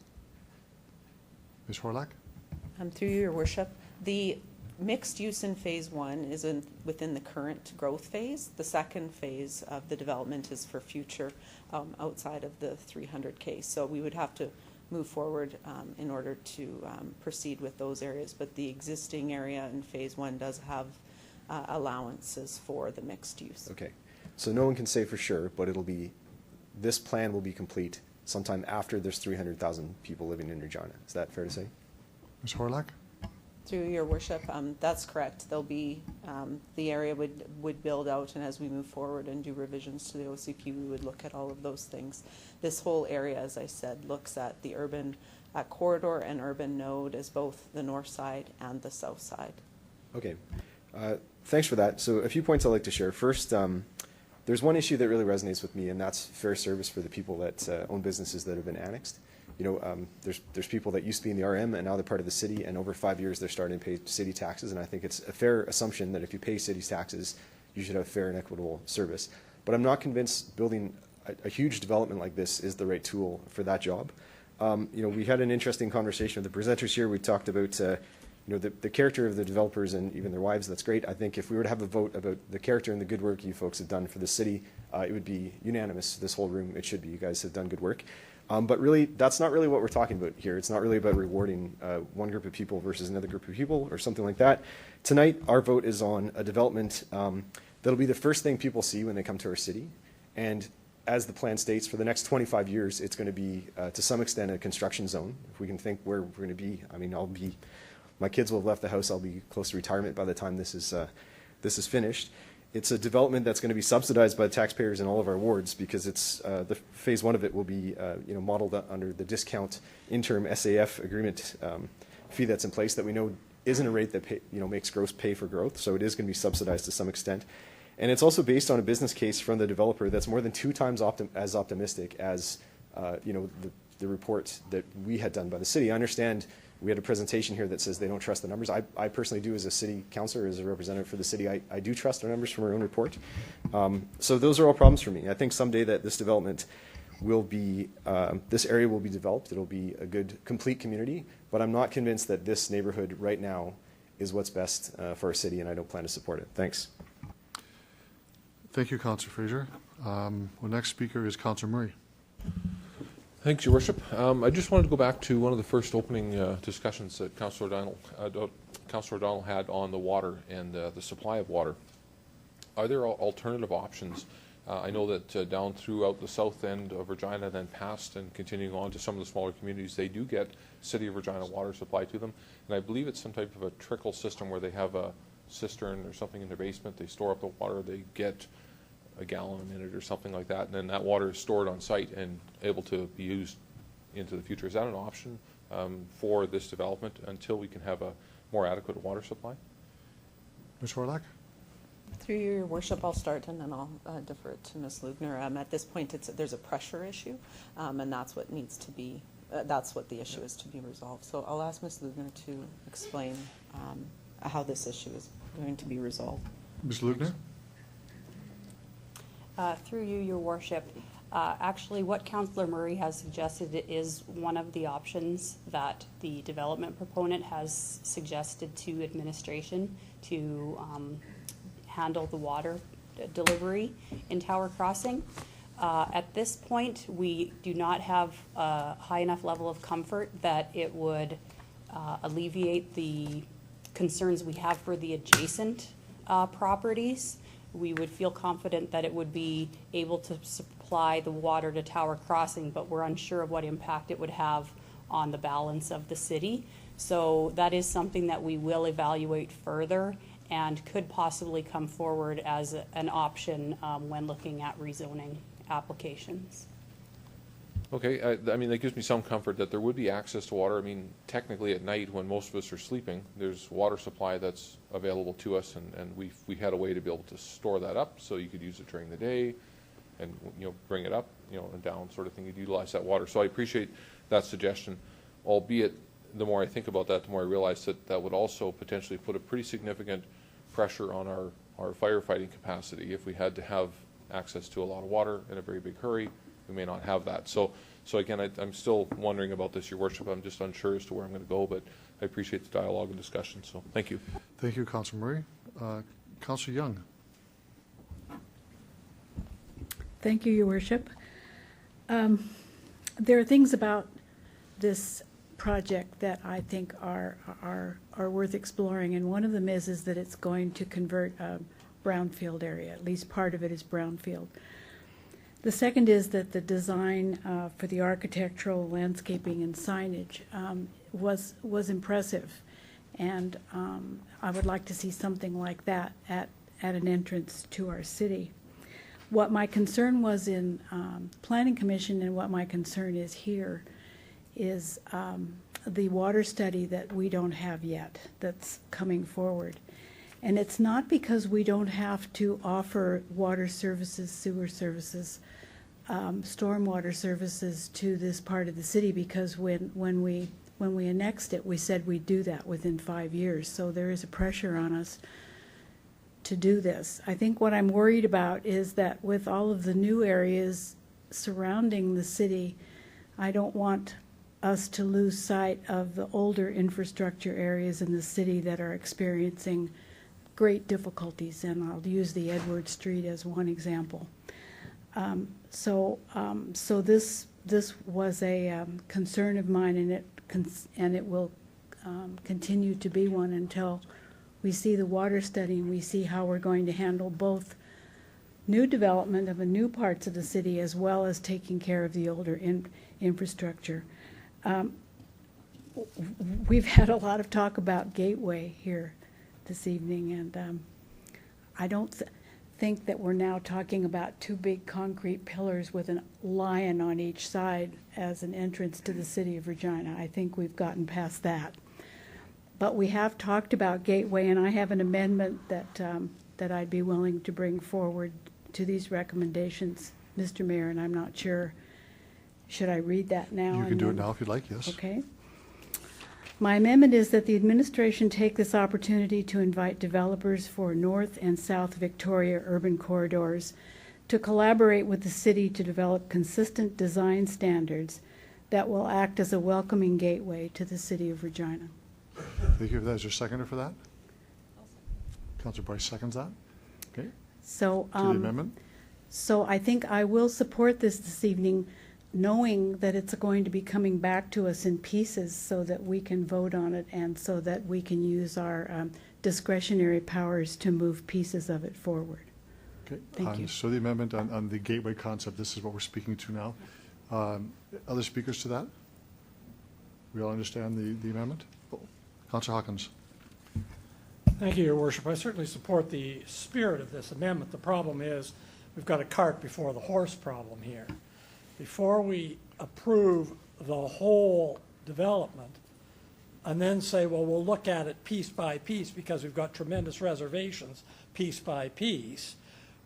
Ms. Horlock? Through your worship, the mixed use in phase 1 is within the current growth phase. The second phase of the development is for future outside of the 300K. So we would have to move forward in order to proceed with those areas. But the existing area in phase 1 does have allowances for the mixed use. Okay, so no one can say for sure, but this plan will be complete sometime after there's 300,000 people living in Regina. Is that fair to say? Ms. Horlock? Through your worship, that's correct. There'll be, the area would build out, and as we move forward and do revisions to the OCP, we would look at all of those things. This whole area, as I said, looks at the urban corridor and urban node as both the north side and the south side. Okay, thanks for that. So a few points I'd like to share. First, there's one issue that really resonates with me, and that's fair service for the people that own businesses that have been annexed. You know, there's people that used to be in the RM and now they're part of the city, and over 5 years they're starting to pay city taxes, and I think it's a fair assumption that if you pay city taxes, you should have fair and equitable service. But I'm not convinced building a huge development like this is the right tool for that job. You know, we had an interesting conversation with the presenters here. We talked about you know, the character of the developers and even their wives. That's great. I think if we were to have a vote about the character and the good work you folks have done for the city, it would be unanimous. This whole room, it should be. You guys have done good work. But really, that's not really what we're talking about here. It's not really about rewarding one group of people versus another group of people or something like that. Tonight, our vote is on a development that'll be the first thing people see when they come to our city. And as the plan states, for the next 25 years, it's going to be, to some extent, a construction zone. If we can think where we're going to be, I mean, my kids will have left the house. I'll be close to retirement by the time this is finished. It's a development that's going to be subsidized by the taxpayers in all of our wards, because it's the phase 1 of it will be you know, modeled under the discount interim SAF agreement fee that's in place that we know isn't a rate that you know, makes gross pay for growth. So it is going to be subsidized to some extent, and it's also based on a business case from the developer that's more than 2 times as optimistic as you know, the report that we had done by the city. I understand. We had a presentation here that says they don't trust the numbers. I personally do, as a city councillor, as a representative for the city. I do trust our numbers from our own report. So those are all problems for me. I think someday that this development will be, this area will be developed. It'll be a good, complete community. But I'm not convinced that this neighborhood right now is what's best for our city, and I don't plan to support it. Thanks. Thank you, Councillor Fraser. Our next speaker is Councillor Murray. Thanks, Your Worship. I just wanted to go back to one of the first opening discussions that Councillor O'Donnell had on the water and the supply of water. Are there alternative options I know that down throughout the south end of Regina, then past and continuing on to some of the smaller communities, they do get City of Regina water supply to them. And I believe it's some type of a trickle system where they have a cistern or something in their basement. They store up the water, they get a gallon a minute or something like that, and then that water is stored on site and able to be used into the future. Is that an option for this development until we can have a more adequate water supply? Ms. Horlock? Through your worship, I'll start and then I'll defer it to Ms. Lugner. At this point, there's a pressure issue, and that's what needs to be, that's what the issue is to be resolved. So I'll ask Ms. Lugner to explain how this issue is going to be resolved. Ms. Lugner? Through you, your worship, actually what Councillor Murray has suggested is one of the options that the development proponent has suggested to administration to handle the water delivery in Tower Crossing. At this point, we do not have a high enough level of comfort that it would alleviate the concerns we have for the adjacent properties. We would feel confident that it would be able to supply the water to Tower Crossing, but we're unsure of what impact it would have on the balance of the city. So that is something that we will evaluate further and could possibly come forward as an option when looking at rezoning applications. Okay, I mean, that gives me some comfort that there would be access to water. I mean, technically at night when most of us are sleeping, there's water supply that's available to us, and we had a way to be able to store that up so you could use it during the day and, you know, bring it up, you know, and down sort of thing. You'd utilize that water. So I appreciate that suggestion, albeit the more I think about that, the more I realize that that would also potentially put a pretty significant pressure on our firefighting capacity. If we had to have access to a lot of water in a very big hurry, we may not have that. So again, I'm still wondering about this, Your Worship. I'm just unsure as to where I'm going to go, but I appreciate the dialogue and discussion. So thank you. Thank you, Councillor Murray. Councillor Young. Thank you, Your Worship. There are things about this project that I think are worth exploring, and one of them is that it's going to convert a brownfield area. At least part of it is brownfield. The second is that the design for the architectural, landscaping, and signage was impressive, and I would like to see something like that at an entrance to our city. What my concern was in Planning Commission and what my concern is here is the water study that we don't have yet that's coming forward. And it's not because we don't have to offer water services, sewer services, stormwater services to this part of the city, because when we annexed it, we said we'd do that within 5 years. So there is a pressure on us to do this. I think what I'm worried about is that with all of the new areas surrounding the city, I don't want us to lose sight of the older infrastructure areas in the city that are experiencing great difficulties, and I'll use the Edward Street as one example. So this was a concern of mine, and it will continue to be one until we see the water study and we see how we're going to handle both new development of the new parts of the city as well as taking care of the older infrastructure. We've had a lot of talk about Gateway here this evening, and I don't think that we're now talking about two big concrete pillars with a lion on each side as an entrance to the city of Regina. I think we've gotten past that. But we have talked about Gateway, and I have an amendment that I'd be willing to bring forward to these recommendations, Mr. Mayor, and I'm not sure, should I read that now? You can do it now if you'd like, yes. Okay. My amendment is that the administration take this opportunity to invite developers for North and South Victoria urban corridors to collaborate with the city to develop consistent design standards that will act as a welcoming gateway to the city of Regina. Thank you for that. Is there a seconder for that? Councillor Bryce seconds that. Okay. So, to the amendment? So I think I will support this evening, knowing that it's going to be coming back to us in pieces so that we can vote on it and so that we can use our discretionary powers to move pieces of it forward. Okay. Thank you. So the amendment on the gateway concept, this is what we're speaking to now. Other speakers to that? We all understand the amendment? Councillor Hawkins. Thank you, Your Worship. I certainly support the spirit of this amendment. The problem is we've got a cart before the horse problem here. Before we approve the whole development and then say, well, we'll look at it piece by piece because we've got tremendous reservations piece by piece,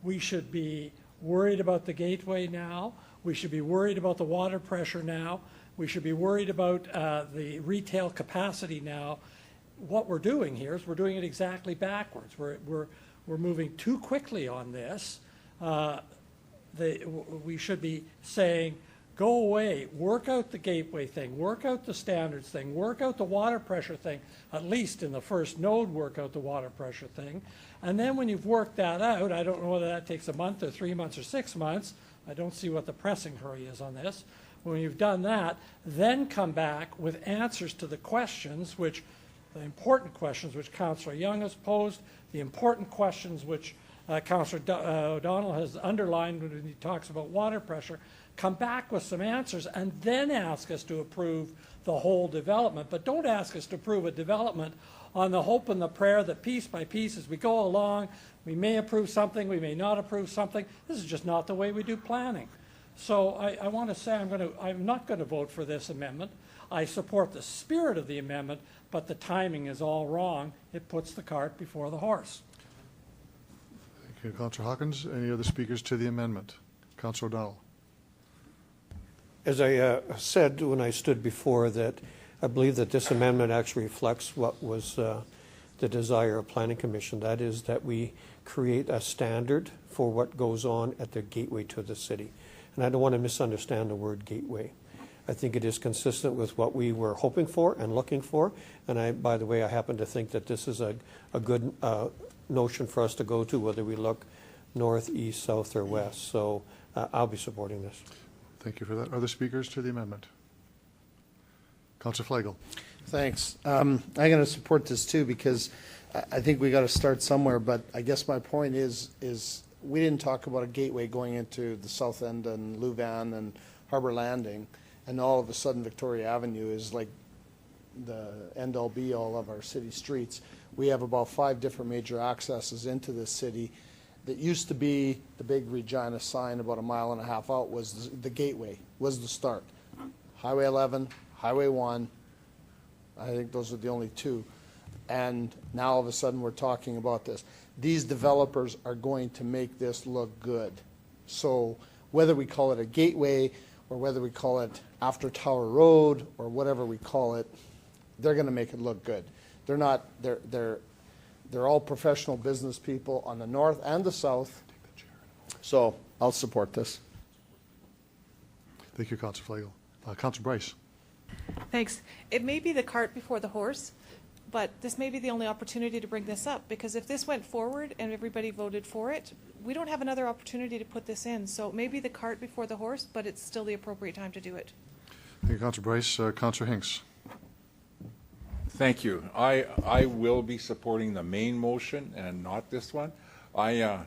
we should be worried about the gateway now. We should be worried about the water pressure now. We should be worried about the retail capacity now. What we're doing here is we're doing it exactly backwards. We're moving too quickly on this. We should be saying, go away, work out the gateway thing, work out the standards thing, work out the water pressure thing, at least in the first node, work out the water pressure thing. And then when you've worked that out, I don't know whether that takes a month or 3 months or 6 months. I don't see what the pressing hurry is on this. When you've done that, then come back with answers to the questions, the important questions which Councillor Young has posed, the important questions which Councillor O'Donnell has underlined when he talks about water pressure. Come back with some answers and then ask us to approve the whole development. But don't ask us to approve a development on the hope and the prayer that piece by piece as we go along, we may approve something, we may not approve something. This is just not the way we do planning. So I want to say I'm not going to vote for this amendment. I support the spirit of the amendment, but the timing is all wrong. It puts the cart before the horse. Thank you, Councillor Hawkins. Any other speakers to the amendment? Councillor O'Donnell. As I said when I stood before, that I believe that this amendment actually reflects what was the desire of Planning Commission. That is that we create a standard for what goes on at the gateway to the city. And I don't want to misunderstand the word gateway. I think it is consistent with what we were hoping for and looking for. And by the way, I happen to think that this is a good notion for us to go to, whether we look north, east, south, or west. So I'll be supporting this. Thank you for that. Other speakers to the amendment? Councillor Flagel. Thanks. I'm going to support this too because I think we got to start somewhere. But I guess my point is we didn't talk about a gateway going into the south end and Louvain and Harbour Landing, and all of a sudden Victoria Avenue is like the end-all be-all of our city streets. We have about 5 different major accesses into this city. That used to be the big Regina sign about 1.5 miles out was the gateway, was the start. Highway 11, Highway 1, I think those are the only 2. And now all of a sudden we're talking about this. These developers are going to make this look good. So whether we call it a gateway or whether we call it After Tower Road or whatever we call it, they're going to make it look good. They're not, they're all professional business people on the north and the south. So I'll support this. Thank you, Councillor Flagel. Councillor Bryce. Thanks. It may be the cart before the horse, but this may be the only opportunity to bring this up, because if this went forward and everybody voted for it, we don't have another opportunity to put this in. So maybe the cart before the horse, but it's still the appropriate time to do it. Thank you, Councillor Bryce. Councillor Hinks. Thank you. I will be supporting the main motion and not this one. I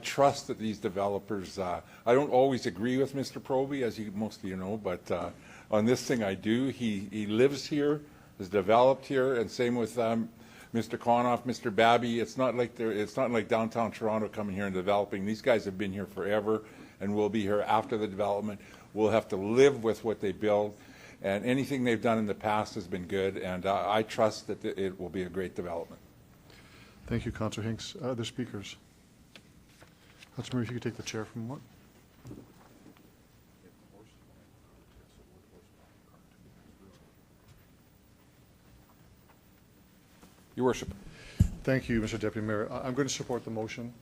trust that these developers, I don't always agree with Mr. Proby, as most of you know, but on this thing I do. He lives here, is developed here, and same with Mr. Konoff, Mr. Babby. It's not like downtown Toronto coming here and developing. These guys have been here forever and will be here after the development. We'll have to live with what they build. And anything they've done in the past has been good, and I trust that it will be a great development. Thank you, Councillor Hinks. Other speakers? Councillor Murray, if you could take the chair from what? Your Worship. Thank you, Mr. Deputy Mayor. I'm going to support the motion.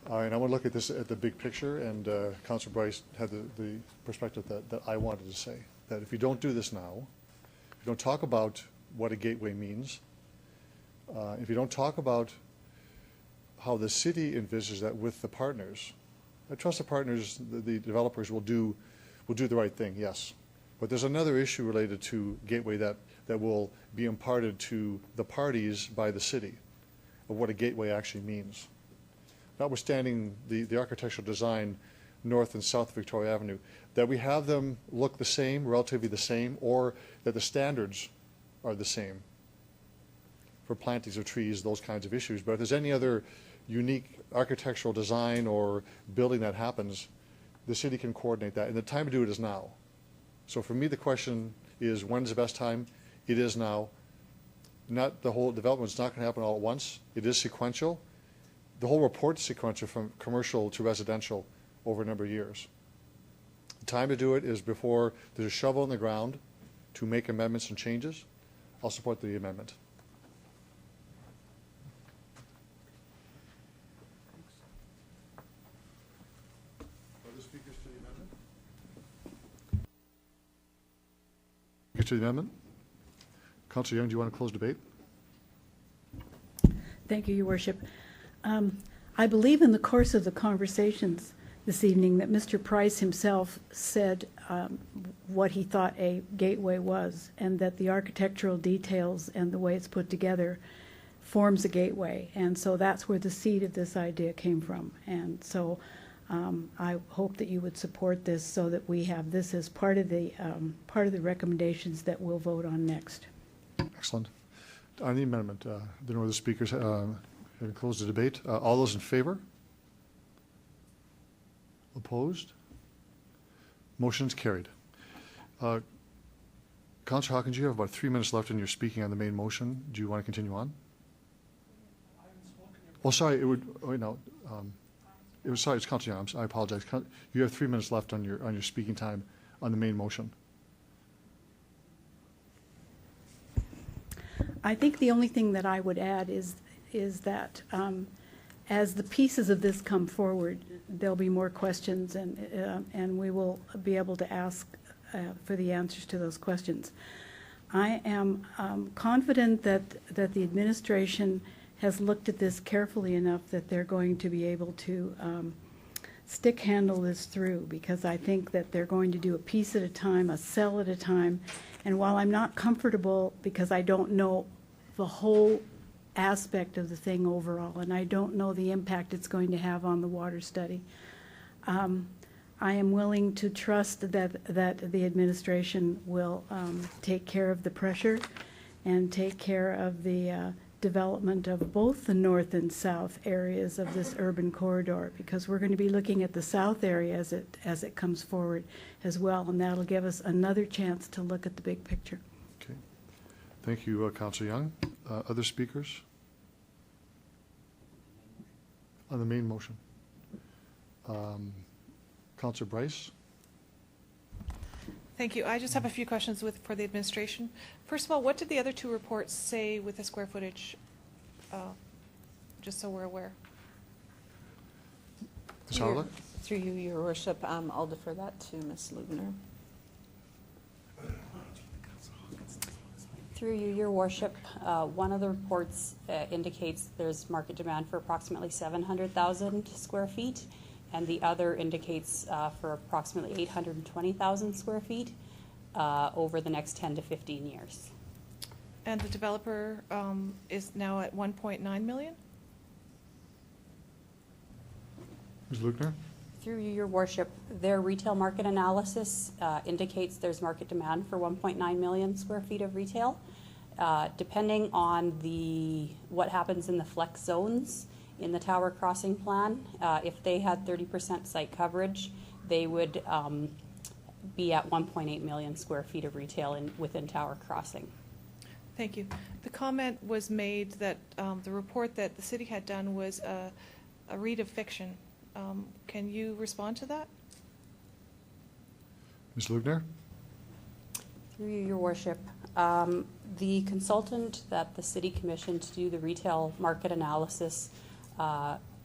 And I want to look at this at the big picture, and Councillor Bryce had the perspective that I wanted to say. That if you don't do this now, if you don't talk about what a gateway means, if you don't talk about how the city envisages that with the partners, I trust the partners, the developers will do the right thing, yes. But there's another issue related to gateway that will be imparted to the parties by the city of what a gateway actually means. notwithstanding the architectural design north and south of Victoria Avenue, that we have them look the same, relatively the same, or that the standards are the same for plantings of trees, those kinds of issues. But if there's any other unique architectural design or building that happens, the city can coordinate that, and the time to do it is now. So for me, the question is, when's the best time? It is now. Not the whole development's not going to happen all at once. It is sequential. The whole report is sequential from commercial to residential over a number of years. The time to do it is before there's a shovel in the ground to make amendments and changes. I'll support the amendment. Other speakers to the amendment? Speakers to the amendment? Councillor Young, do you want to close debate? Thank you, Your Worship. I believe in the course of the conversations this evening that Mr. Price himself said what he thought a gateway was, and that the architectural details and the way it's put together forms a gateway. And so that's where the seed of this idea came from. And so I hope that you would support this so that we have this as part of the recommendations that we'll vote on next. Excellent. On the amendment, there are no other speakers. Having closed the debate, all those in favor? Opposed? Motion's carried. Councillor Hawkins, you have about 3 minutes left in your speaking on the main motion. Do you want to continue on? Oh, sorry. It would. Oh, no. It was sorry. It's Councillor Young. I apologize. You have 3 minutes left on your speaking time on the main motion. I think the only thing that I would add is that as the pieces of this come forward, there'll be more questions, and we will be able to ask for the answers to those questions. I am confident that the administration has looked at this carefully enough that they're going to be able to stick handle this through, because I think that they're going to do a piece at a time, a cell at a time. And while I'm not comfortable, because I don't know the whole aspect of the thing overall, and I don't know the impact it's going to have on the water study, I am willing to trust that the administration will take care of the pressure and take care of the development of both the north and south areas of this urban corridor, because we're going to be looking at the south area as it comes forward as well, and that'll give us another chance to look at the big picture. Okay. Thank you, Councillor Young. Other speakers? On the main motion. Councillor Bryce? Thank you. I just have a few questions for the administration. First of all, what did the other two reports say with the square footage? Just so we're aware. Ms. Howlett? Through you, Your Worship, I'll defer that to Ms. Lubner. Through you, Your Worship, one of the reports indicates there's market demand for approximately 700,000 square feet, and the other indicates for approximately 820,000 square feet over the next 10 to 15 years. And the developer is now at 1.9 million? Ms. Lubner? Through you, Your Worship, their retail market analysis indicates there's market demand for 1.9 million square feet of retail. Depending on what happens in the flex zones in the Tower Crossing plan, if they had 30% site coverage, they would be at 1.8 million square feet of retail within Tower Crossing. Thank you. The comment was made that the report that the city had done was a read of fiction. Can you respond to that? Ms. Lubner? Through you, Your Worship, the consultant that the city commissioned to do the retail market analysis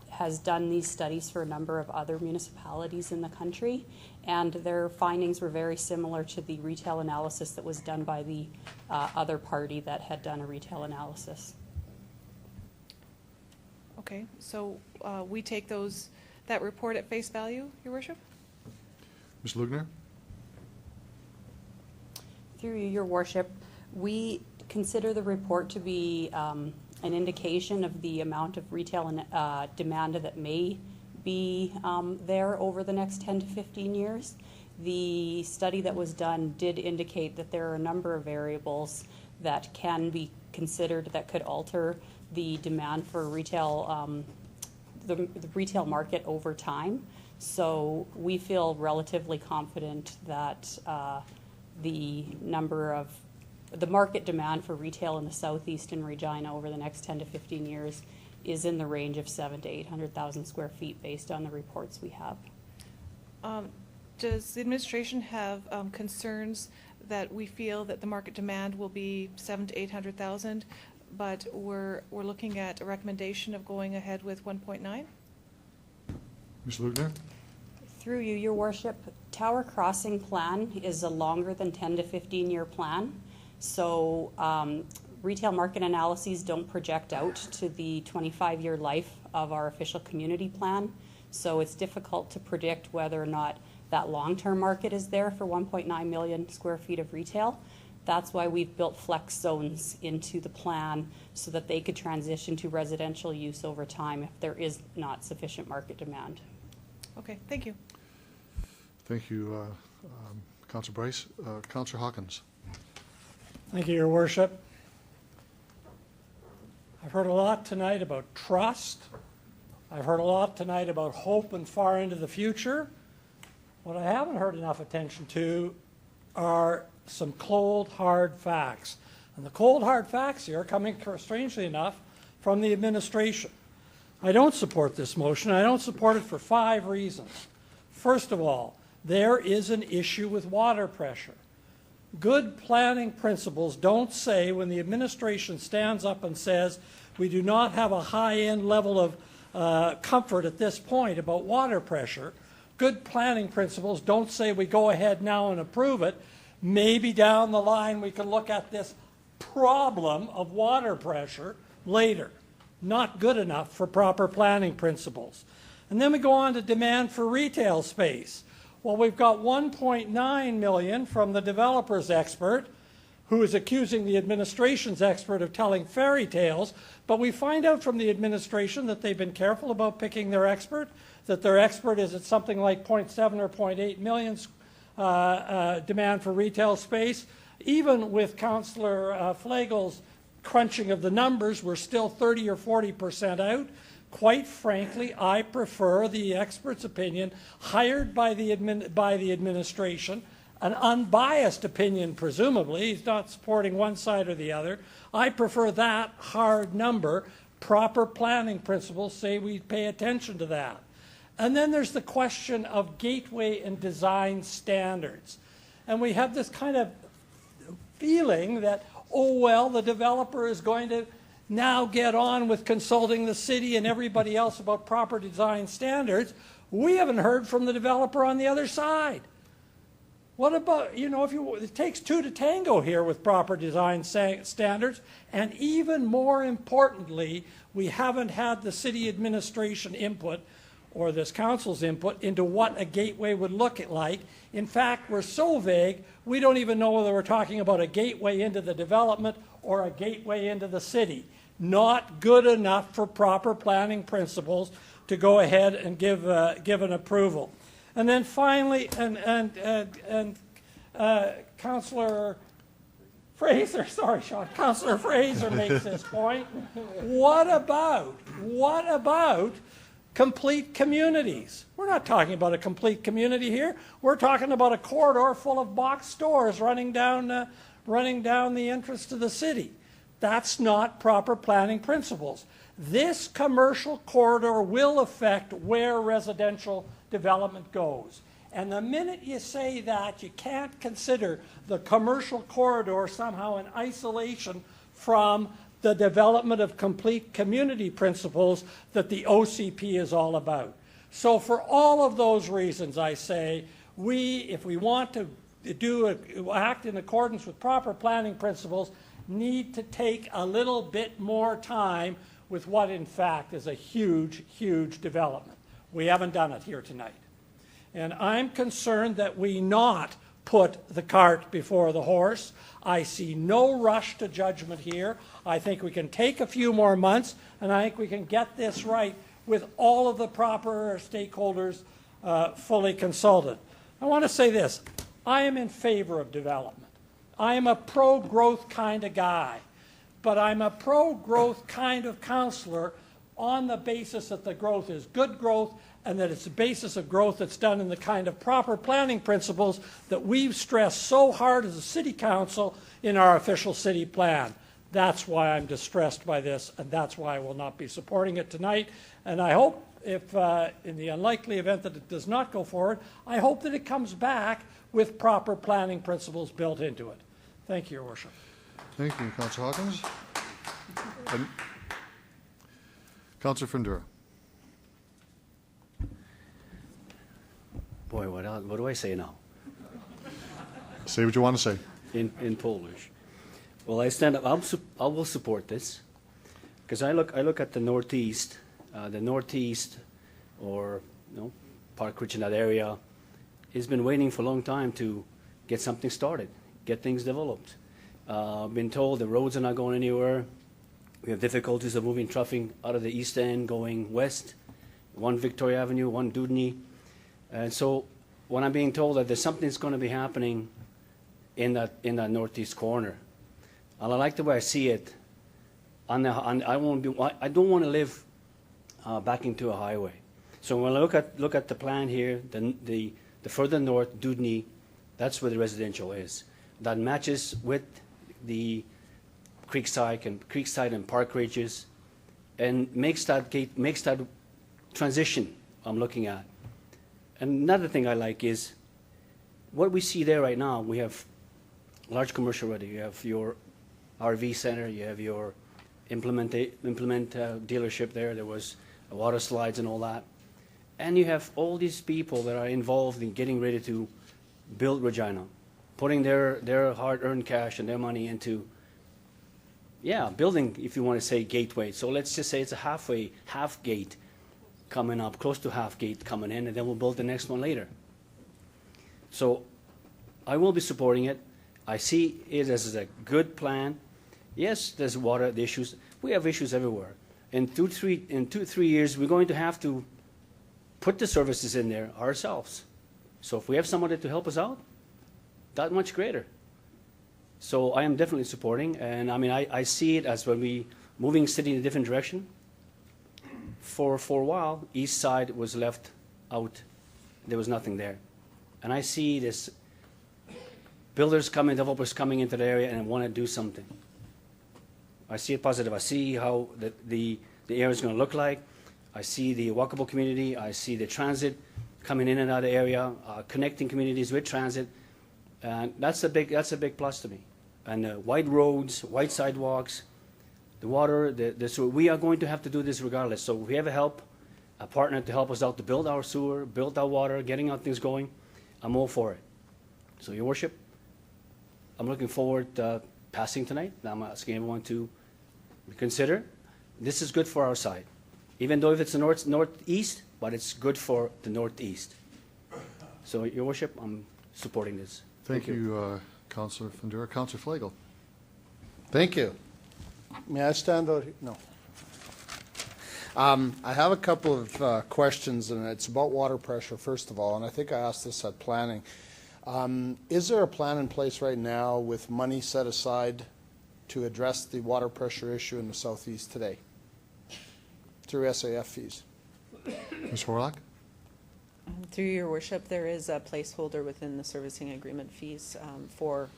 has done these studies for a number of other municipalities in the country, and their findings were very similar to the retail analysis that was done by the other party that had done a retail analysis. Okay, so we take that report at face value, Your Worship? Ms. Lubner? Through you, Your Worship, we consider the report to be an an indication of the amount of retail and demand that may be there over the next 10 to 15 years. The study that was done did indicate that there are a number of variables that can be considered that could alter the demand for retail, the retail market over time. So we feel relatively confident that the market demand for retail in the southeastern Regina over the next 10 to 15 years is in the range of 700,000 to 800,000 square feet based on the reports we have. Does the administration have concerns that we feel that the market demand will be 700,000 to 800,000, but we're looking at a recommendation of going ahead with 1.9? Ms. Lugner? Through you, Your Worship, Tower Crossing plan is a longer than 10 to 15 year plan. So retail market analyses don't project out to the 25-year life of our official community plan. So it's difficult to predict whether or not that long-term market is there for 1.9 million square feet of retail. That's why we've built flex zones into the plan so that they could transition to residential use over time if there is not sufficient market demand. Okay, thank you. Thank you, Councillor Bryce. Councillor Hawkins. Thank you, Your Worship. I've heard a lot tonight about trust. I've heard a lot tonight about hope and far into the future. What I haven't heard enough attention to are some cold, hard facts. And the cold, hard facts here are coming, strangely enough, from the administration. I don't support this motion. I don't support it for 5 reasons. First of all, there is an issue with water pressure. Good planning principles don't say, when the administration stands up and says, we do not have a high-end level of comfort at this point about water pressure, good planning principles don't say we go ahead now and approve it. Maybe down the line we can look at this problem of water pressure later. Not good enough for proper planning principles. And then we go on to demand for retail space. Well, we've got 1.9 million from the developer's expert, who is accusing the administration's expert of telling fairy tales, but we find out from the administration that they've been careful about picking their expert, that their expert is at something like 0.7 or 0.8 million demand for retail space. Even with Councillor Flagle's crunching of the numbers, we're still 30 or 40% out. Quite frankly, I prefer the expert's opinion hired by the administration, an unbiased opinion presumably. He's not supporting one side or the other. I prefer that hard number. Proper planning principles say we pay attention to that. And then there's the question of gateway and design standards. And we have this kind of feeling that, oh, well, the developer is going to now get on with consulting the city and everybody else about proper design standards. We haven't heard from the developer on the other side. What about, you know, it takes 2 to tango here with proper design standards, and even more importantly, we haven't had the city administration input or this council's input into what a gateway would look like. In fact, we're so vague, we don't even know whether we're talking about a gateway into the development or a gateway into the city. Not good enough for proper planning principles to go ahead and give an approval. And then finally, Councillor Fraser, sorry, Sean, Councillor Fraser makes this point. What about complete communities? We're not talking about a complete community here. We're talking about a corridor full of box stores running down the entrance to the city. That's not proper planning principles. This commercial corridor will affect where residential development goes. And the minute you say that, you can't consider the commercial corridor somehow in isolation from the development of complete community principles that the OCP is all about. So for all of those reasons, I say, if we want to act in accordance with proper planning principles, need to take a little bit more time with what in fact is a huge, huge development. We haven't done it here tonight. And I'm concerned that we not put the cart before the horse. I see no rush to judgment here. I think we can take a few more months, and I think we can get this right with all of the proper stakeholders fully consulted. I want to say this. I am in favor of development. I am a pro-growth kind of guy, but I'm a pro-growth kind of councillor on the basis that the growth is good growth and that it's the basis of growth that's done in the kind of proper planning principles that we've stressed so hard as a city council in our official city plan. That's why I'm distressed by this, and that's why I will not be supporting it tonight. And I hope, if in the unlikely event that it does not go forward, I hope that it comes back with proper planning principles built into it. Thank you, Your Worship. Thank you, Councillor Hawkins. Councillor Fundura. Boy, what do I say now? Say what you want to say. In Polish. Well, I stand up. I will support this because I look at the northeast, or Park Ridge in that area, has been waiting for a long time to get something started, get things developed. Been told the roads are not going anywhere. We have difficulties of moving traffic out of the east end going west, one Victoria Avenue, one Dudney. And so when I'm being told that there's something that's going to be happening in that northeast corner, and I like the way I see it. I don't want to live back into a highway. So when I look at the plan here, the further north, Dudney, that's where the residential is. That matches with the Creekside and Park Ridges, and makes that transition I'm looking at. Another thing I like is what we see there right now. We have large commercial already. You have your RV center. You have your implement dealership there. There was water slides and all that. And you have all these people that are involved in getting ready to build Regina, putting their hard-earned cash and their money into, building, if you want to say, gateway. So let's just say it's a half gate coming up, close to half gate coming in, and then we'll build the next one later. So I will be supporting it. I see it as a good plan. Yes, there's water issues. We have issues everywhere. In 2-3 years, we're going to have to put the services in there ourselves. So if we have somebody to help us out, that much greater. So I am definitely supporting, and I mean, I see it as when we moving city in a different direction. For a while, east side was left out. There was nothing there. And I see this builders coming, developers coming into the area and want to do something. I see it positive. I see how the area is going to look like. I see the walkable community. I see the transit coming in and out of the area, connecting communities with transit. And that's a big plus to me. And wide roads, wide sidewalks, the water. So we are going to have to do this regardless. So if we have a partner to help us out to build our sewer, build our water, getting our things going, I'm all for it. So, Your Worship, I'm looking forward to passing tonight. I'm asking everyone to consider. This is good for our side, even though if it's the northeast, but it's good for the northeast. So, Your Worship, I'm supporting this. Thank you, Councillor Fundura. Councillor Flagel. Thank you. May I stand out here? No. I have a couple of questions, and it's about water pressure, first of all, and I think I asked this at planning. Is there a plan in place right now with money set aside to address the water pressure issue in the southeast today through SAF fees? Ms. Horlock? Through Your Worship, there is a placeholder within the servicing agreement fees for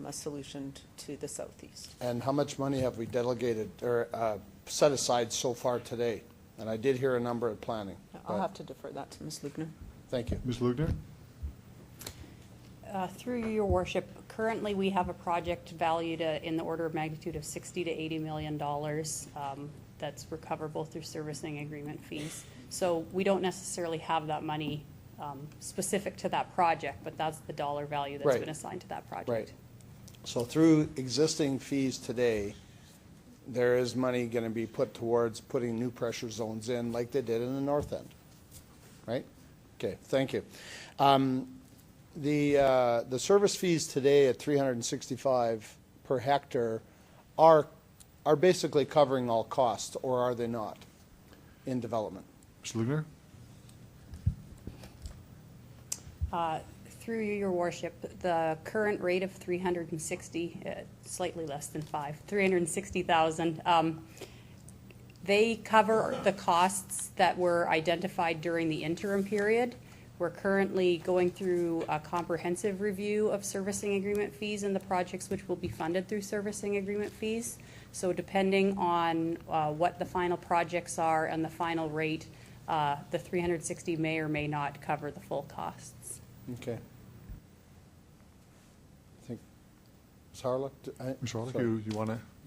a solution to the southeast. And how much money have we delegated or set aside so far today? And I did hear a number at planning. I'll have to defer that to Ms. Lugner. Thank you. Ms. Lugner? Through Your Worship, currently we have a project valued in the order of magnitude of $60 to $80 million that's recoverable through servicing agreement fees. So we don't necessarily have that money specific to that project, but that's the dollar value that's been assigned to that project. Right. So through existing fees today, there is money going to be put towards putting new pressure zones in like they did in the north end, right? Okay, thank you. the service fees today at 365 per hectare are basically covering all costs, or are they not in development? Mr. Lugner? Through you, your worship, the current rate of 360, slightly less than 360,000, they cover the costs that were identified during the interim period. We're currently going through a comprehensive review of servicing agreement fees and the projects which will be funded through servicing agreement fees. So depending on what the final projects are and the final rate, the 360 may or may not cover the full costs. Okay. I think, Ms. Harlock? Ms. Harlock,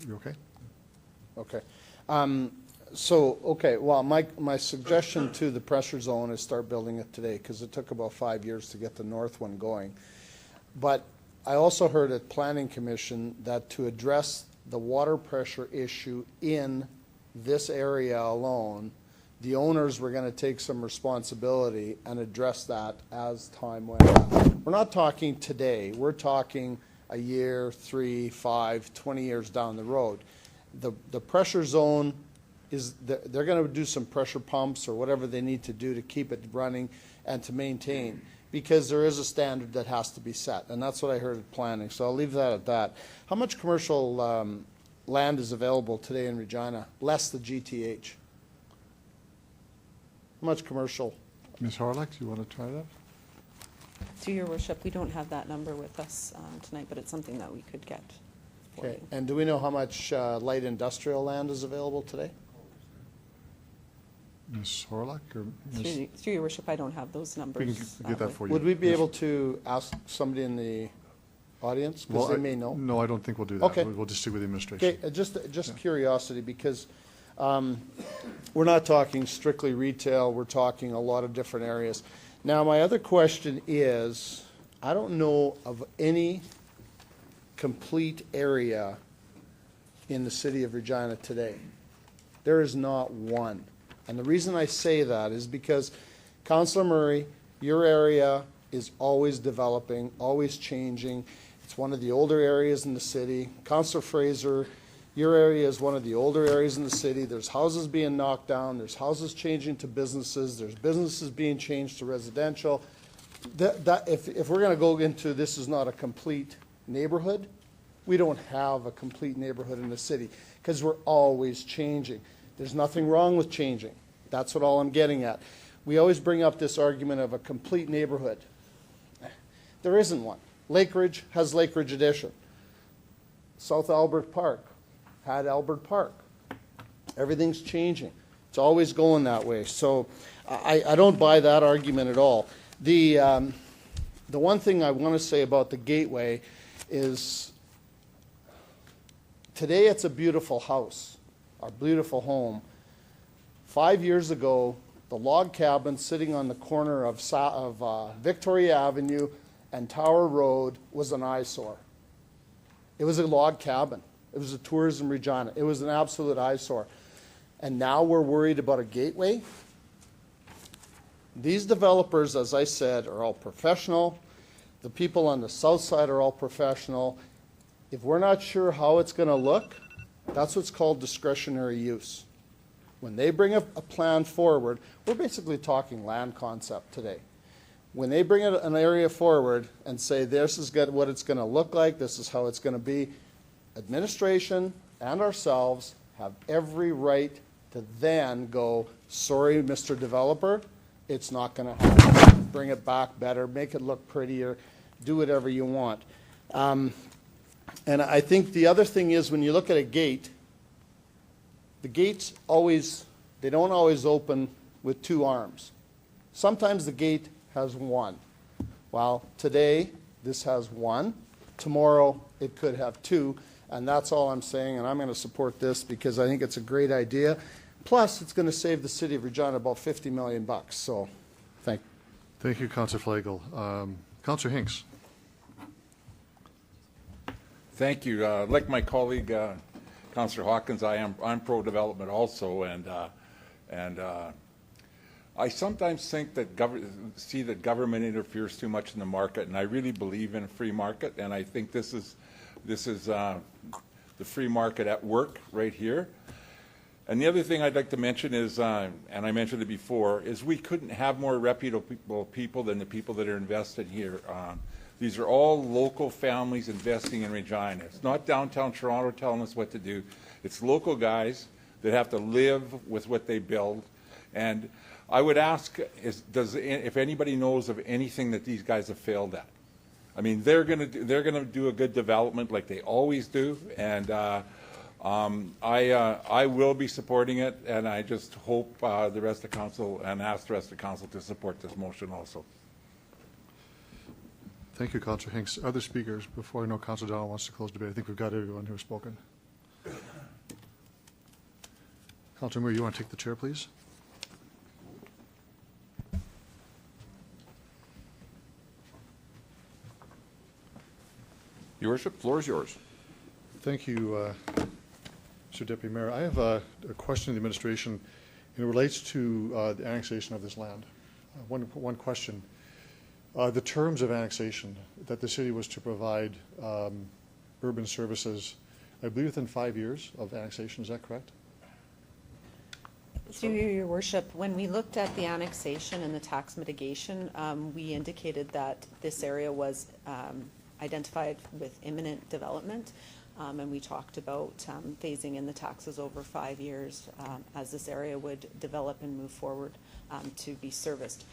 you okay? Okay. Well, my suggestion to the pressure zone is start building it today, because it took about 5 years to get the north one going. But I also heard at Planning Commission that to address the water pressure issue in this area alone, the owners were going to take some responsibility and address that as time went on. We're not talking today. We're talking a year, 3, 5, 20 years down the road. The pressure zone is, they're going to do some pressure pumps or whatever they need to do to keep it running and to maintain, because there is a standard that has to be set, and that's what I heard at planning. So I'll leave that at that. How much commercial land is available today in Regina, less the GTH? How much commercial? Ms. Harlock, do you want to try that? Through your worship, we don't have that number with us tonight, but it's something that we could get for Okay. you. And do we know how much light industrial land is available today? Ms. Harlock or Ms. Through your worship, I don't have those numbers. We can get that for you. Would we be able to ask somebody in the audience, because they may know? No, I don't think we'll do that. Okay. We'll just stick with the administration. Okay, just curiosity, because we're not talking strictly retail, we're talking a lot of different areas. Now, my other question is, I don't know of any complete area in the city of Regina today. There is not one. And the reason I say that is because, Councillor Murray, your area is always developing, always changing. It's one of the older areas in the city. Councillor Fraser, your area is one of the older areas in the city. There's houses being knocked down. There's houses changing to businesses. There's businesses being changed to residential. If we're going to go into this is not a complete neighborhood, we don't have a complete neighborhood in the city, because we're always changing. There's nothing wrong with changing. That's what all I'm getting at. We always bring up this argument of a complete neighborhood. There isn't one. Lakeridge has Lakeridge Edition. South Albert Park had Albert Park. Everything's changing. It's always going that way. So I don't buy that argument at all. The one thing I want to say about the Gateway is, today it's a beautiful house, a beautiful home. 5 years ago, the log cabin sitting on the corner of Victoria Avenue and Tower Road was an eyesore. It was a log cabin. It was a tourism Regina. It was an absolute eyesore. And now we're worried about a gateway? These developers, as I said, are all professional. The people on the south side are all professional. If we're not sure how it's going to look, that's what's called discretionary use. When they bring a plan forward, we're basically talking land concept today. When they bring an area forward and say, this is what it's going to look like, this is how it's going to be, administration and ourselves have every right to then go, sorry, Mr. Developer, it's not going to happen. Bring it back better, make it look prettier, do whatever you want. And I think the other thing is, when you look at a gate, the gates they don't always open with two arms. Sometimes the gate has one. Well, today this has one. Tomorrow it could have two. And that's all I'm saying, and I'm going to support this because I think it's a great idea. Plus, it's going to save the city of Regina about $50 million. So, thank you. Thank you, Councillor Flagel. Councillor Hinks. Thank you. Like my colleague, Councillor Hawkins, I'm pro-development also, and I sometimes think that government interferes too much in the market, and I really believe in a free market, and I think this is the free market at work right here. And the other thing I'd like to mention is, and I mentioned it before, is we couldn't have more reputable people than the people that are invested here. These are all local families investing in Regina. It's not downtown Toronto telling us what to do. It's local guys that have to live with what they build. And I would ask, if anybody knows of anything that these guys have failed at. I mean, they're gonna do a good development like they always do, and I will be supporting it, and I just hope the rest of council, and ask the rest of council to support this motion also. Thank you, Councillor Hinks. Other speakers, before I know Councillor Donald wants to close debate. I think we've got everyone who has spoken. Councillor Moore, you want to take the chair, please? Your Worship, floor is yours. Thank you, Mr. Deputy Mayor. I have a question to the administration. It relates to the annexation of this land. One question. The terms of annexation, that the city was to provide urban services, I believe within 5 years of annexation, is that correct? Through you, Your Worship, when we looked at the annexation and the tax mitigation, we indicated that this area was identified with imminent development, and we talked about phasing in the taxes over 5 years as this area would develop and move forward to be serviced.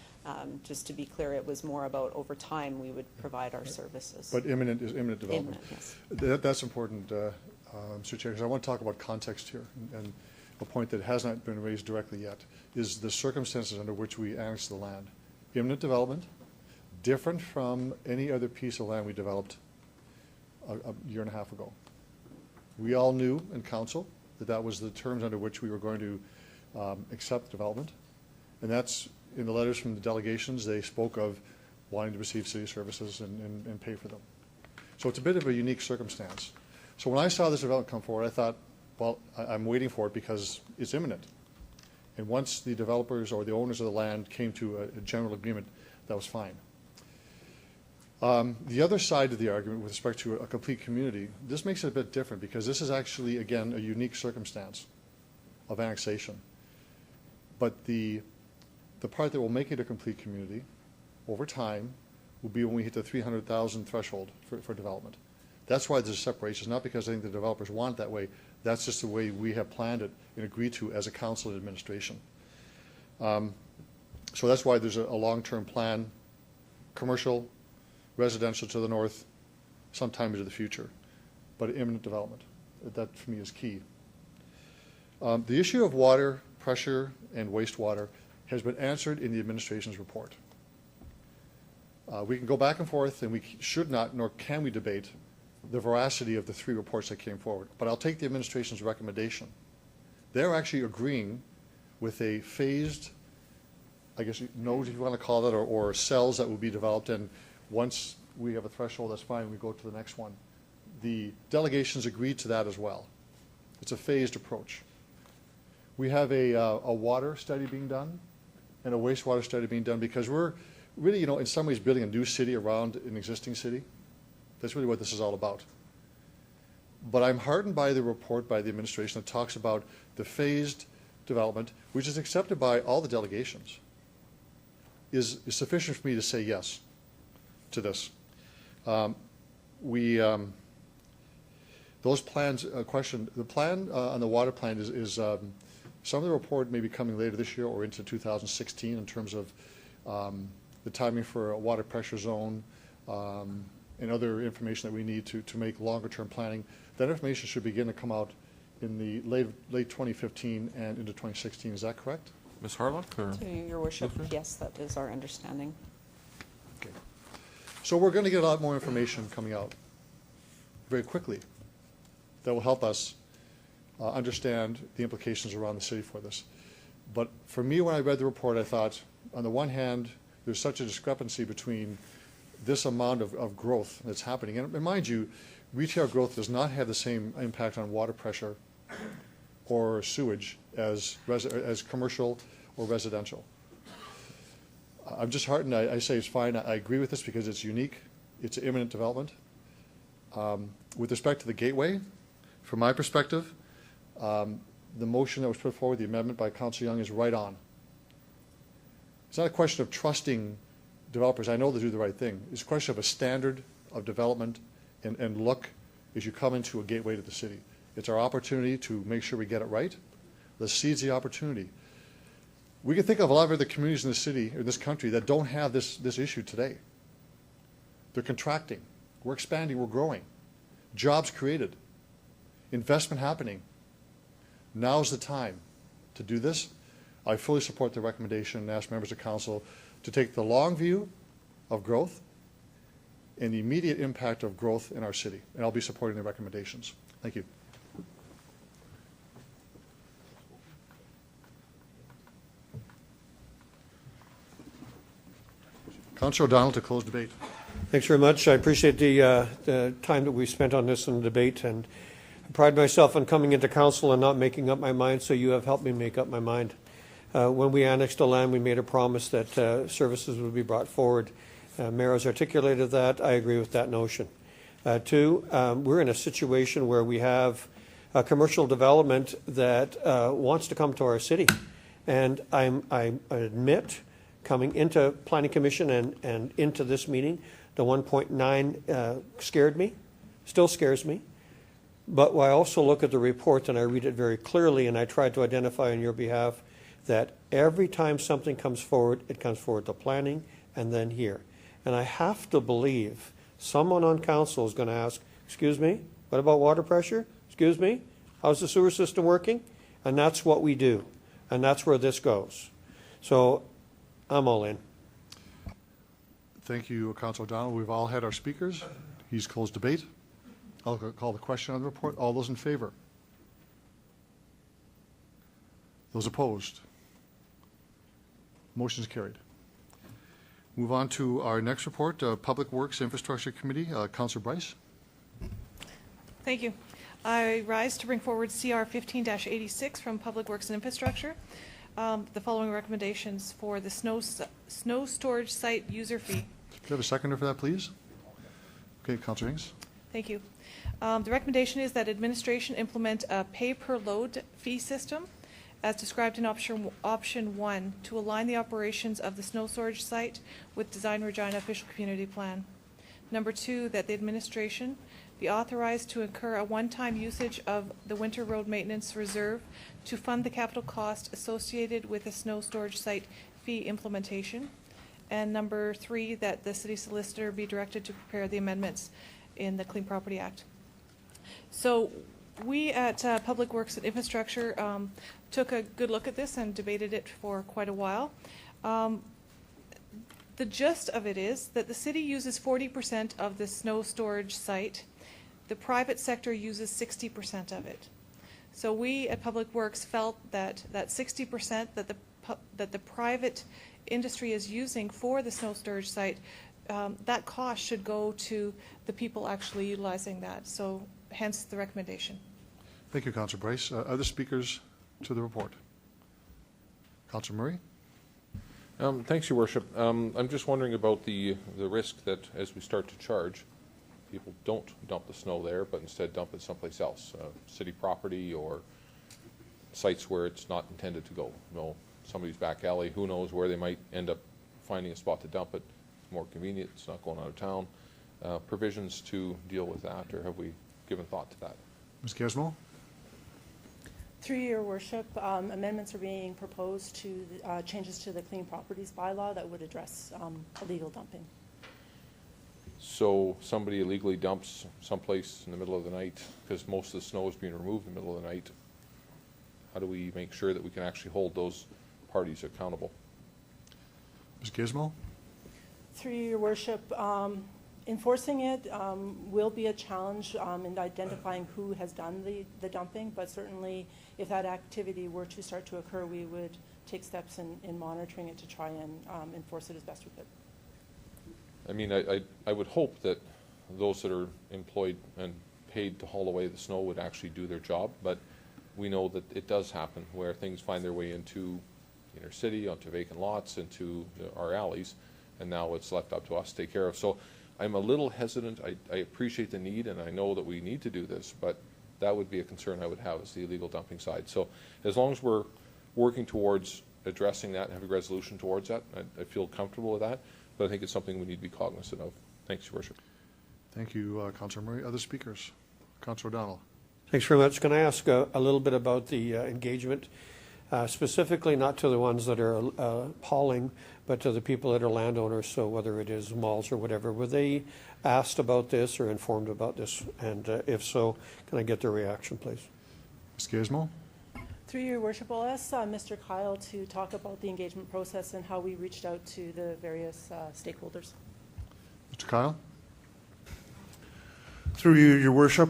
Just to be clear, it was more about over time we would provide our services. But imminent is imminent development. Imminent, yes. That's important, Mr. Chair, because I want to talk about context here, and a point that has not been raised directly yet is the circumstances under which we annexed the land. Imminent development, different from any other piece of land we developed a year and a half ago. We all knew in council that that was the terms under which we were going to accept development, and that's in the letters from the delegations. They spoke of wanting to receive city services and pay for them. So it's a bit of a unique circumstance. So when I saw this development come forward, I thought, well, I'm waiting for it because it's imminent. And once the developers or the owners of the land came to a general agreement, that was fine. The other side of the argument with respect to a complete community, this makes it a bit different because this is actually, again, a unique circumstance of annexation. But the part that will make it a complete community over time will be when we hit the 300,000 threshold for development. That's why there's a separation, not because I think the developers want it that way. That's just the way we have planned it and agreed to as a council and administration. So that's why there's a long-term plan, commercial, residential to the north, sometime into the future, but imminent development. That, for me, is key. The issue of water, pressure, and wastewater has been answered in the administration's report. We can go back and forth, and we should not, nor can we debate the veracity of the three reports that came forward. But I'll take the administration's recommendation. They're actually agreeing with a phased, I guess, nodes, if you want to call it, or cells that will be developed, and once we have a threshold, that's fine, we go to the next one. The delegations agreed to that as well. It's a phased approach. We have a water study being done and a wastewater study being done because we're really, in some ways, building a new city around an existing city. That's really what this is all about. But I'm heartened by the report by the administration that talks about the phased development, which is accepted by all the delegations, is sufficient for me to say yes to this. Those plans, the plan on the water plan is some of the report may be coming later this year or into 2016 in terms of the timing for a water pressure zone and other information that we need to make longer term planning. That information should begin to come out in the late 2015 and into 2016. Is that correct? Ms. Harlock? Or? To Your Worship, yes, that is our understanding. Okay. So we're going to get a lot more information coming out very quickly that will help us understand the implications around the city for this. But for me, when I read the report, I thought, on the one hand, there's such a discrepancy between this amount of growth that's happening. And mind you, retail growth does not have the same impact on water pressure or sewage as commercial or residential. I'm just heartened. I say it's fine. I agree with this because it's unique. It's imminent development. With respect to the gateway, from my perspective, the motion that was put forward, the amendment by Councillor Young, is right on. It's not a question of trusting developers. I know they do the right thing. It's a question of a standard of development and look as you come into a gateway to the city. It's our opportunity to make sure we get it right. Let's seize the opportunity. We can think of a lot of other communities in the city, or this country, that don't have this issue today. They're contracting. We're expanding. We're growing. Jobs created. Investment happening. Now's the time to do this. I fully support the recommendation and ask members of council to take the long view of growth and the immediate impact of growth in our city. And I'll be supporting the recommendations. Thank you. Councillor O'Donnell to close debate. Thanks very much. I appreciate the time that we spent on this in the debate, and I pride myself on coming into council and not making up my mind, so you have helped me make up my mind. When we annexed the land, we made a promise that services would be brought forward. Mayor has articulated that. I agree with that notion. Two, we're in a situation where we have a commercial development that wants to come to our city. And I admit, coming into Planning Commission and into this meeting, the 1.9 scared me, still scares me. But I also look at the report and I read it very clearly, and I try to identify on your behalf that every time something comes forward, it comes forward to planning and then here. And I have to believe someone on council is going to ask, excuse me, what about water pressure? Excuse me, how's the sewer system working? And that's what we do. And that's where this goes. So I'm all in. Thank you, Councillor O'Donnell. We've all had our speakers. He's closed debate. I'll call the question on the report. All those in favor? Those opposed? Motion is carried. Move on to our next report, Public Works Infrastructure Committee. Councillor Bryce. Thank you. I rise to bring forward CR 15-86 from Public Works and Infrastructure. The following recommendations for the snow storage site user fee. Do you have a seconder for that, please? Okay, Councillor Hings. Thank you. The recommendation is that administration implement a pay-per-load fee system as described in option 1 to align the operations of the snow storage site with Design Regina official community plan. Number 2, that the administration be authorized to incur a one-time usage of the winter road maintenance reserve to fund the capital cost associated with the snow storage site fee implementation. And number 3, that the city solicitor be directed to prepare the amendments in the Clean Property Act. So we at Public Works and Infrastructure took a good look at this and debated it for quite a while. The gist of it is that the city uses 40% of the snow storage site. The private sector uses 60% of it. So we at Public Works felt that 60% that the private industry is using for the snow storage site, that cost should go to the people actually utilizing that. So hence the recommendation. Thank you, Councillor Bryce. Other speakers to the report? Councillor Murray. Thanks, Your Worship. I'm just wondering about the risk that as we start to charge, people don't dump the snow there, but instead dump it someplace else, city property or sites where it's not intended to go. You know, somebody's back alley, who knows where they might end up finding a spot to dump it. It's more convenient, it's not going out of town. Provisions to deal with that, or have we given thought to that? Ms. Gizmo. Through your worship, amendments are being proposed to changes to the Clean Properties bylaw that would address illegal dumping. So somebody illegally dumps someplace in the middle of the night because most of the snow is being removed in the middle of the night. How do we make sure that we can actually hold those parties accountable? Ms. Gizmo. Through your worship, enforcing it will be a challenge in identifying who has done the dumping, but certainly if that activity were to start to occur, we would take steps in monitoring it to try and enforce it as best we could. I mean, I would hope that those that are employed and paid to haul away the snow would actually do their job, but we know that it does happen where things find their way into the inner city, onto vacant lots, into our alleys, and now it's left up to us to take care of. So I'm a little hesitant. I appreciate the need, and I know that we need to do this, but that would be a concern I would have, is the illegal dumping side. So as long as we're working towards addressing that and having a resolution towards that, I feel comfortable with that, but I think it's something we need to be cognizant of. Thanks, Your Worship. Thank you, Councillor Murray. Other speakers? Councillor O'Donnell. Thanks very much. Can I ask a little bit about the engagement, specifically not to the ones that are hauling, but to the people that are landowners, so whether it is malls or whatever. Were they asked about this or informed about this? And if so, can I get their reaction, please? Ms. Gizmo? Through your worship, I'll ask Mr. Kyle to talk about the engagement process and how we reached out to the various stakeholders. Mr. Kyle? Through you, Your Worship,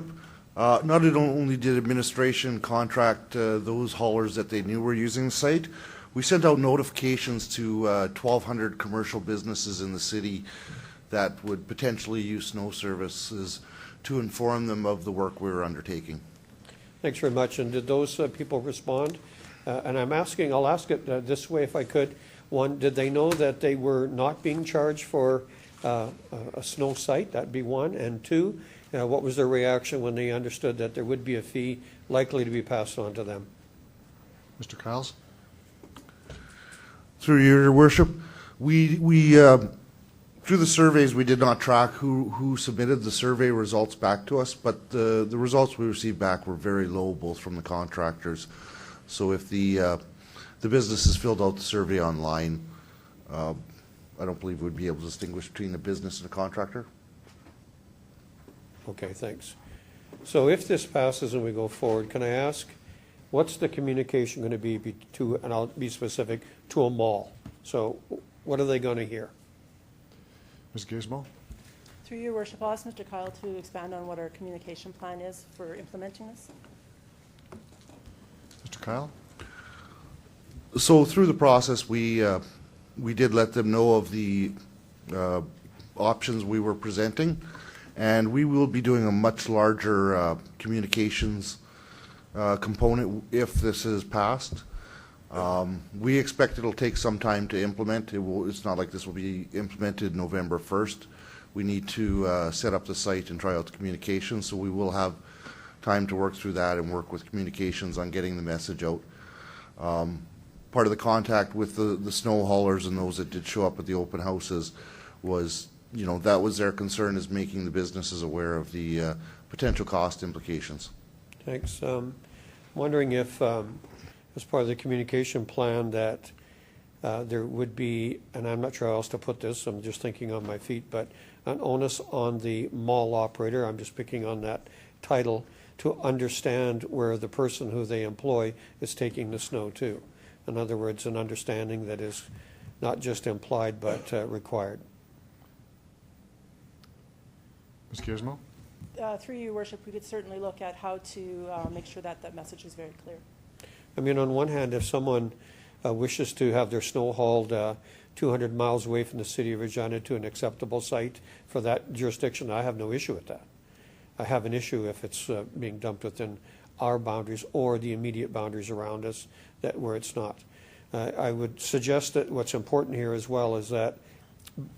not only did administration contract those haulers that they knew were using the site, we sent out notifications to 1,200 commercial businesses in the city that would potentially use snow services to inform them of the work we were undertaking. Thanks very much. And did those people respond? And I'll ask it this way if I could. One, did they know that they were not being charged for a snow site? That'd be one. And two, what was their reaction when they understood that there would be a fee likely to be passed on to them? Mr. Kyles? Through you, Your Worship, we through the surveys, we did not track who submitted the survey results back to us, but the results we received back were very low, both from the contractors. So if the businesses filled out the survey online, I don't believe we'd be able to distinguish between a business and a contractor. Okay, thanks. So if this passes and we go forward, can I ask, what's the communication going to be to, and I'll be specific, to a mall? So what are they going to hear? Ms. Gizmo? Through your worship, I'll ask Mr. Kyle to expand on what our communication plan is for implementing this. Mr. Kyle? So through the process, we did let them know of the options we were presenting, and we will be doing a much larger communications component if this is passed. We expect it'll take some time to implement. It's not like this will be implemented November 1st. We need to set up the site and try out the communications, so we will have time to work through that and work with communications on getting the message out. Part of the contact with the snow haulers and those that did show up at the open houses was, that was their concern, is making the businesses aware of the potential cost implications. Thanks. Wondering if, as part of the communication plan, that there would be, and I'm not sure how else to put this, I'm just thinking on my feet, but an onus on the mall operator, I'm just picking on that title, to understand where the person who they employ is taking the snow to. In other words, an understanding that is not just implied but required. Ms. Gizmo? Through your worship, we could certainly look at how to make sure that that message is very clear. I mean, on one hand, if someone wishes to have their snow hauled 200 miles away from the city of Regina to an acceptable site for that jurisdiction, I have no issue with that. I have an issue if it's being dumped within our boundaries or the immediate boundaries around us, that where it's not. I would suggest that what's important here as well is that,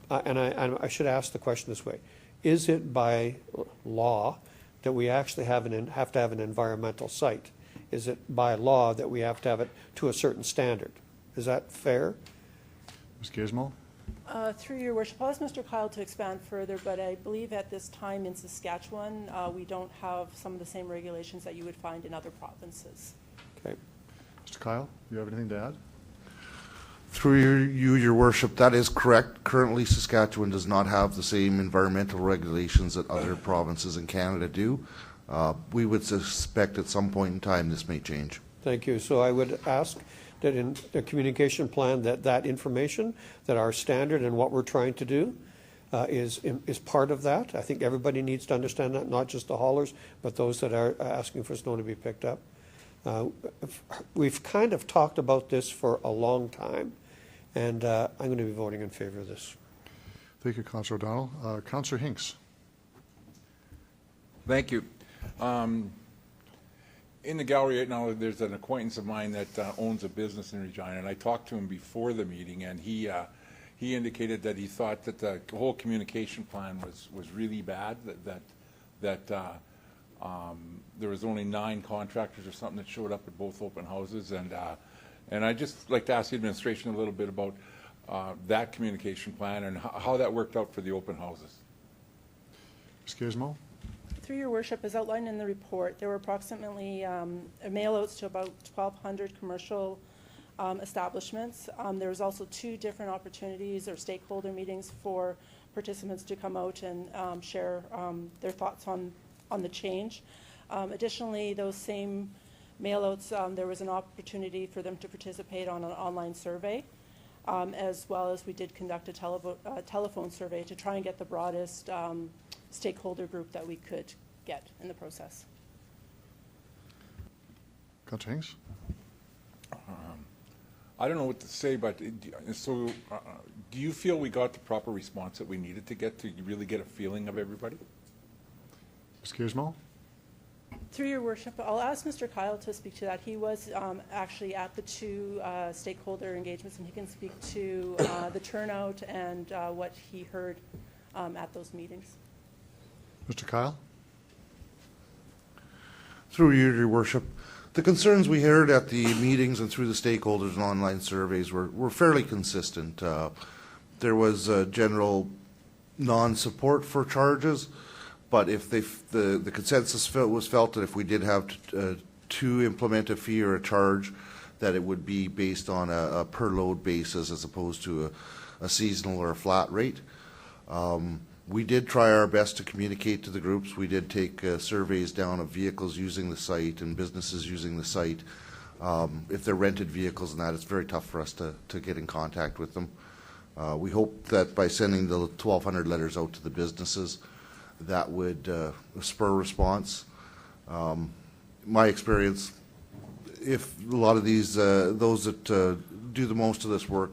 and I should ask the question this way, is it by law that we actually have to have an environmental site? Is it by law that we have to have it to a certain standard? Is that fair? Ms. Gizmo? Through your worship, I'll ask Mr. Kyle to expand further, but I believe at this time in Saskatchewan, we don't have some of the same regulations that you would find in other provinces. Okay. Mr. Kyle, do you have anything to add? Through you, Your Worship, that is correct. Currently, Saskatchewan does not have the same environmental regulations that other provinces in Canada do. We would suspect at some point in time this may change. Thank you. So I would ask that in the communication plan that information, that our standard and what we're trying to do is part of that. I think everybody needs to understand that, not just the haulers, but those that are asking for snow to be picked up. We've kind of talked about this for a long time, and I'm going to be voting in favor of this. Thank you, Councillor O'Donnell. Councillor Hinks. Thank you. in the gallery right now, there's an acquaintance of mine that owns a business in Regina, and I talked to him before the meeting, and he indicated that he thought that the whole communication plan was really bad, that there was only 9 contractors or something that showed up at both open houses, and I'd just like to ask the administration a little bit about that communication plan and how that worked out for the open houses. Ms. Gizmo? Through your worship, as outlined in the report, there were approximately mail-outs to about 1,200 commercial establishments. There was also 2 different opportunities or stakeholder meetings for participants to come out and share their thoughts on the change. Additionally, those same mail-outs, there was an opportunity for them to participate on an online survey, as well as we did conduct a telephone survey to try and get the broadest stakeholder group that we could get in the process. Councillor Hinks? I don't know what to say, but do you feel we got the proper response that we needed to get to really get a feeling of everybody? Ms. Gizmo? Through your worship, I'll ask Mr. Kyle to speak to that. He was actually at the 2 stakeholder engagements, and he can speak to the turnout and what he heard at those meetings. Mr. Kyle? Through you, your worship, the concerns we heard at the meetings and through the stakeholders and online surveys were fairly consistent. There was general non-support for charges, but if the consensus was felt that if we did have to implement a fee or a charge, that it would be based on a per load basis as opposed to a seasonal or a flat rate. We did try our best to communicate to the groups. We did take surveys down of vehicles using the site and businesses using the site. If they're rented vehicles and that, it's very tough for us to get in contact with them. We hope that by sending the 1,200 letters out to the businesses, that would spur response. My experience, if a lot of these, those that do the most of this work,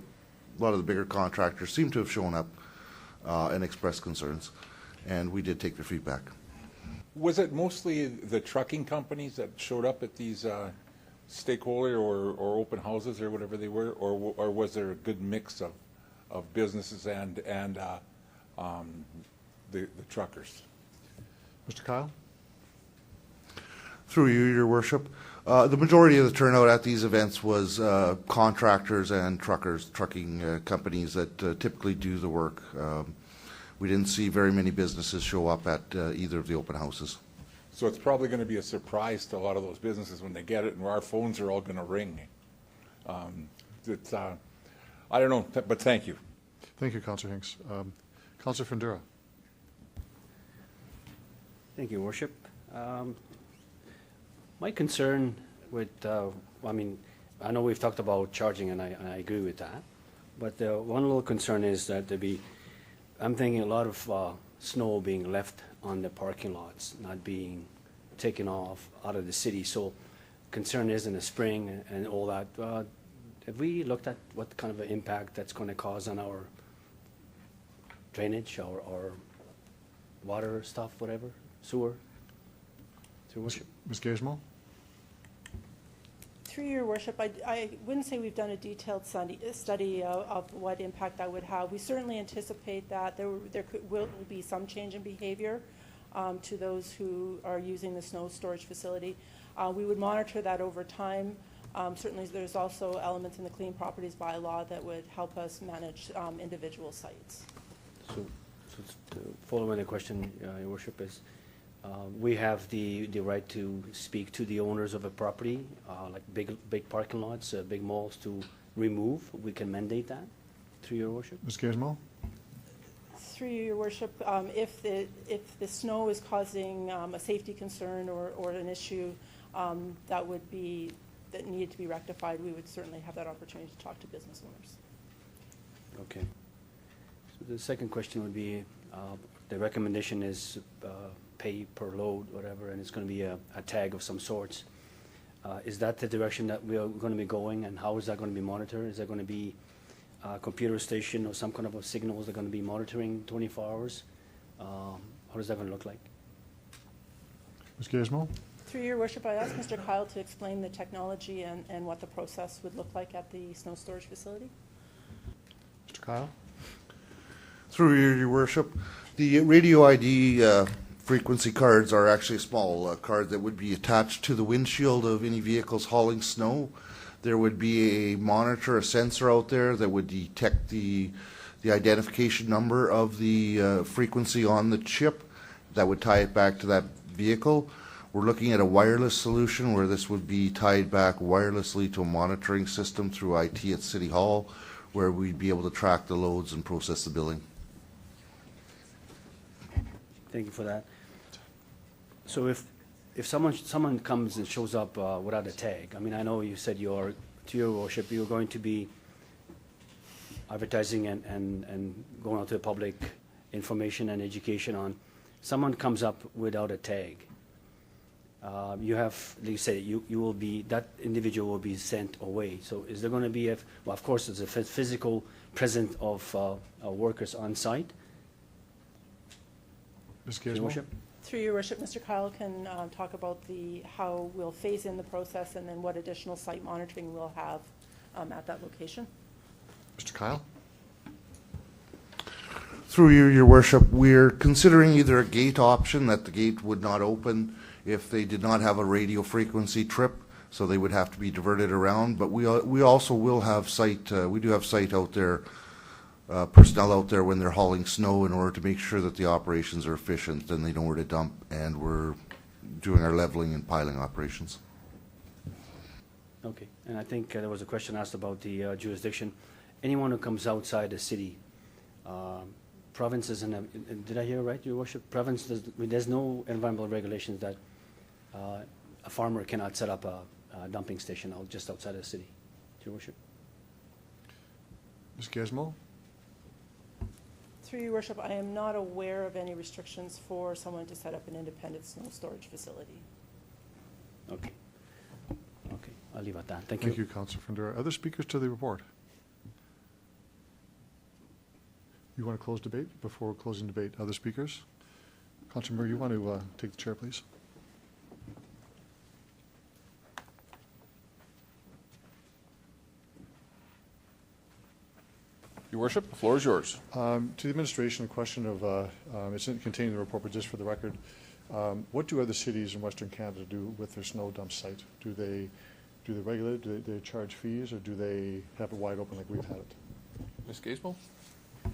a lot of the bigger contractors seem to have shown up and expressed concerns, and we did take their feedback. Was it mostly the trucking companies that showed up at these stakeholder or open houses or whatever they were, or was there a good mix of businesses and the truckers? Mr. Kyle? Through you, your worship, the majority of the turnout at these events was contractors and trucking companies that typically do the work. We didn't see very many businesses show up at either of the open houses. So it's probably going to be a surprise to a lot of those businesses when they get it, and our phones are all going to ring. I don't know, but thank you. Thank you, Councillor Hinks. Councillor Fundura? Thank you, Worship. My concern with, I mean, I know we've talked about charging, and I agree with that, but one little concern is that I'm thinking a lot of snow being left on the parking lots, not being taken off out of the city. So concern is in the spring and all that. Have we looked at what kind of an impact that's going to cause on our drainage or water stuff, whatever, sewer? Ms. Gizmo? Through your worship, I wouldn't say we've done a detailed study of what impact that would have. We certainly anticipate that there will be some change in behavior to those who are using the snow storage facility. We would monitor that over time. Certainly there's also elements in the Clean Properties bylaw that would help us manage individual sites. So to follow on the question, Your Worship, is we have the right to speak to the owners of a property, like big parking lots, big malls, to remove. We can mandate that through Your Worship. Ms. Gizmo? Through your worship, if the snow is causing a safety concern or an issue that needed to be rectified, we would certainly have that opportunity to talk to business owners. Okay. So the second question would be, the recommendation is pay per load, whatever, and it's going to be a tag of some sorts. Is that the direction that we are going to be going, and how is that going to be monitored? Is there going to be a computer station or some kind of a signals that are going to be monitoring 24 hours? How is that going to look like? Ms. Gizmo? Through your worship, I asked Mr. Kyle to explain the technology and what the process would look like at the snow storage facility. Mr. Kyle? Through your worship, the radio ID frequency cards are actually a small card that would be attached to the windshield of any vehicles hauling snow. There would be a monitor, a sensor out there that would detect the identification number of the frequency on the chip that would tie it back to that vehicle. We're looking at a wireless solution where this would be tied back wirelessly to a monitoring system through IT at City Hall, where we'd be able to track the loads and process the billing. Thank you for that. So if someone comes and shows up without a tag, I mean, I know you said to your worship, you're going to be advertising and going out to the public information and education on someone comes up without a tag. You have, like you say, you will be, that individual will be sent away. So is there going to be well, of course, there's a physical presence of workers on site. Ms. Your Gizmo? worship? Through your worship, Mr. Kyle can talk about how we'll phase in the process and then what additional site monitoring we'll have at that location. Mr. Kyle? Through your worship, we're considering either a gate option, that the gate would not open if they did not have a radio frequency trip, so they would have to be diverted around. But we also will have site, we do have site out there, personnel out there when they're hauling snow in order to make sure that the operations are efficient and they know where to dump, and we're doing our leveling and piling operations. Okay, and I think there was a question asked about the jurisdiction. Anyone who comes outside the city, provinces, and did I hear right, your worship? Province, there's no environmental regulations that a farmer cannot set up a dumping station just outside of the city, your worship. Ms. Gizmo? Through your worship, I am not aware of any restrictions for someone to set up an independent snow storage facility. Okay. Okay, I'll leave it at that. Thank you. Thank you, Councillor Fundera. Other speakers to the report? You want to close debate? Before closing debate, other speakers? Councillor Murray, you want to take the chair, please? Your worship, the floor is yours. To the administration, a question of, it's contained in the report, but just for the record, what do other cities in Western Canada do with their snow dump site? Do they regulate it? Do they charge fees, or do they have it wide open like we've had it? Ms. Gizmo?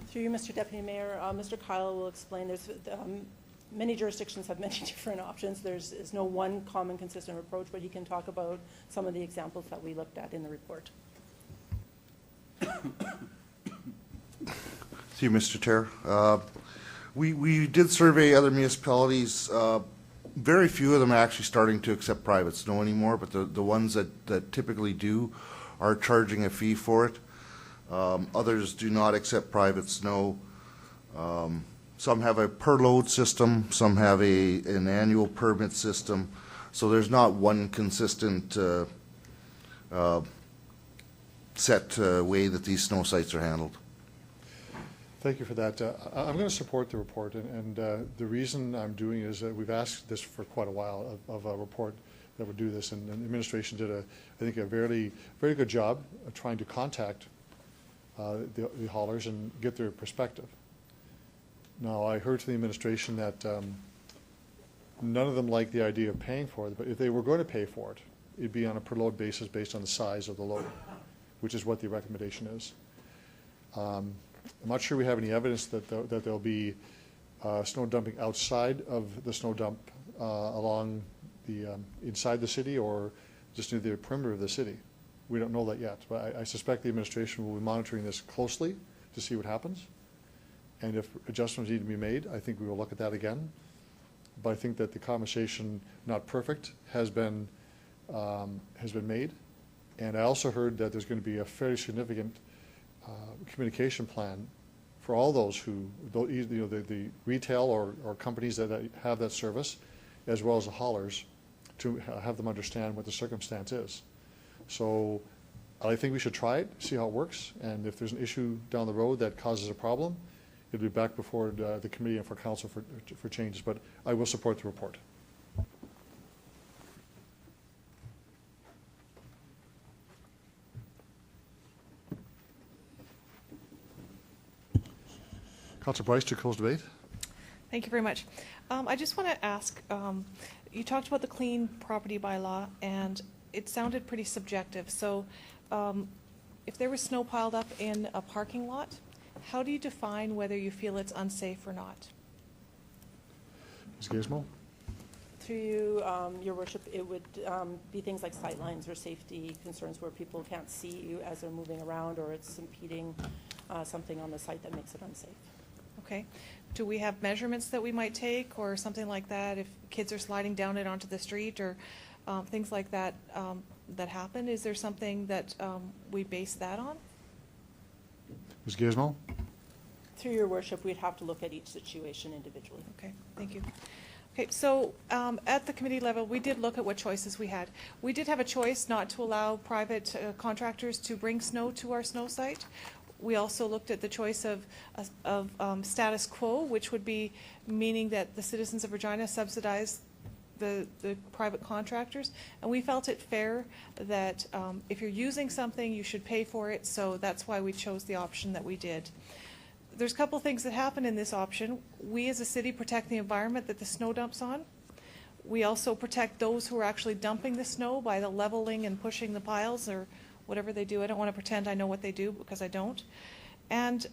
Through you, Mr. Deputy Mayor, Mr. Kyle will explain. There's many jurisdictions have many different options. There's no one common consistent approach, but he can talk about some of the examples that we looked at in the report. Thank you, Mr. Chair. We did survey other municipalities. Very few of them are actually starting to accept private snow anymore, but the ones that typically do are charging a fee for it. Others do not accept private snow. Some have a per load system, some have an annual permit system. So there's not one consistent set way that these snow sites are handled. Thank you for that. I'm going to support the report, and the reason I'm doing it is that we've asked this for quite a while of a report that would do this, and the administration did, I think, a very good job of trying to contact the haulers and get their perspective. Now, I heard to the administration that none of them like the idea of paying for it, but if they were going to pay for it, it'd be on a per load basis based on the size of the load, which is what the recommendation is. I'm not sure we have any evidence that there'll be snow dumping outside of the snow dump along the inside the city or just near the perimeter of the city. We don't know that yet, but I suspect the administration will be monitoring this closely to see what happens. And if adjustments need to be made, I think we will look at that again. But I think that the conversation, not perfect, has been made. And I also heard that there's going to be a fairly significant communication plan for all those who, the retail or companies that have that service, as well as the haulers, to have them understand what the circumstance is. So I think we should try it, see how it works, and if there's an issue down the road that causes a problem, it'll be back before the committee and for council for changes, but I will support the report. Councillor Bryce to close debate. Thank you very much. I just want to ask, you talked about the clean property bylaw, and it sounded pretty subjective. So if there was snow piled up in a parking lot, how do you define whether you feel it's unsafe or not? Ms. Gizmo? Through you, Your Worship, it would be things like sightlines or safety concerns where people can't see you as they're moving around, or it's impeding something on the site that makes it unsafe. Okay. Do we have measurements that we might take or something like that if kids are sliding down it onto the street or things like that that happen? Is there something that we base that on? Ms. Gizmo? Through Your Worship, we'd have to look at each situation individually. Okay, thank you. Okay, so at the committee level, we did look at what choices we had. We did have a choice not to allow private contractors to bring snow to our snow site. We also looked at the choice of status quo, which would be meaning that the citizens of Regina subsidize the private contractors. And we felt it fair that if you're using something, you should pay for it. So that's why we chose the option that we did. There's a couple things that happen in this option. We as a city protect the environment that the snow dumps on. We also protect those who are actually dumping the snow by the leveling and pushing the piles or whatever they do. I don't want to pretend I know what they do because I don't. And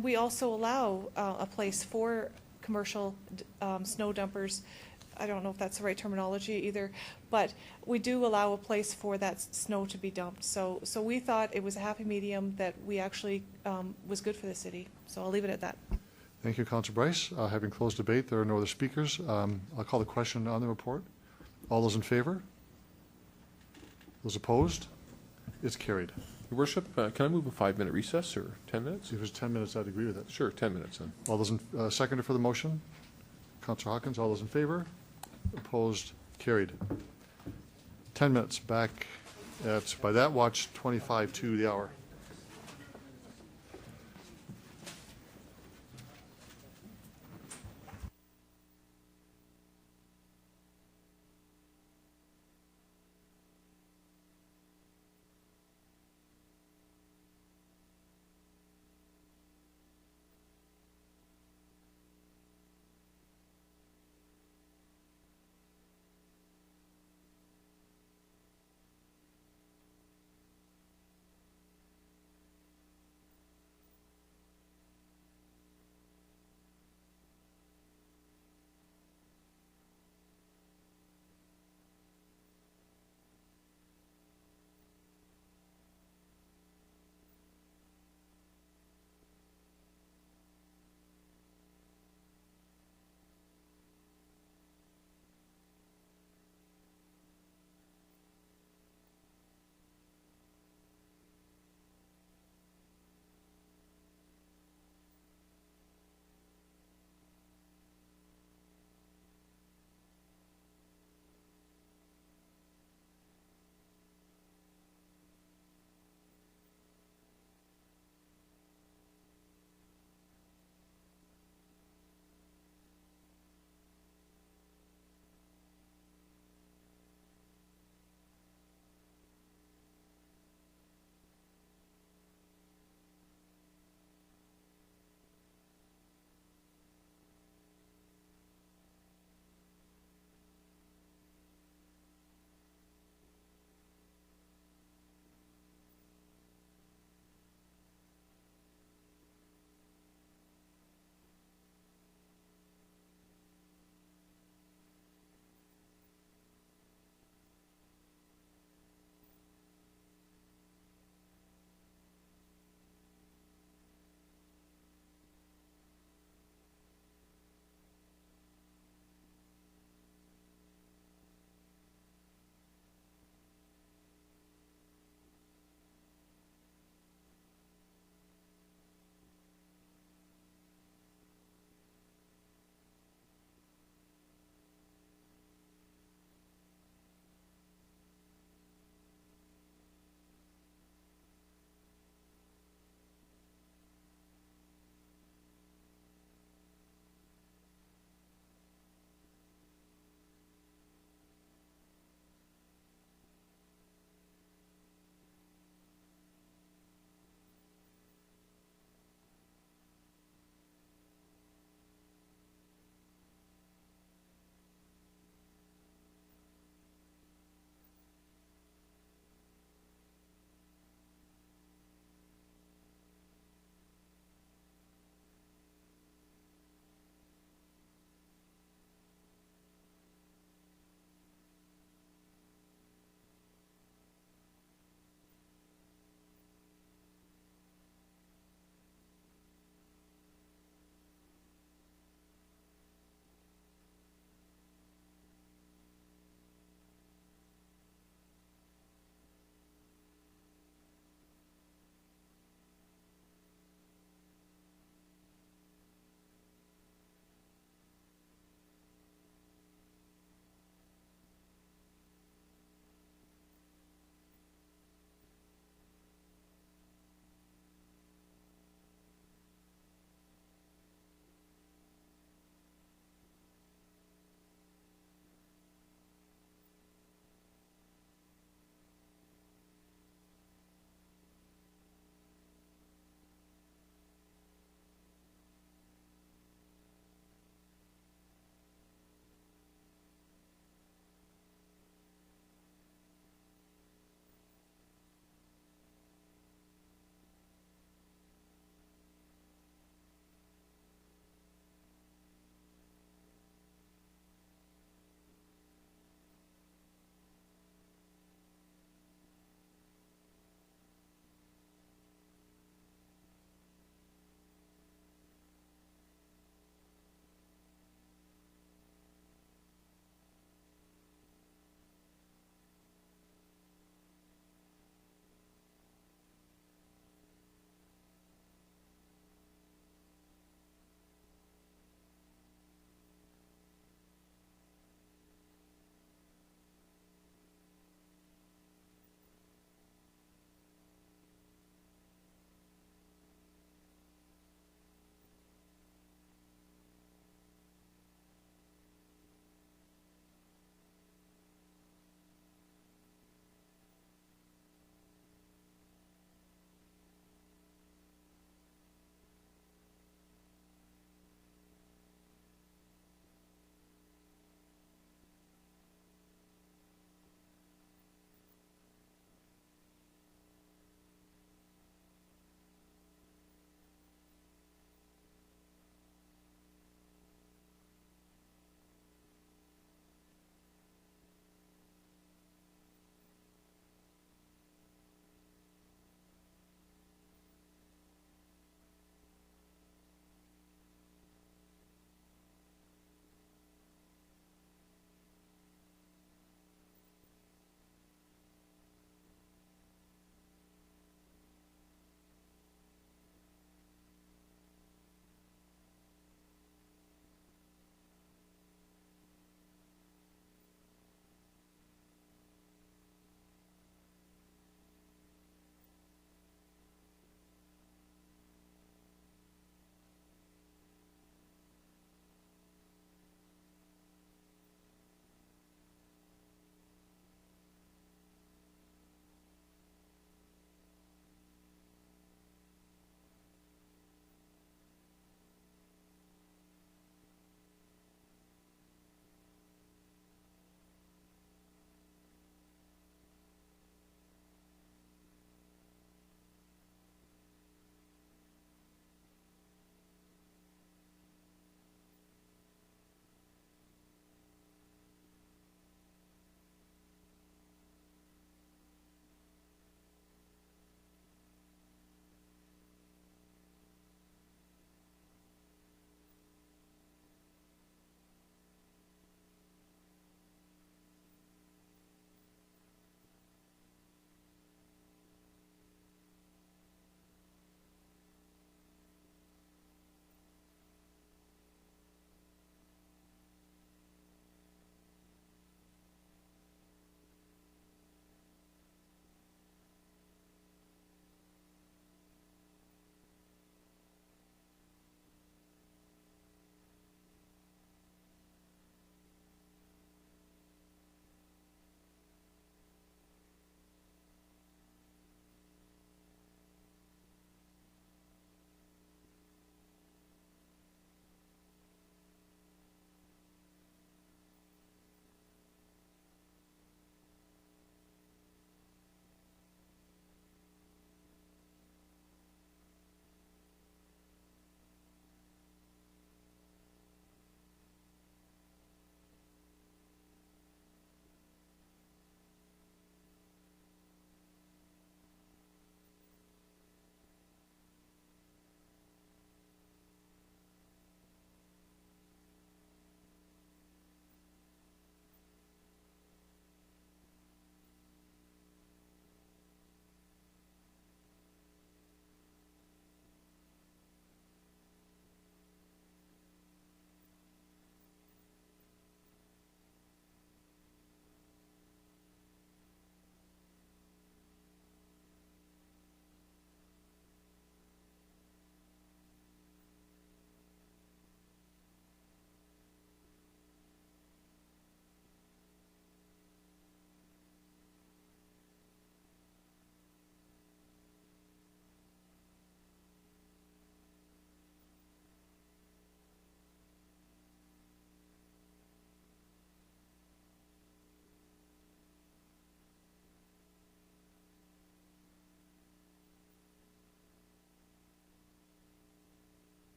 we also allow a place for commercial snow dumpers. I don't know if that's the right terminology either, but we do allow a place for that snow to be dumped. So we thought it was a happy medium that we actually was good for the city. So I'll leave it at that. Thank you, Councillor Bryce. Having closed debate, there are no other speakers. I'll call the question on the report. All those in favour? Those opposed? It's carried. Your Worship, can I move a 5-minute recess or 10 minutes? If it's 10 minutes, I'd agree with it. Sure, 10 minutes then. All those in, seconder for the motion? Councillor Hawkins, all those in favour? Opposed? Carried. 10 minutes back at, by that watch, 25 to the hour.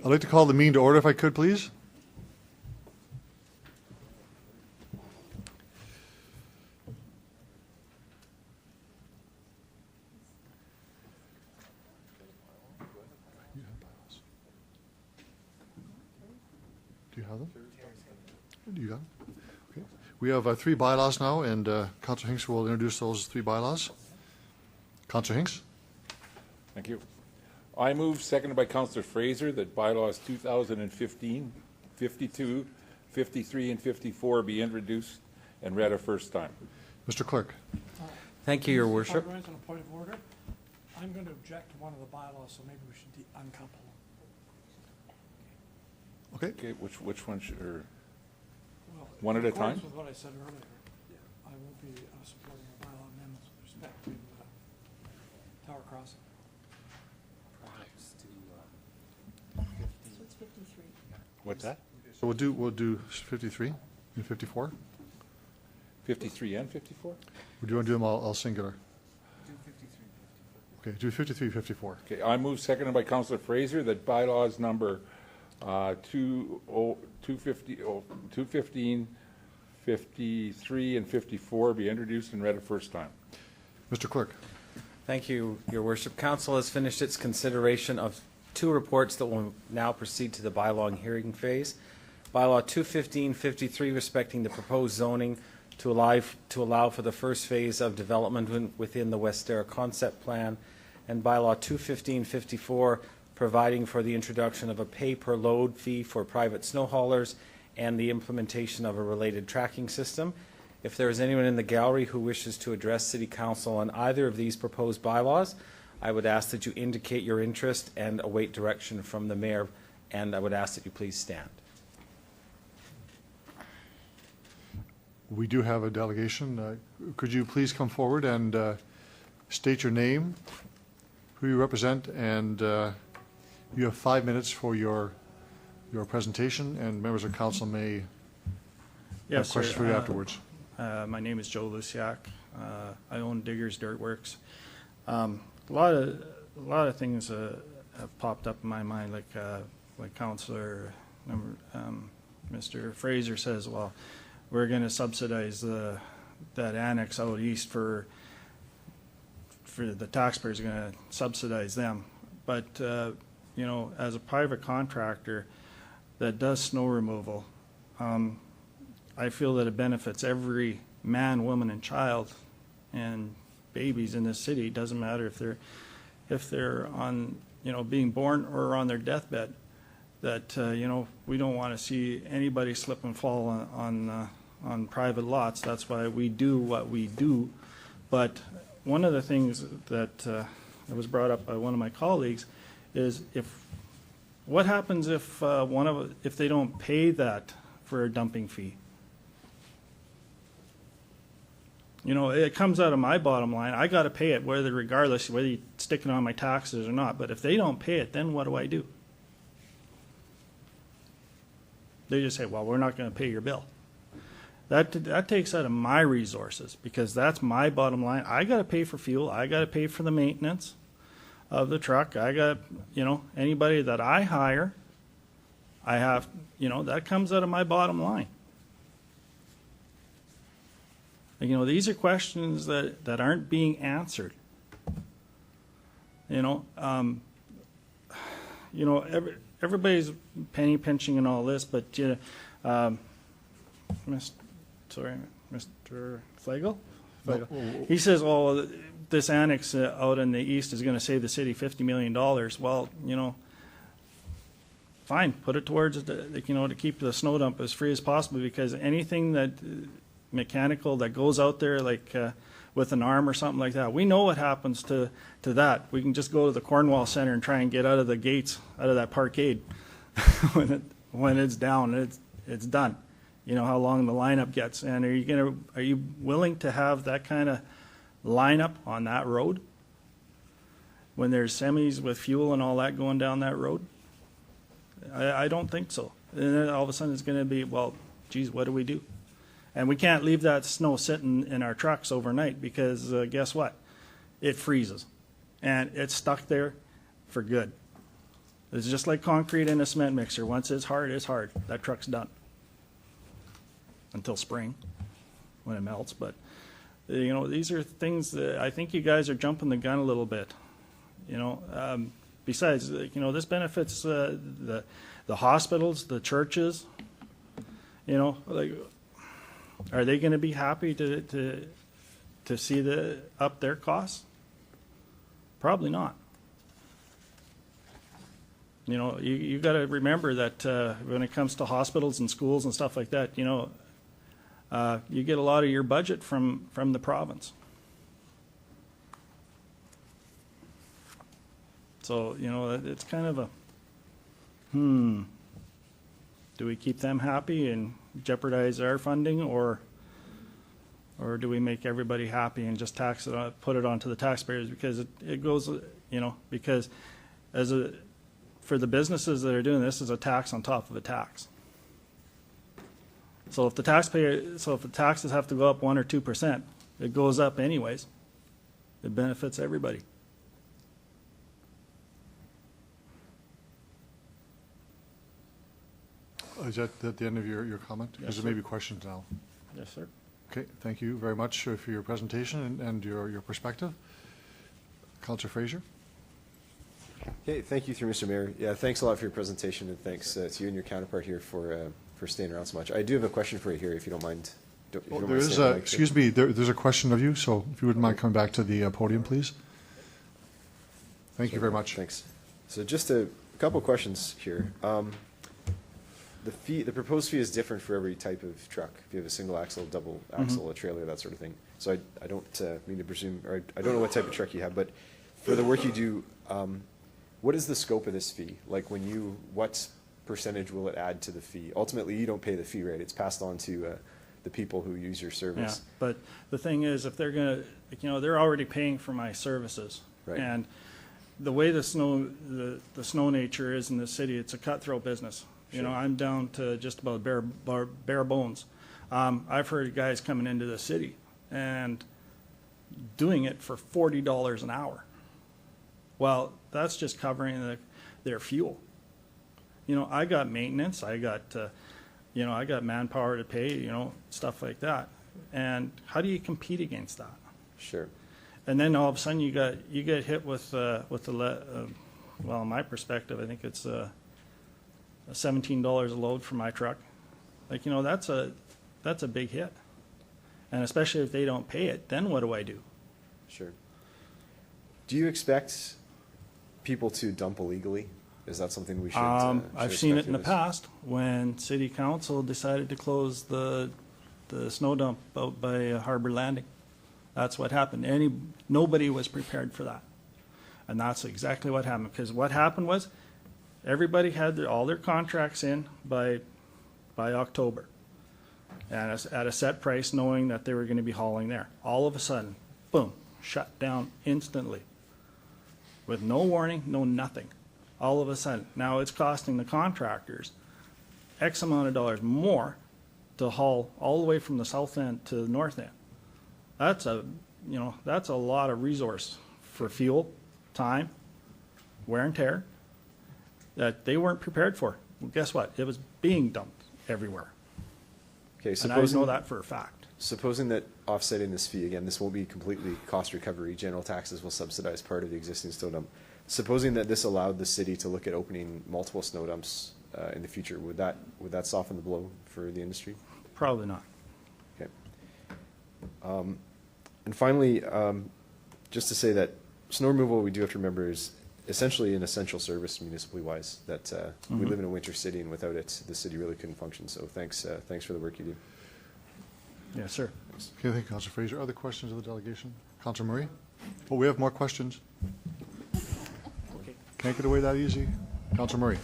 I'd like to call the meeting to order if I could, please. Do you have them? Do you got them? Okay. We have 3 bylaws now, and Councillor Hinks will introduce those 3 bylaws. Councillor Hinks? Thank you. I move, seconded by Councillor Fraser, that bylaws 2015, 52, 53, and 54 be introduced and read a first time. Mr. Clerk. Thank you, Your Worship. On a point of order, I'm going to object to one of the bylaws, so maybe we should uncouple them. Okay. Okay, which one should, or one at a time? With what I said earlier, I will be supporting a bylaw amendments with respect to Tower Crossing. So it's 53. What's that? So we'll do 53 and 54. 53 and 54? Or do you want to do them all singular? Okay, do 53, 54. Okay, I move, seconded by Councillor Fraser, that bylaws number 215, 53, and 54 be introduced and read a first time. Mr. Clerk. Thank you, Your Worship. Council has finished its consideration of 2 reports that will now proceed to the bylaw and hearing phase. Bylaw 215-53 respecting the proposed zoning to allow for the first phase of development within the Westera concept plan, and bylaw 215-54 providing for the introduction of a pay-per-load fee for private snow haulers and the implementation of a related tracking system. If there is anyone in the gallery who wishes to address City Council on either of these proposed bylaws, I would ask that you indicate your interest and await direction from the Mayor, and I would ask that you please stand. We do have a delegation. Could you please come forward and state your name, who you represent, and you have 5 minutes for your presentation, and members of council may have questions for you afterwards. My name is Joe Luciak. I own Diggers Dirt Works. A lot of things have popped up in my mind, like Councillor Mr. Fraser says, well, we're going to subsidize that annex out east for the taxpayers are going to subsidize them. But you know, as a private contractor that does snow removal, I feel that it benefits every man, woman, and child and babies in this city. It doesn't matter if they're on, you know, being born or on their deathbed. That you know, we don't want to see anybody slip and fall on private lots. That's why we do what we do. But one of the things that was brought up by one of my colleagues is what happens if if they don't pay that for a dumping fee? You know, it comes out of my bottom line. I got to pay it, regardless whether you stick it on my taxes or not. But if they don't pay it, then what do I do? They just say, well, we're not going to pay your bill. That takes out of my resources, because that's my bottom line. I got to pay for fuel. I got to pay for the maintenance of the truck. I got, you know, anybody that I hire, I have, you know, that comes out of my bottom line. You know, these are questions that aren't being answered. You know, everybody's penny pinching and all this, but Mr. Flagel? He says, "Oh, this annex out in the east is going to save the city $50 million." Well, you know, fine, put it towards to keep the snow dump as free as possible, because anything that mechanical that goes out there, like with an arm or something like that, we know what happens to that. We can just go to the Cornwall Center and try and get out of the gates, out of that parkade when it's down. It's done. You know how long the lineup gets, and are you willing to have that kind of lineup on that road when there's semis with fuel and all that going down that road? I don't think so. And then all of a sudden it's going to be, well, geez, what do we do? And we can't leave that snow sitting in our trucks overnight, because guess what? It freezes, and it's stuck there for good. It's just like concrete in a cement mixer. Once it's hard, it's hard. That truck's done. Until spring, when it melts. But, you know, these are things that I think you guys are jumping the gun a little bit. You know, besides, you know, this benefits the hospitals, the churches. You know, like, are they going to be happy to see up their costs? Probably not. You know, you got to remember that when it comes to hospitals and schools and stuff like that, you know, you get a lot of your budget from the province. So, you know, it's kind of a, do we keep them happy and jeopardize our funding, or do we make everybody happy and just tax it, put it onto the taxpayers? Because it goes, you know, because for the businesses that are doing this, is a tax on top of a tax. So if the taxes have to go up 1 or 2%, it goes up anyways. It benefits everybody. Is that at the end of your comment? Because there may be questions now. Yes, sir. Okay, thank you very much for your presentation and your perspective. Councillor Fraser. Okay, thank you, through Mr. Mayor. Yeah, thanks a lot for your presentation, and thanks to you and your counterpart here for staying around so much. I do have a question for you here, if you don't mind. There is a, excuse me, there's a question of you, so if you wouldn't mind coming back to the podium, please. Thank you very much. Thanks. So just a couple of questions here. The proposed fee is different for every type of truck. If you have a single axle, double axle, a trailer, that sort of thing. So I don't mean to presume, or I don't know what type of truck you have, but for the work you do, what is the scope of this fee? Like what percentage will it add to the fee? Ultimately, you don't pay the fee, right? It's passed on to the people who use your service. Yeah, but the thing is, if they're going to, you know, they're already paying for my services. Right. And the way the snow nature is in the city, it's a cutthroat business. You know, I'm down to just about bare bones. I've heard guys coming into the city and doing it for $40 an hour. Well, that's just covering their fuel. You know, I got maintenance, I got manpower to pay, you know, stuff like that. And how do you compete against that? Sure. And then all of a sudden you get hit with well, in my perspective, I think it's $17 a load for my truck. Like, you know, that's a big hit. And especially if they don't pay it, then what do I do? Sure. Do you expect people to dump illegally? Is that something we should I've seen it in the past when City Council decided to close the snow dump out by Harbor Landing. That's what happened. Nobody was prepared for that. And that's exactly what happened. Because what happened was everybody had all their contracts in by October. And at a set price, knowing that they were going to be hauling there. All of a sudden, boom, shut down instantly. With no warning, no nothing. All of a sudden. Now it's costing the contractors X amount of dollars more to haul all the way from the south end to the north end. That's a lot of resource for fuel, time, wear and tear that they weren't prepared for. Well, guess what? It was being dumped everywhere. Okay, and I know that for a fact. Supposing that offsetting this fee, again, this won't be completely cost recovery. General taxes will subsidize part of the existing snow dump. Supposing that this allowed the city to look at opening multiple snow dumps in the future, would that soften the blow for the industry? Probably not. Okay. And finally, just to say that snow removal, we do have to remember, is essentially an essential service municipally wise, that we live in a winter city, and without it, the city really couldn't function. So thanks for the work you do. Yes, sir. Okay, thank you, Councillor Fraser. Other questions of the delegation? Councillor Murray? Oh, we have more questions. Can't get away that easy. Councillor Murray.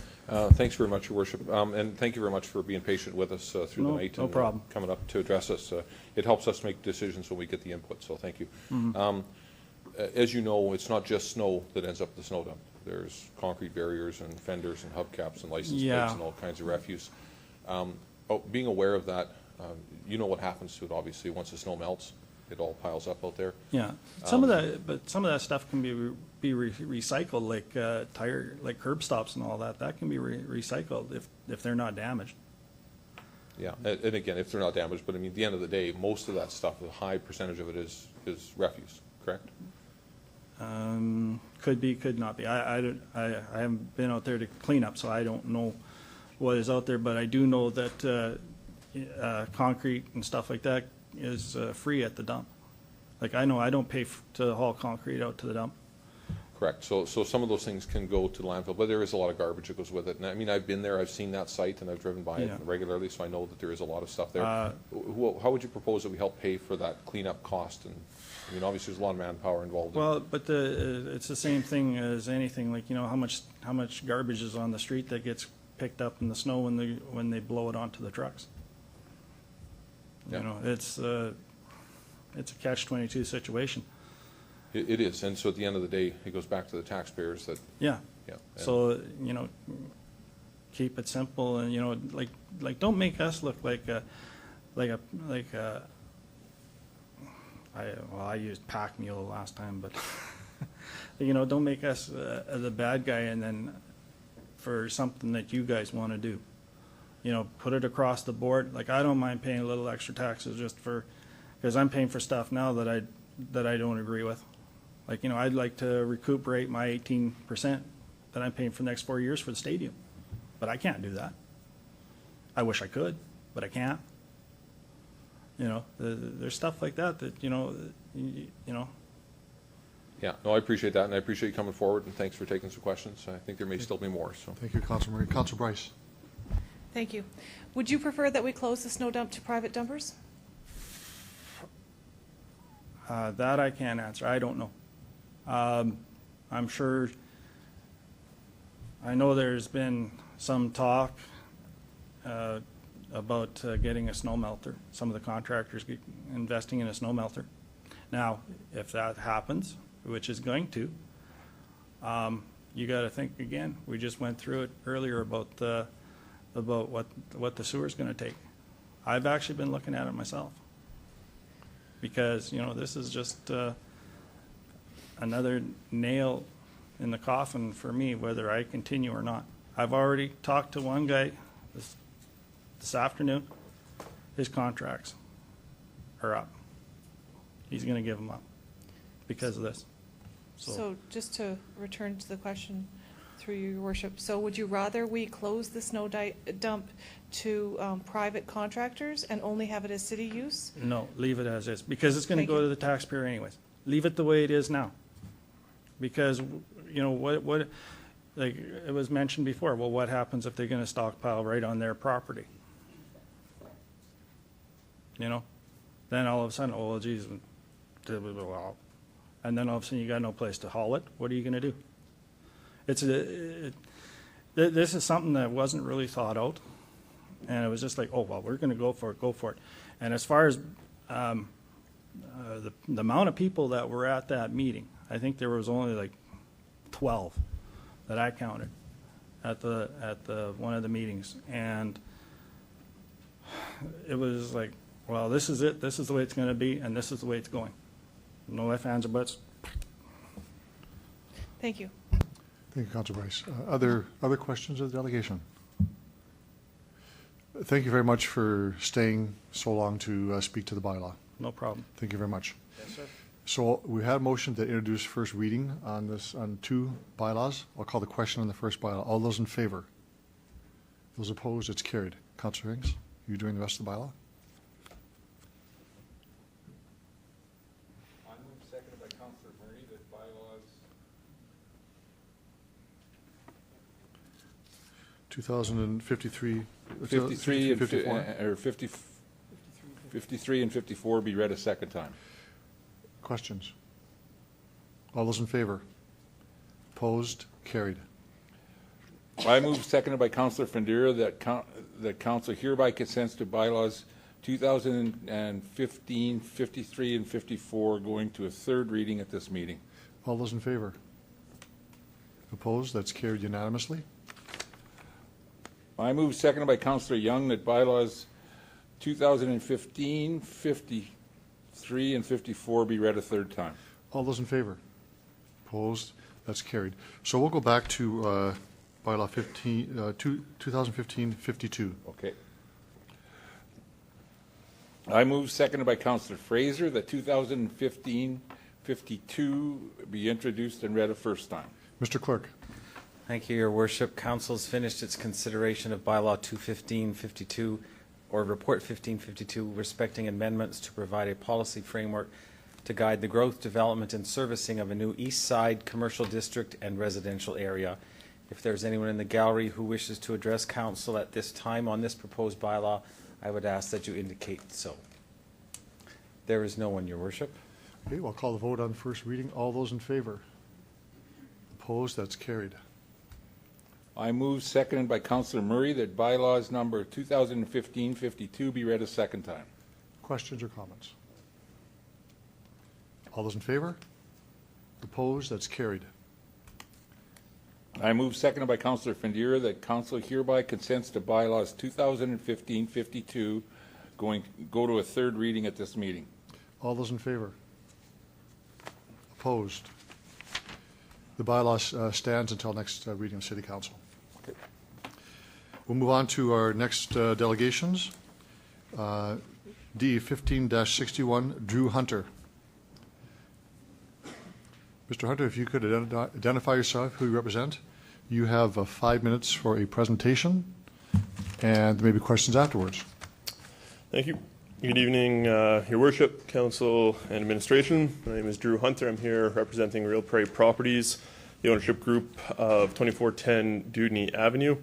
Thanks very much, Your Worship, and thank you very much for being patient with us through the night and problem. Coming up to address us. It helps us make decisions when we get the input, so thank you. As you know, it's not just snow that ends up at the snow dump. There's concrete barriers and fenders and hubcaps and license plates and all kinds of refuse. Being aware of that, you know what happens to it, obviously. Once the snow melts, it all piles up out there. Yeah, some of that stuff can be be recycled, like like curb stops and all that. That can be recycled if they're not damaged. Yeah, and again, if they're not damaged, but I mean, at the end of the day, most of that stuff, a high percentage of it is refuse, correct? Could be, could not be. I haven't been out there to clean up, so I don't know what is out there, but I do know that concrete and stuff like that is free at the dump. Like, I know I don't pay to haul concrete out to the dump. Correct. So some of those things can go to the landfill, but there is a lot of garbage that goes with it. And I mean, I've been there, I've seen that site, and I've driven by it regularly, so I know that there is a lot of stuff there. How would you propose that we help pay for that cleanup cost? And I mean, obviously, there's a lot of manpower involved. Well, but it's the same thing as anything. Like, you know, how much garbage is on the street that gets picked up in the snow when they blow it onto the trucks. Yeah. You know, it's a catch-22 situation. It is, and so at the end of the day, it goes back to the taxpayers that. Yeah. Yeah. So, you know, keep it simple, and, you know, like don't make us look I used pack mule last time, but you know, don't make us the bad guy, and then for something that you guys want to do, you know, put it across the board. Like, I don't mind paying a little extra taxes because I'm paying for stuff now that I don't agree with. Like, you know, I'd like to recuperate my 18% that I'm paying for the next 4 years for the stadium, but I can't do that. I wish I could, but I can't. You know, there's stuff like that you know. Yeah, no, I appreciate that, and I appreciate you coming forward, and thanks for taking some questions. I think there may still be more. So Thank you, Councilor Marie. Councilor Bryce. Thank you. Would you prefer that we close the snow dump to private dumpers? That I can't answer. I don't know. I'm sure, I know there's been some talk about getting a snow melter. Some of the contractors investing in a snow melter. Now, if that happens, which is going to, you got to think again. We just went through it earlier about what the sewer's going to take. I've actually been looking at it myself, because, you know, this is just another nail in the coffin for me, whether I continue or not. I've already talked to one guy this afternoon. His contracts are up. He's going to give them up because of this. So just to return to the question through your worship, so would you rather we close the snow dump to private contractors and only have it as city use? No, leave it as is, because it's going to go to the taxpayer anyways. Leave it the way it is now. Because, you know, what like it was mentioned before, well, what happens if they're going to stockpile right on their property? You know? Then all of a sudden, oh, geez, and then all of a sudden you got no place to haul it. What are you going to do? This is something that wasn't really thought out, and it was just like, oh, well, we're going to go for it. And as far as the amount of people that were at that meeting, I think there was only like 12 that I counted at the one of the meetings, and it was like, well, this is it. This is the way it's going to be, and this is the way it's going. No ifs, ands, or buts. Thank you. Thank you, Councilor Bryce. Other questions of the delegation? Thank you very much for staying so long to speak to the bylaw. No problem. Thank you very much. Yes, sir. So we had a motion to introduce first reading on two bylaws. I'll call the question on the first bylaw. All those in favor? Those opposed? It's carried. Councilor Hinks, you doing the rest of the bylaw? I move seconded by Councilor Murray that bylaws 2053. 53 and 54. 53 and 54 be read a second time. Questions? All those in favor? Opposed? Carried. I move seconded by Councilor Fandera that Council hereby consents to bylaws 2015, 53, and 54 going to a third reading at this meeting. All those in favor? Opposed? That's carried unanimously. I move seconded by Councilor Young that bylaws 2015, 53, and 54 be read a third time. All those in favor? Opposed? That's carried. So we'll go back to bylaw 2015-52. Okay. I move, seconded by Councillor Fraser, that 2015-52 be introduced and read a first time. Mr. Clerk. Thank you, Your Worship. Council has finished its consideration of bylaw 215-52 or report 1552 respecting amendments to provide a policy framework to guide the growth, development, and servicing of a new east side commercial district and residential area. If there's anyone in the gallery who wishes to address council at this time on this proposed bylaw, I would ask that you indicate so. There is no one, Your Worship. Okay, we'll call the vote on first reading. All those in favor? Opposed? That's carried. I move, seconded by Councillor Murray, that bylaws number 2015-52 be read a second time. Questions or comments? All those in favor? Opposed? That's carried. I move, seconded by Councillor Findira, that council hereby consents to bylaws 2015-52 go to a third reading at this meeting. All those in favor? Opposed? The bylaw stands until next reading of City Council. Okay. We'll move on to our next delegations. D 15-61, Drew Hunter. Mr. Hunter, if you could identify yourself, who you represent. You have 5 minutes for a presentation, and maybe questions afterwards. Thank you. Good evening, Your Worship, Council, and Administration. My name is Drew Hunter. I'm here representing Real Prairie Properties, the ownership group of 2410 Dewdney Avenue.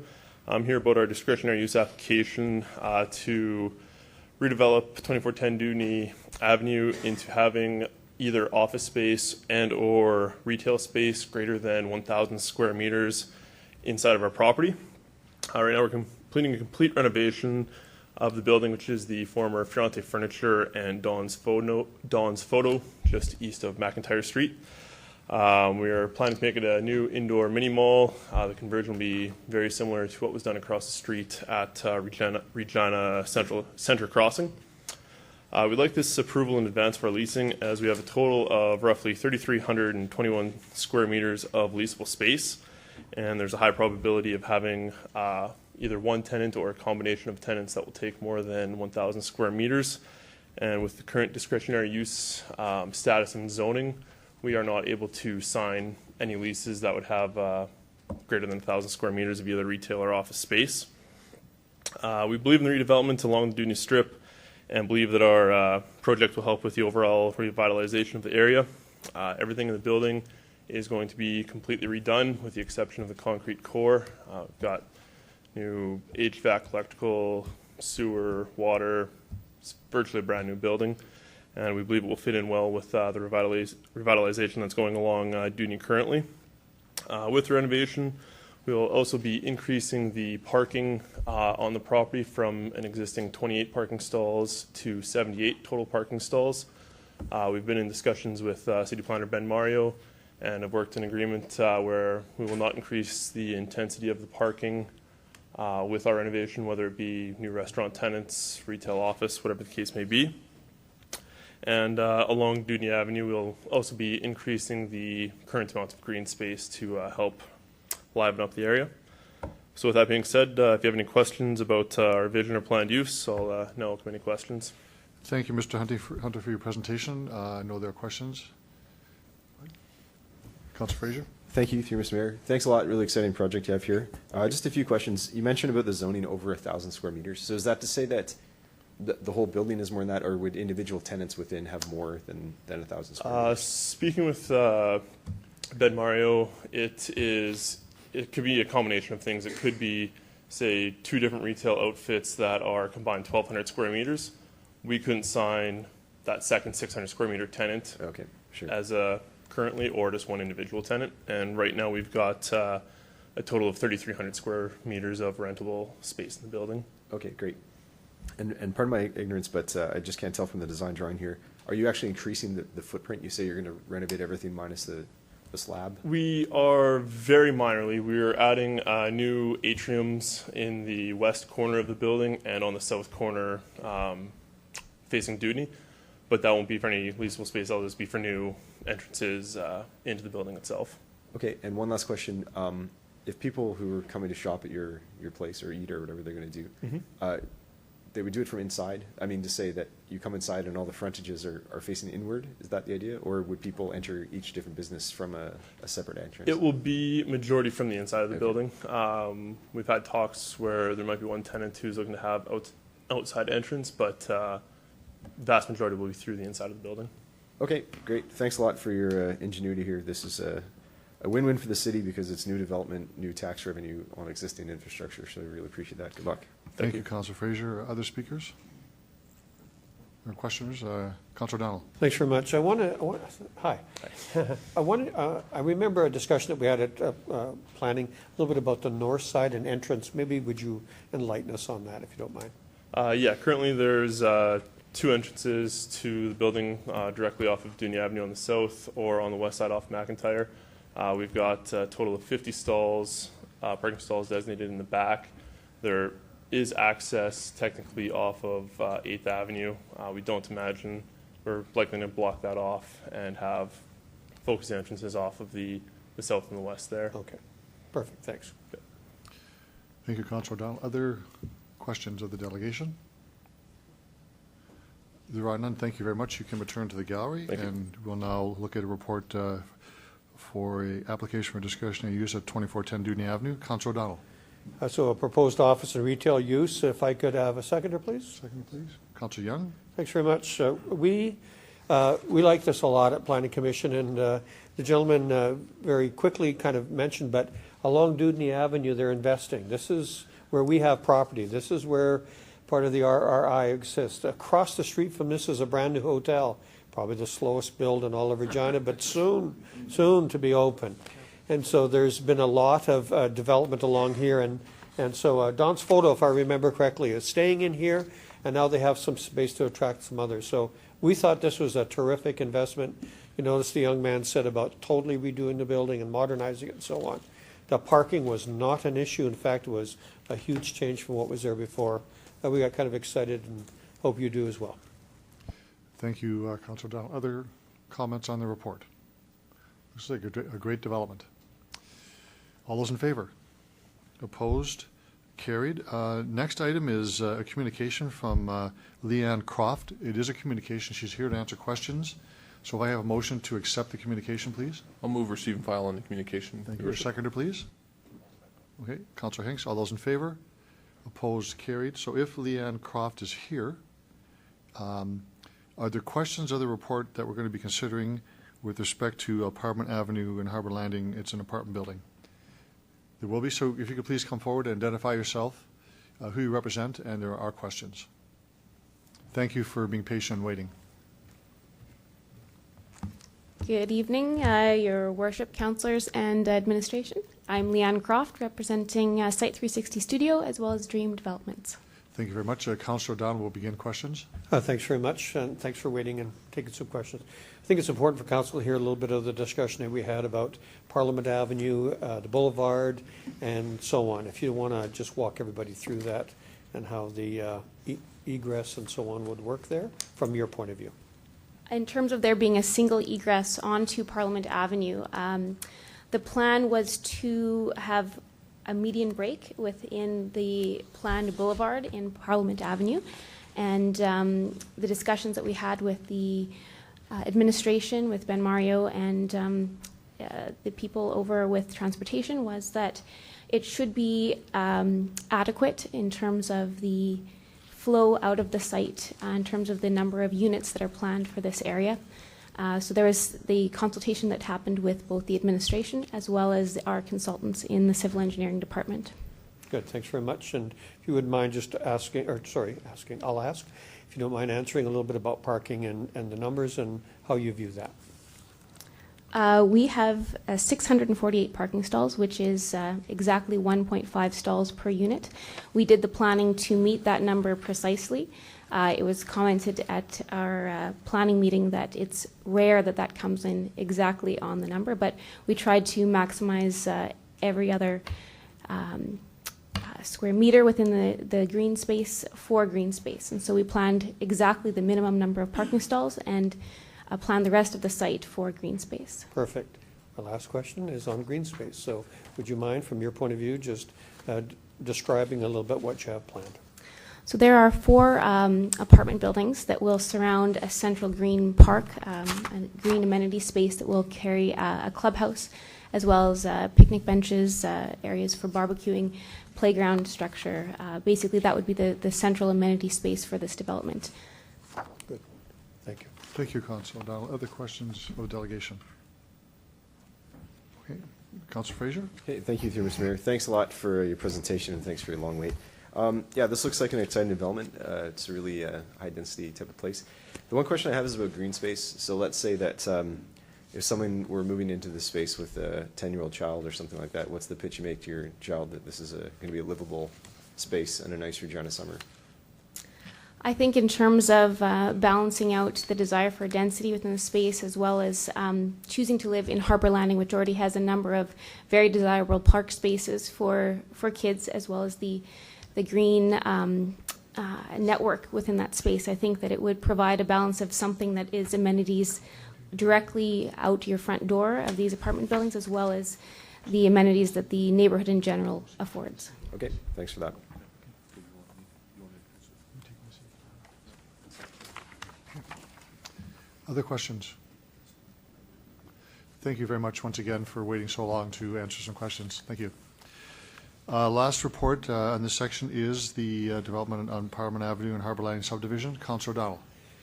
I'm here about our discretionary use application to redevelop 2410 Dewdney Avenue into having either office space and or retail space greater than 1,000 square meters inside of our property. Right now we're completing a complete renovation of the building, which is the former Fiorente Furniture and Dawn's Photo, just east of McIntyre Street. We are planning to make it a new indoor mini mall. The conversion will be very similar to what was done across the street at Regina Center Crossing. We'd like this approval in advance for our leasing, as we have a total of roughly 3,321 square meters of leasable space, and there's a high probability of having either one tenant or a combination of tenants that will take more than 1,000 square meters. And with the current discretionary use status and zoning, we are not able to sign any leases that would have greater than 1,000 square meters of either retail or office space. We believe in the redevelopment along the Dewdney Strip and believe that our project will help with the overall revitalization of the area. Everything in the building is going to be completely redone with the exception of the concrete core. We've got new HVAC, electrical, sewer, water. It's virtually a brand new building, and we believe it will fit in well with the revitalization that's going along Dewdney currently. With the renovation, we will also be increasing the parking on the property from an existing 28 parking stalls to 78 total parking stalls. We've been in discussions with City Planner Ben Mario and have worked in agreement where we will not increase the intensity of the parking with our renovation, whether it be new restaurant tenants, retail office, whatever the case may be. And along Dewdney Avenue, we'll also be increasing the current amount of green space to help liven up the area. So with that being said, if you have any questions about our vision or planned use, I'll now welcome any questions. Thank you, Mr. Hunter, for your presentation. I know there are questions. Councillor Fraser. Thank you, through Mr. Mayor. Thanks a lot. Really exciting project you have here. Just a few questions. You mentioned about the zoning over 1,000 square meters. So is that to say that the whole building is more than that, or would individual tenants within have more than 1,000 square meters? Speaking with Ben Mario, it could be a combination of things. It could be, say, two different retail outfits that are combined 1,200 square meters. We couldn't sign that second 600 square meter tenant as a currently, or just one individual tenant. And right now we've got a total of 3,300 square meters of rentable space in the building. Okay, great. And pardon my ignorance, but I just can't tell from the design drawing here. Are you actually increasing the footprint? You say you're going to renovate everything minus the slab? We are very minorly. We are adding new atriums in the west corner of the building and on the south corner facing Dewdney, but that won't be for any leasable space. That'll just be for new entrances into the building itself. Okay, and one last question. If people who are coming to shop at your place or eat or whatever they're going to do, they would do it from inside? I mean, to say that you come inside and all the frontages are facing inward, is that the idea? Or would people enter each different business from a separate entrance? It will be majority from the inside of the building. We've had talks where there might be one tenant who's looking to have outside entrance, but vast majority will be through the inside of the building. Okay, great. Thanks a lot for your ingenuity here. This is a win-win for the city because it's new development, new tax revenue on existing infrastructure, so I really appreciate that. Good luck. Thank you, Councillor Fraser. Other speakers or questioners? Councillor Donald. Thanks very much. Hi. I remember a discussion that we had at planning, a little bit about the north side and entrance. Maybe would you enlighten us on that, if you don't mind? Yeah, currently there's 2 entrances to the building directly off of Duny Avenue on the south or on the west side off McIntyre. We've got a total of 50 stalls, parking stalls designated in the back. There is access technically off of 8th Avenue. We don't imagine we're likely to block that off and have focused entrances off of the south and the west there. Okay, perfect, thanks. Okay. Thank you, Councillor Donald. Other questions of the delegation? There are none. Thank you very much. You can return to the gallery, and we'll now look at a report for a application for discretionary use at 2410 Duny Avenue. Councillor O'Donnell. So a proposed office and retail use. If I could have a seconder, please. Second, please. Councillor Young. Thanks very much. We like this a lot at Planning Commission, and the gentleman very quickly kind of mentioned, but along Dudney Avenue they're investing. This is where we have property. This is where part of the RRI exists. Across the street from this is a brand new hotel, probably the slowest build in all of Regina, but soon to be open. And so there's been a lot of development along here, and so Don's photo, if I remember correctly, is staying in here, and now they have some space to attract some others. So we thought this was a terrific investment. You notice the young man said about totally redoing the building and modernizing it and so on. The parking was not an issue. In fact, it was a huge change from what was there before. We got kind of excited and hope you do as well. Thank you, Councillor Donald. Other comments on the report? Looks like a great development. All those in favor? Opposed? Carried. Next item is a communication from Leanne Croft. It is a communication. She's here to answer questions. So if I have a motion to accept the communication, please. I'll move, receive, and file on the communication. Thank you. Seconder, please. Okay. Councillor Hinks. All those in favor? Opposed? Carried. So if Leanne Croft is here, are there questions of the report that we're going to be considering with respect to Apartment Avenue and Harbour Landing? It's an apartment building. There will be, so if you could please come forward and identify yourself, who you represent, and there are questions. Thank you for being patient and waiting. Good evening, Your Worship, Councillors, and Administration. I'm Leanne Croft, representing Site 360 Studio, as well as Dream Developments. Thank you very much. Councillor O'Donnell will begin questions. Thanks very much, and thanks for waiting and taking some questions. I think it's important for Council to hear a little bit of the discussion that we had about Parliament Avenue, the Boulevard, and so on. If you want to just walk everybody through that and how the egress and so on would work there from your point of view. In terms of there being a single egress onto Parliament Avenue, the plan was to have a median break within the planned boulevard in Parliament Avenue. And the discussions that we had with the administration, with Ben Mario, and the people over with transportation was that it should be adequate in terms of the flow out of the site, in terms of the number of units that are planned for this area. So there was the consultation that happened with both the administration as well as our consultants in the civil engineering department. Good, thanks very much. And if you wouldn't mind just asking, I'll ask, if you don't mind answering a little bit about parking and the numbers and how you view that. We have 648 parking stalls, which is exactly 1.5 stalls per unit. We did the planning to meet that number precisely. It was commented at our planning meeting that it's rare that that comes in exactly on the number, but we tried to maximize every other square meter within the green space for green space. And so we planned exactly the minimum number of parking stalls and planned the rest of the site for green space. Perfect. My last question is on green space. So would you mind, from your point of view, just describing a little bit what you have planned? So there are 4 apartment buildings that will surround a central green park, a green amenity space that will carry a clubhouse, as well as picnic benches, areas for barbecuing, playground structure. Basically, that would be the central amenity space for this development. Good. Thank you. Thank you, Councillor O'Donnell. Other questions of the delegation? Okay. Councillor Fraser? Okay, thank you, Mr. Mayor. Thanks a lot for your presentation, and thanks for your long wait. Yeah, this looks like an exciting development. It's a really high-density type of place. The one question I have is about green space. So let's say that if someone were moving into this space with a 10-year-old child or something like that, what's the pitch you make to your child that this is going to be a livable space in a nice Regina summer? I think in terms of balancing out the desire for density within the space, as well as choosing to live in Harbour Landing, which already has a number of very desirable park spaces for kids, as well as the green network within that space, I think that it would provide a balance of something that is amenities directly out your front door of these apartment buildings, as well as the amenities that the neighborhood in general affords. Okay, thanks for that. Other questions? Thank you very much once again for waiting so long to answer some questions. Thank you. Last report on this section is the development on Parliament Avenue and Harbour Landing subdivision. Councillor O'Donnell.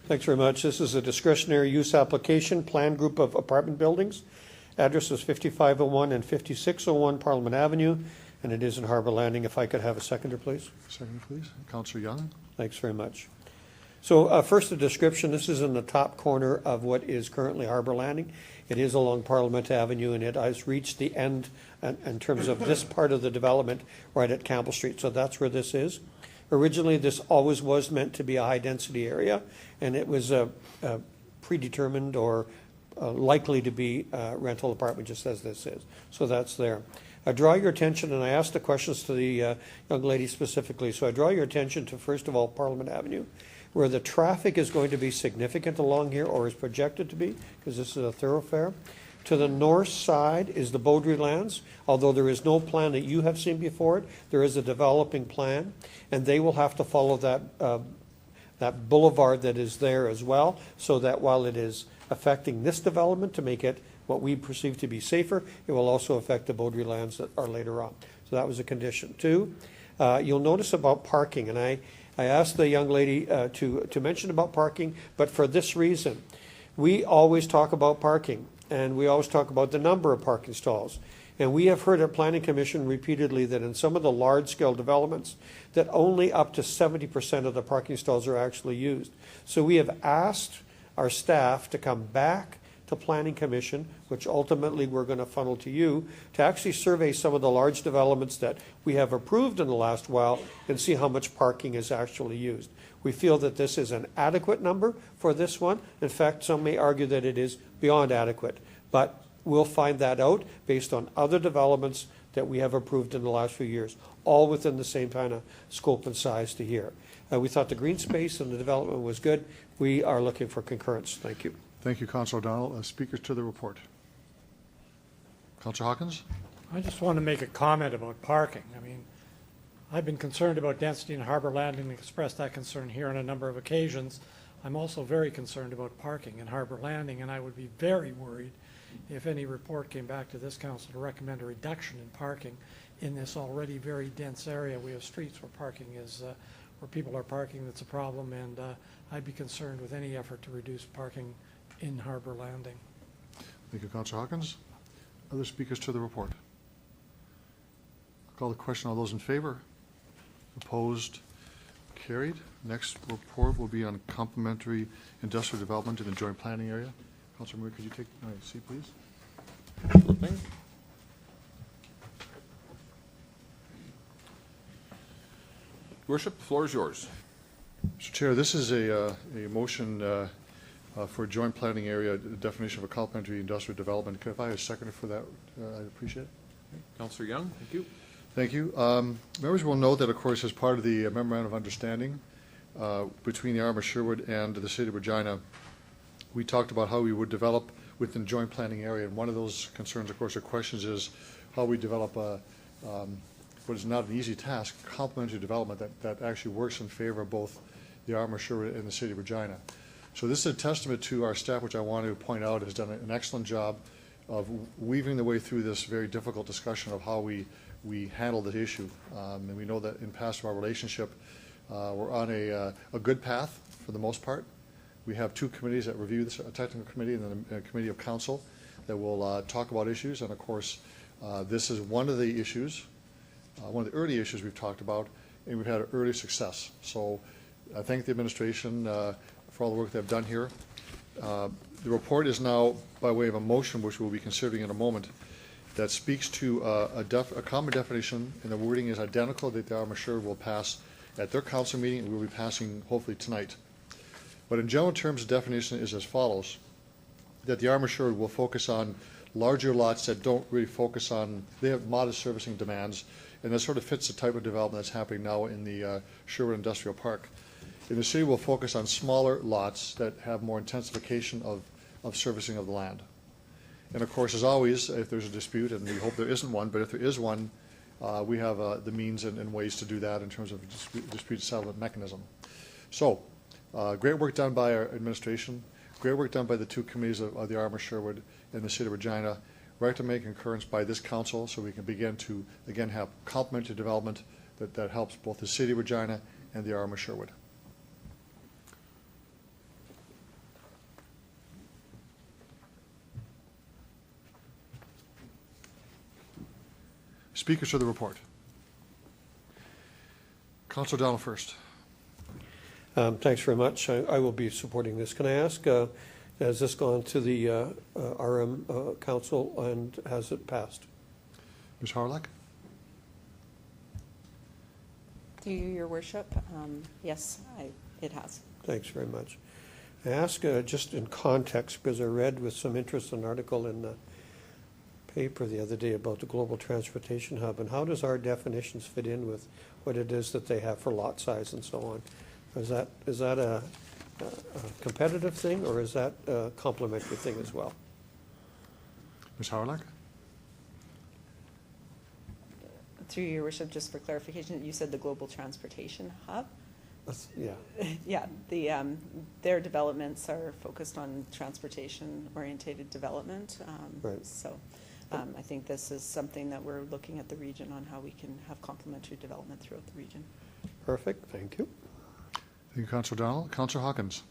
Thanks very much. This is a discretionary use application, planned group of apartment buildings. Address is 5501 and 5601 Parliament Avenue, and it is in Harbour Landing. If I could have a seconder, please. Seconder, please. Councillor Young. Thanks very much. So first, a description. This is in the top corner of what is currently Harbour Landing. It is along Parliament Avenue, and it has reached the end in terms of this part of the development right at Campbell Street. So that's where this is. Originally, this always was meant to be a high-density area, and it was predetermined or likely to be a rental apartment, just as this is. So that's there. I draw your attention, and I asked the questions to the young lady specifically, so I draw your attention to, first of all, Parliament Avenue, where the traffic is going to be significant along here, or is projected to be, because this is a thoroughfare. To the north side is the Beaudry lands. Although there is no plan that you have seen before it, there is a developing plan, and they will have to follow that boulevard that is there as well, so that while it is affecting this development to make it what we perceive to be safer, it will also affect the Beaudry lands that are later on. So that was a condition. 2, you'll notice about parking, and I asked the young lady to mention about parking, but for this reason. We always talk about parking, and we always talk about the number of parking stalls. And we have heard at Planning Commission repeatedly that in some of the large-scale developments, that only up to 70% of the parking stalls are actually used. So we have asked our staff to come back to Planning Commission, which ultimately we're going to funnel to you, to actually survey some of the large developments that we have approved in the last while and see how much parking is actually used. We feel that this is an adequate number for this one. In fact, some may argue that it is beyond adequate, but we'll find that out based on other developments that we have approved in the last few years, all within the same kind of scope and size to here. We thought the green space and the development was good. We are looking for concurrence. Thank you. Thank you, Councillor O'Donnell. Speakers to the report. Councillor Hawkins? I just want to make a comment about parking. I mean, I've been concerned about density in Harbour Landing and expressed that concern here on a number of occasions. I'm also very concerned about parking in Harbour Landing, and I would be very worried if any report came back to this council to recommend a reduction in parking in this already very dense area. We have streets where parking is, where people are parking, that's a problem, and I'd be concerned with any effort to reduce parking in Harbour Landing. Thank you, Councillor Hawkins. Other speakers to the report? I'll call the question. All those in favour? Opposed? Carried. Next report will be on complementary industrial development in the joint planning area. Councillor Murray, could you take my seat, please? Your Worship, the floor is yours. Mr. Chair, this is a motion for joint planning area definition of a complementary industrial development. If I have a seconder for that, I'd appreciate it. Councillor Young, thank you. Thank you. Members will note that, of course, as part of the Memorandum of Understanding between the Arm of Sherwood and the City of Regina, we talked about how we would develop within the joint planning area. And one of those concerns, of course, or questions is how we develop what is not an easy task, complementary development that actually works in favor of both the Arm of Sherwood and the City of Regina. So this is a testament to our staff, which I want to point out has done an excellent job of weaving the way through this very difficult discussion of how we handle the issue. And we know that in past of our relationship, we're on a good path for the most part. We have two committees that review this, a technical committee and then a committee of council that will talk about issues. And of course, this is one of the issues, one of the early issues we've talked about, and we've had early success. So I thank the administration for all the work they've done here. The report is now by way of a motion, which we'll be considering in a moment, that speaks to a common definition, and the wording is identical that the Arm of Sherwood will pass at their council meeting, and we'll be passing hopefully tonight. But in general terms, the definition is as follows, that the Arm of Sherwood will focus on larger lots that don't really focus on, they have modest servicing demands, and that sort of fits the type of development that's happening now in the Sherwood Industrial Park. And the city will focus on smaller lots that have more intensification of servicing of the land. And of course, as always, if there's a dispute, and we hope there isn't one, but if there is one, we have the means and ways to do that in terms of a dispute settlement mechanism. So, great work done by our administration, great work done by the two committees of the Arm of Sherwood and the City of Regina, right to make concurrence by this council so we can begin to, again, have complementary development that helps both the City of Regina and the Arm of Sherwood. Speakers to the report. Councillor Donald first. Thanks very much. I will be supporting this. Can I ask, has this gone to the RM Council and has it passed? Ms. Harlack? Through you, Your Worship, yes, it has. Thanks very much. I ask just in context, because I read with some interest an article in the paper the other day about the Global Transportation Hub, and how does our definitions fit in with what it is that they have for lot size and so on? Is that a competitive thing, or is that a complementary thing as well? Ms. Harlack? Through Your Worship, just for clarification, you said the Global Transportation Hub? Yeah. Yeah, their developments are focused on transportation-orientated development. Right. So I think this is something that we're looking at the region on how we can have complementary development throughout the region. Perfect. Thank you. Thank you, Councillor Donald. Councillor Hawkins.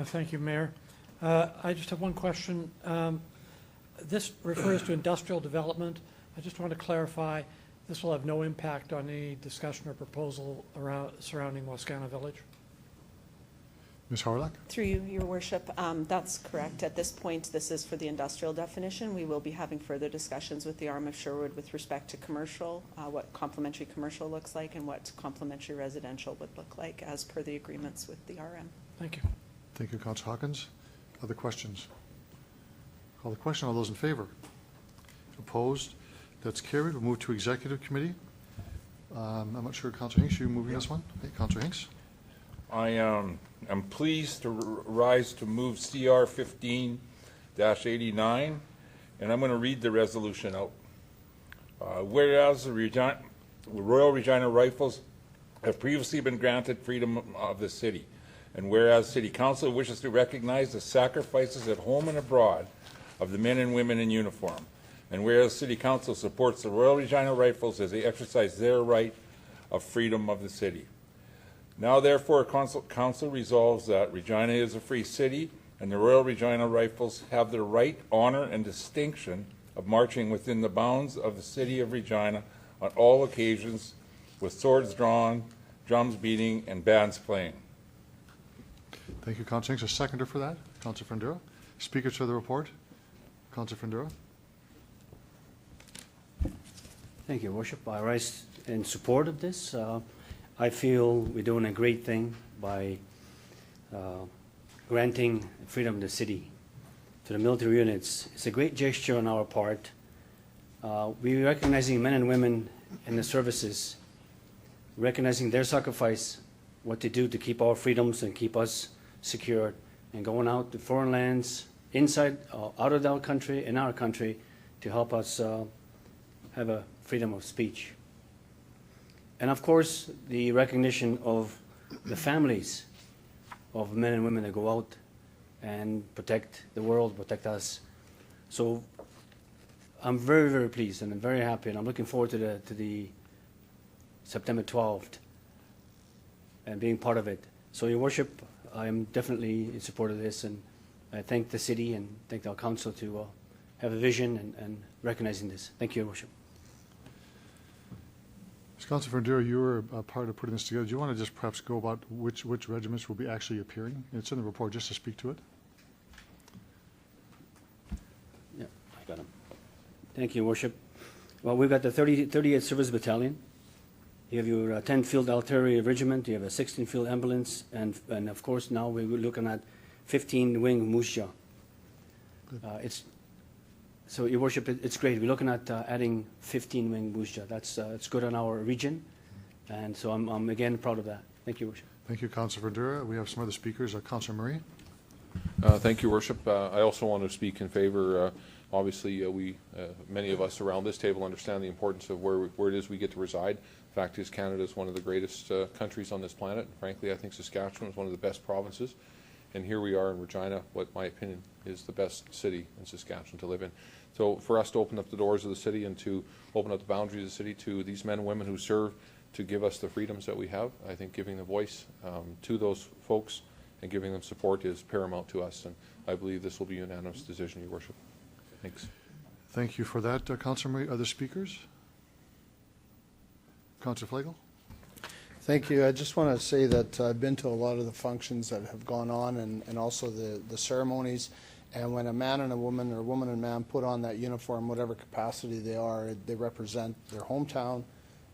Thank you, Mayor. I just have one question. This refers to industrial development. I just want to clarify, this will have no impact on any discussion or proposal surrounding Wascana Village? Ms. Harlack? Through you, Your Worship, that's correct. At this point, this is for the industrial definition. We will be having further discussions with the Arm of Sherwood with respect to commercial, what complementary commercial looks like and what complementary residential would look like as per the agreements with the RM. Thank you. Thank you, Councillor Hawkins. Other questions? Call the question. All those in favor? Opposed? That's carried. We'll move to Executive Committee. I'm not sure, Councillor Hinks, are you moving this one? Okay, Councillor Hinks. I am pleased to rise to move CR 15-89, and I'm going to read the resolution out. Whereas the Royal Regina Rifles have previously been granted freedom of the city, and whereas City Council wishes to recognize the sacrifices at home and abroad of the men and women in uniform, and whereas City Council supports the Royal Regina Rifles as they exercise their right of freedom of the city. Now, therefore, Council resolves that Regina is a free city, and the Royal Regina Rifles have the right, honor, and distinction of marching within the bounds of the city of Regina on all occasions, with swords drawn, drums beating, and bands playing. Thank you, Councillor Hinks. A seconder for that? Councillor Frandura. Speaker to the report. Councillor Frandura. Thank you, Your Worship. I rise in support of this. I feel we're doing a great thing by granting freedom of the city to the military units. It's a great gesture on our part. We're recognizing men and women in the services, recognizing their sacrifice, what they do to keep our freedoms and keep us secure, and going out to foreign lands, inside, out of our country, in our country, to help us have a freedom of speech. And of course, the recognition of the families of men and women that go out and protect the world, protect us. So I'm very, very pleased, and I'm very happy, and I'm looking forward to the September 12th and being part of it. So, Your Worship, I am definitely in support of this, and I thank the city and thank our council to have a vision and recognizing this. Thank you, Your Worship. Councilor Verdura, you were a part of putting this together. Do you want to just perhaps go about which regiments will be actually appearing? It's in the report, just to speak to it. Yeah, I got them. Thank you, Your Worship. Well, we've got the 38th Service Battalion. You have your 10th Field Artillery Regiment. You have a 16th Field Ambulance, and of course now we're looking at 15 Wing Musja. So, Your Worship, it's great. We're looking at adding 15 Wing Musja. It's good on our region, and so I'm again proud of that. Thank you, Your Worship. Thank you, Councilor Verdura. We have some other speakers. Councilor Murray. Thank you, Your Worship. I also want to speak in favor. Obviously, many of us around this table understand the importance of where it is we get to reside. The fact is, Canada is one of the greatest countries on this planet. Frankly, I think Saskatchewan is one of the best provinces. And here we are in Regina, what my opinion is the best city in Saskatchewan to live in. So for us to open up the doors of the city and to open up the boundaries of the city to these men and women who serve to give us the freedoms that we have, I think giving the voice to those folks and giving them support is paramount to us. And I believe this will be a unanimous decision, Your Worship. Thanks. Thank you for that, Councilor Murray. Other speakers? Councilor Flagel. Thank you. I just want to say that I've been to a lot of the functions that have gone on and also the ceremonies. And when a man and a woman or a woman and man put on that uniform, whatever capacity they are, they represent their hometown,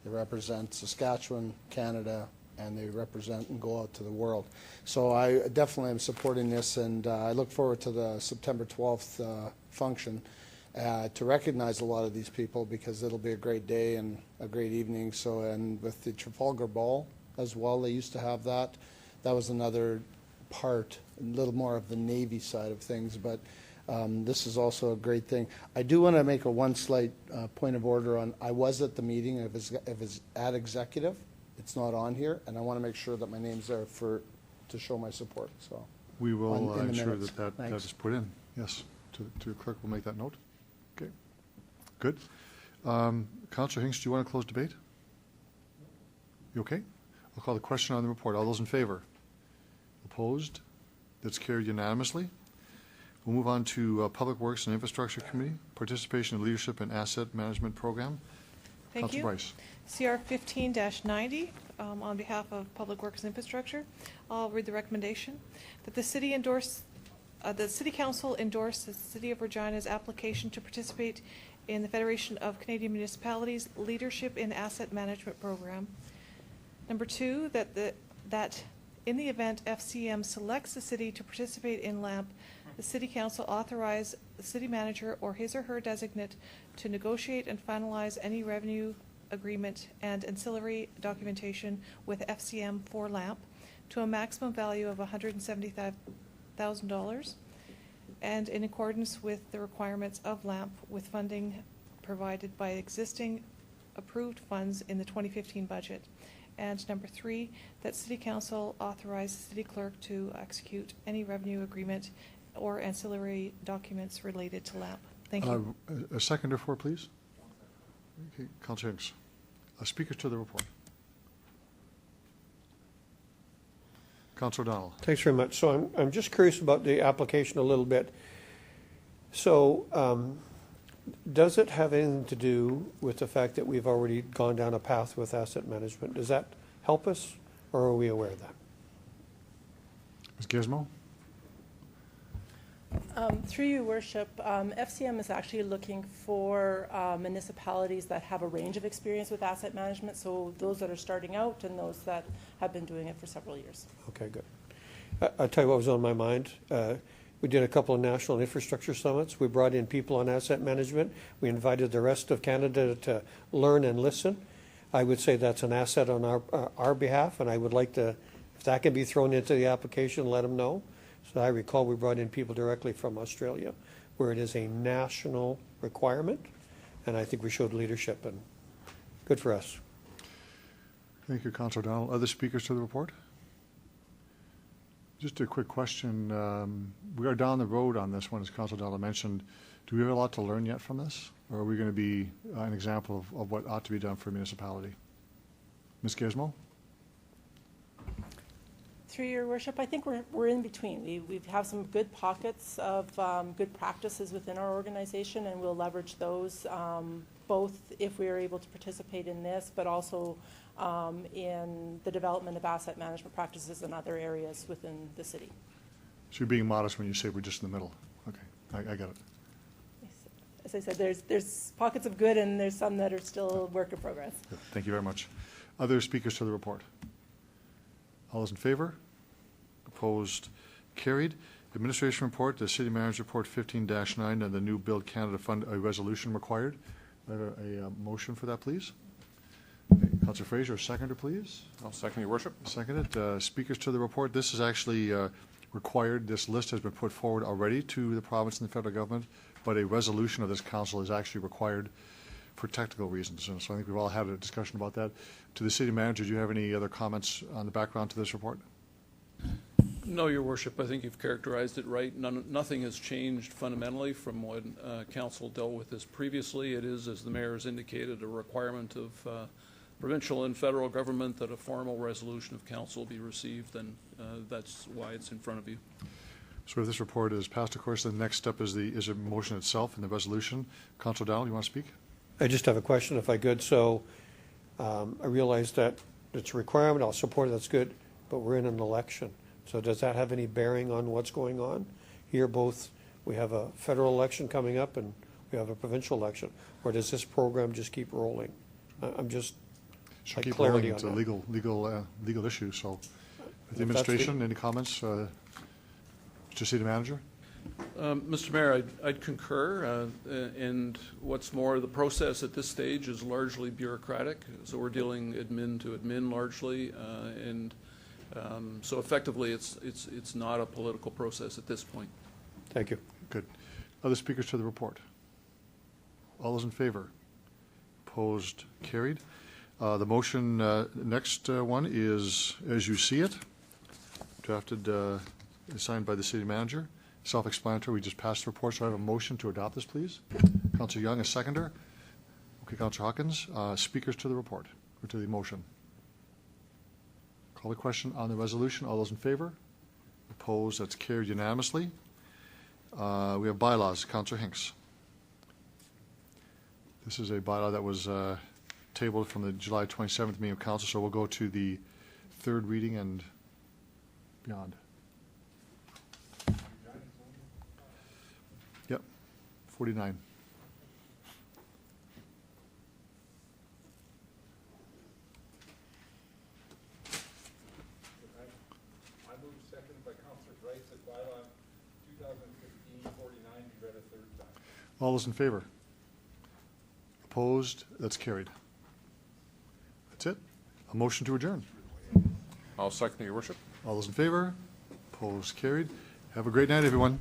they represent Saskatchewan, Canada, and they represent and go out to the world. So I definitely am supporting this, and I look forward to the September 12th function to recognize a lot of these people, because it'll be a great day and a great evening. So, and with the Trafalgar Ball as well, they used to have that. That was another part, a little more of the Navy side of things, but this is also a great thing. I do want to make one slight point of order on, I was at the meeting of his ad executive. It's not on here, and I want to make sure that my name's there to show my support. So we will ensure minutes. that is put in. Yes, to the clerk, we'll make that note. Okay, good. Councillor Hinks, do you want to close debate? You okay? I'll call the question on the report. All those in favor? Opposed? That's carried unanimously. We'll move on to Public Works and Infrastructure Committee, participation in leadership and asset management program. Thank you. Bryce. CR 15-90, on behalf of Public Works and Infrastructure, I'll read the recommendation that the City Council endorse the City of Regina's application to participate in the Federation of Canadian Municipalities Leadership in Asset Management Program. Number 2, that in the event FCM selects the city to participate in LAMP, the City Council authorize the city manager or his or her designate to negotiate and finalize any revenue agreement and ancillary documentation with FCM for LAMP to a maximum value of $175,000, and in accordance with the requirements of LAMP, with funding provided by existing approved funds in the 2015 budget. And number 3, that City Council authorize the City Clerk to execute any revenue agreement or ancillary documents related to LAMP. Thank you. A seconder for, please. Okay, Councillor Hinks. Speakers to the report. Councillor O'Donnell. Thanks very much. So I'm just curious about the application a little bit. So does it have anything to do with the fact that we've already gone down a path with asset management? Does that help us, or are we aware of that? Ms. Gizmo? Through your worship, FCM is actually looking for municipalities that have a range of experience with asset management, so those that are starting out and those that have been doing it for several years. Okay, good. I'll tell you what was on my mind. We did a couple of national infrastructure summits. We brought in people on asset management. We invited the rest of Canada to learn and listen. I would say that's an asset on our behalf, and I would like to, if that can be thrown into the application, let them know. So I recall we brought in people directly from Australia, where it is a national requirement, and I think we showed leadership, and good for us. Thank you, Councillor O'Donnell. Other speakers to the report? Just a quick question. We are down the road on this one, as Councillor O'Donnell mentioned. Do we have a lot to learn yet from this? Or are we going to be an example of what ought to be done for a municipality? Ms. Gizmo? Through your worship, I think we're in between. We have some good pockets of good practices within our organization, and we'll leverage those both if we are able to participate in this, but also in the development of asset management practices in other areas within the city. So you're being modest when you say we're just in the middle. Okay, I got it. As I said, there's pockets of good, and there's some that are still a work in progress. Good. Thank you very much. Other speakers to the report? All those in favor? Opposed? Carried. Administration report, the City Manager Report 15-9, and the new Build Canada Fund, a resolution required. I have a motion for that, please. Okay. Councillor Fraser, seconder, please. I'll second, your worship. Seconded. Speakers to the report. This is actually required. This list has been put forward already to the province and the federal government, but a resolution of this council is actually required for technical reasons. And so I think we've all had a discussion about that. To the City Manager, do you have any other comments on the background to this report? No, Your Worship. I think you've characterized it right. Nothing has changed fundamentally from when Council dealt with this previously. It is, as the Mayor has indicated, a requirement of provincial and federal government that a formal resolution of Council be received, and that's why it's in front of you. So if this report is passed, of course, the next step is a motion itself and the resolution. Councillor O'Donnell, you want to speak? I just have a question, if I could. So I realize that it's a requirement. I'll support it. That's good. But we're in an election. So does that have any bearing on what's going on here? Both, we have a federal election coming up and we have a provincial election. Or does this program just keep rolling? I'm just Should like keep clarity rolling. on It's that. a legal issue. So the administration, any comments? Mr. City Manager? Mr. Mayor, I'd concur, and what's more, the process at this stage is largely bureaucratic, so we're dealing admin to admin largely, and so effectively it's not a political process at this point. Thank you. Good. Other speakers to the report? All those in favor? Opposed? Carried. The motion, next one is as you see it, drafted, signed by the City Manager. Self-explanatory. We just passed the report, so I have a motion to adopt this, please. Councillor Young, a seconder. Okay, Councillor Hawkins. Speakers to the report, or to the motion. Call the question on the resolution. All those in favor? Opposed? That's carried unanimously. We have bylaws. Councillor Hinks. This is a bylaw that was tabled from the July 27th meeting of Council, so we'll go to the third reading and beyond. Yep, 49. I move seconded by Councillor Bryce that bylaw 2015-49 be read a third time. All those in favor? Opposed? That's carried. That's it. A motion to adjourn. I'll second, your worship. All those in favor? Opposed? Carried. Have a great night, everyone.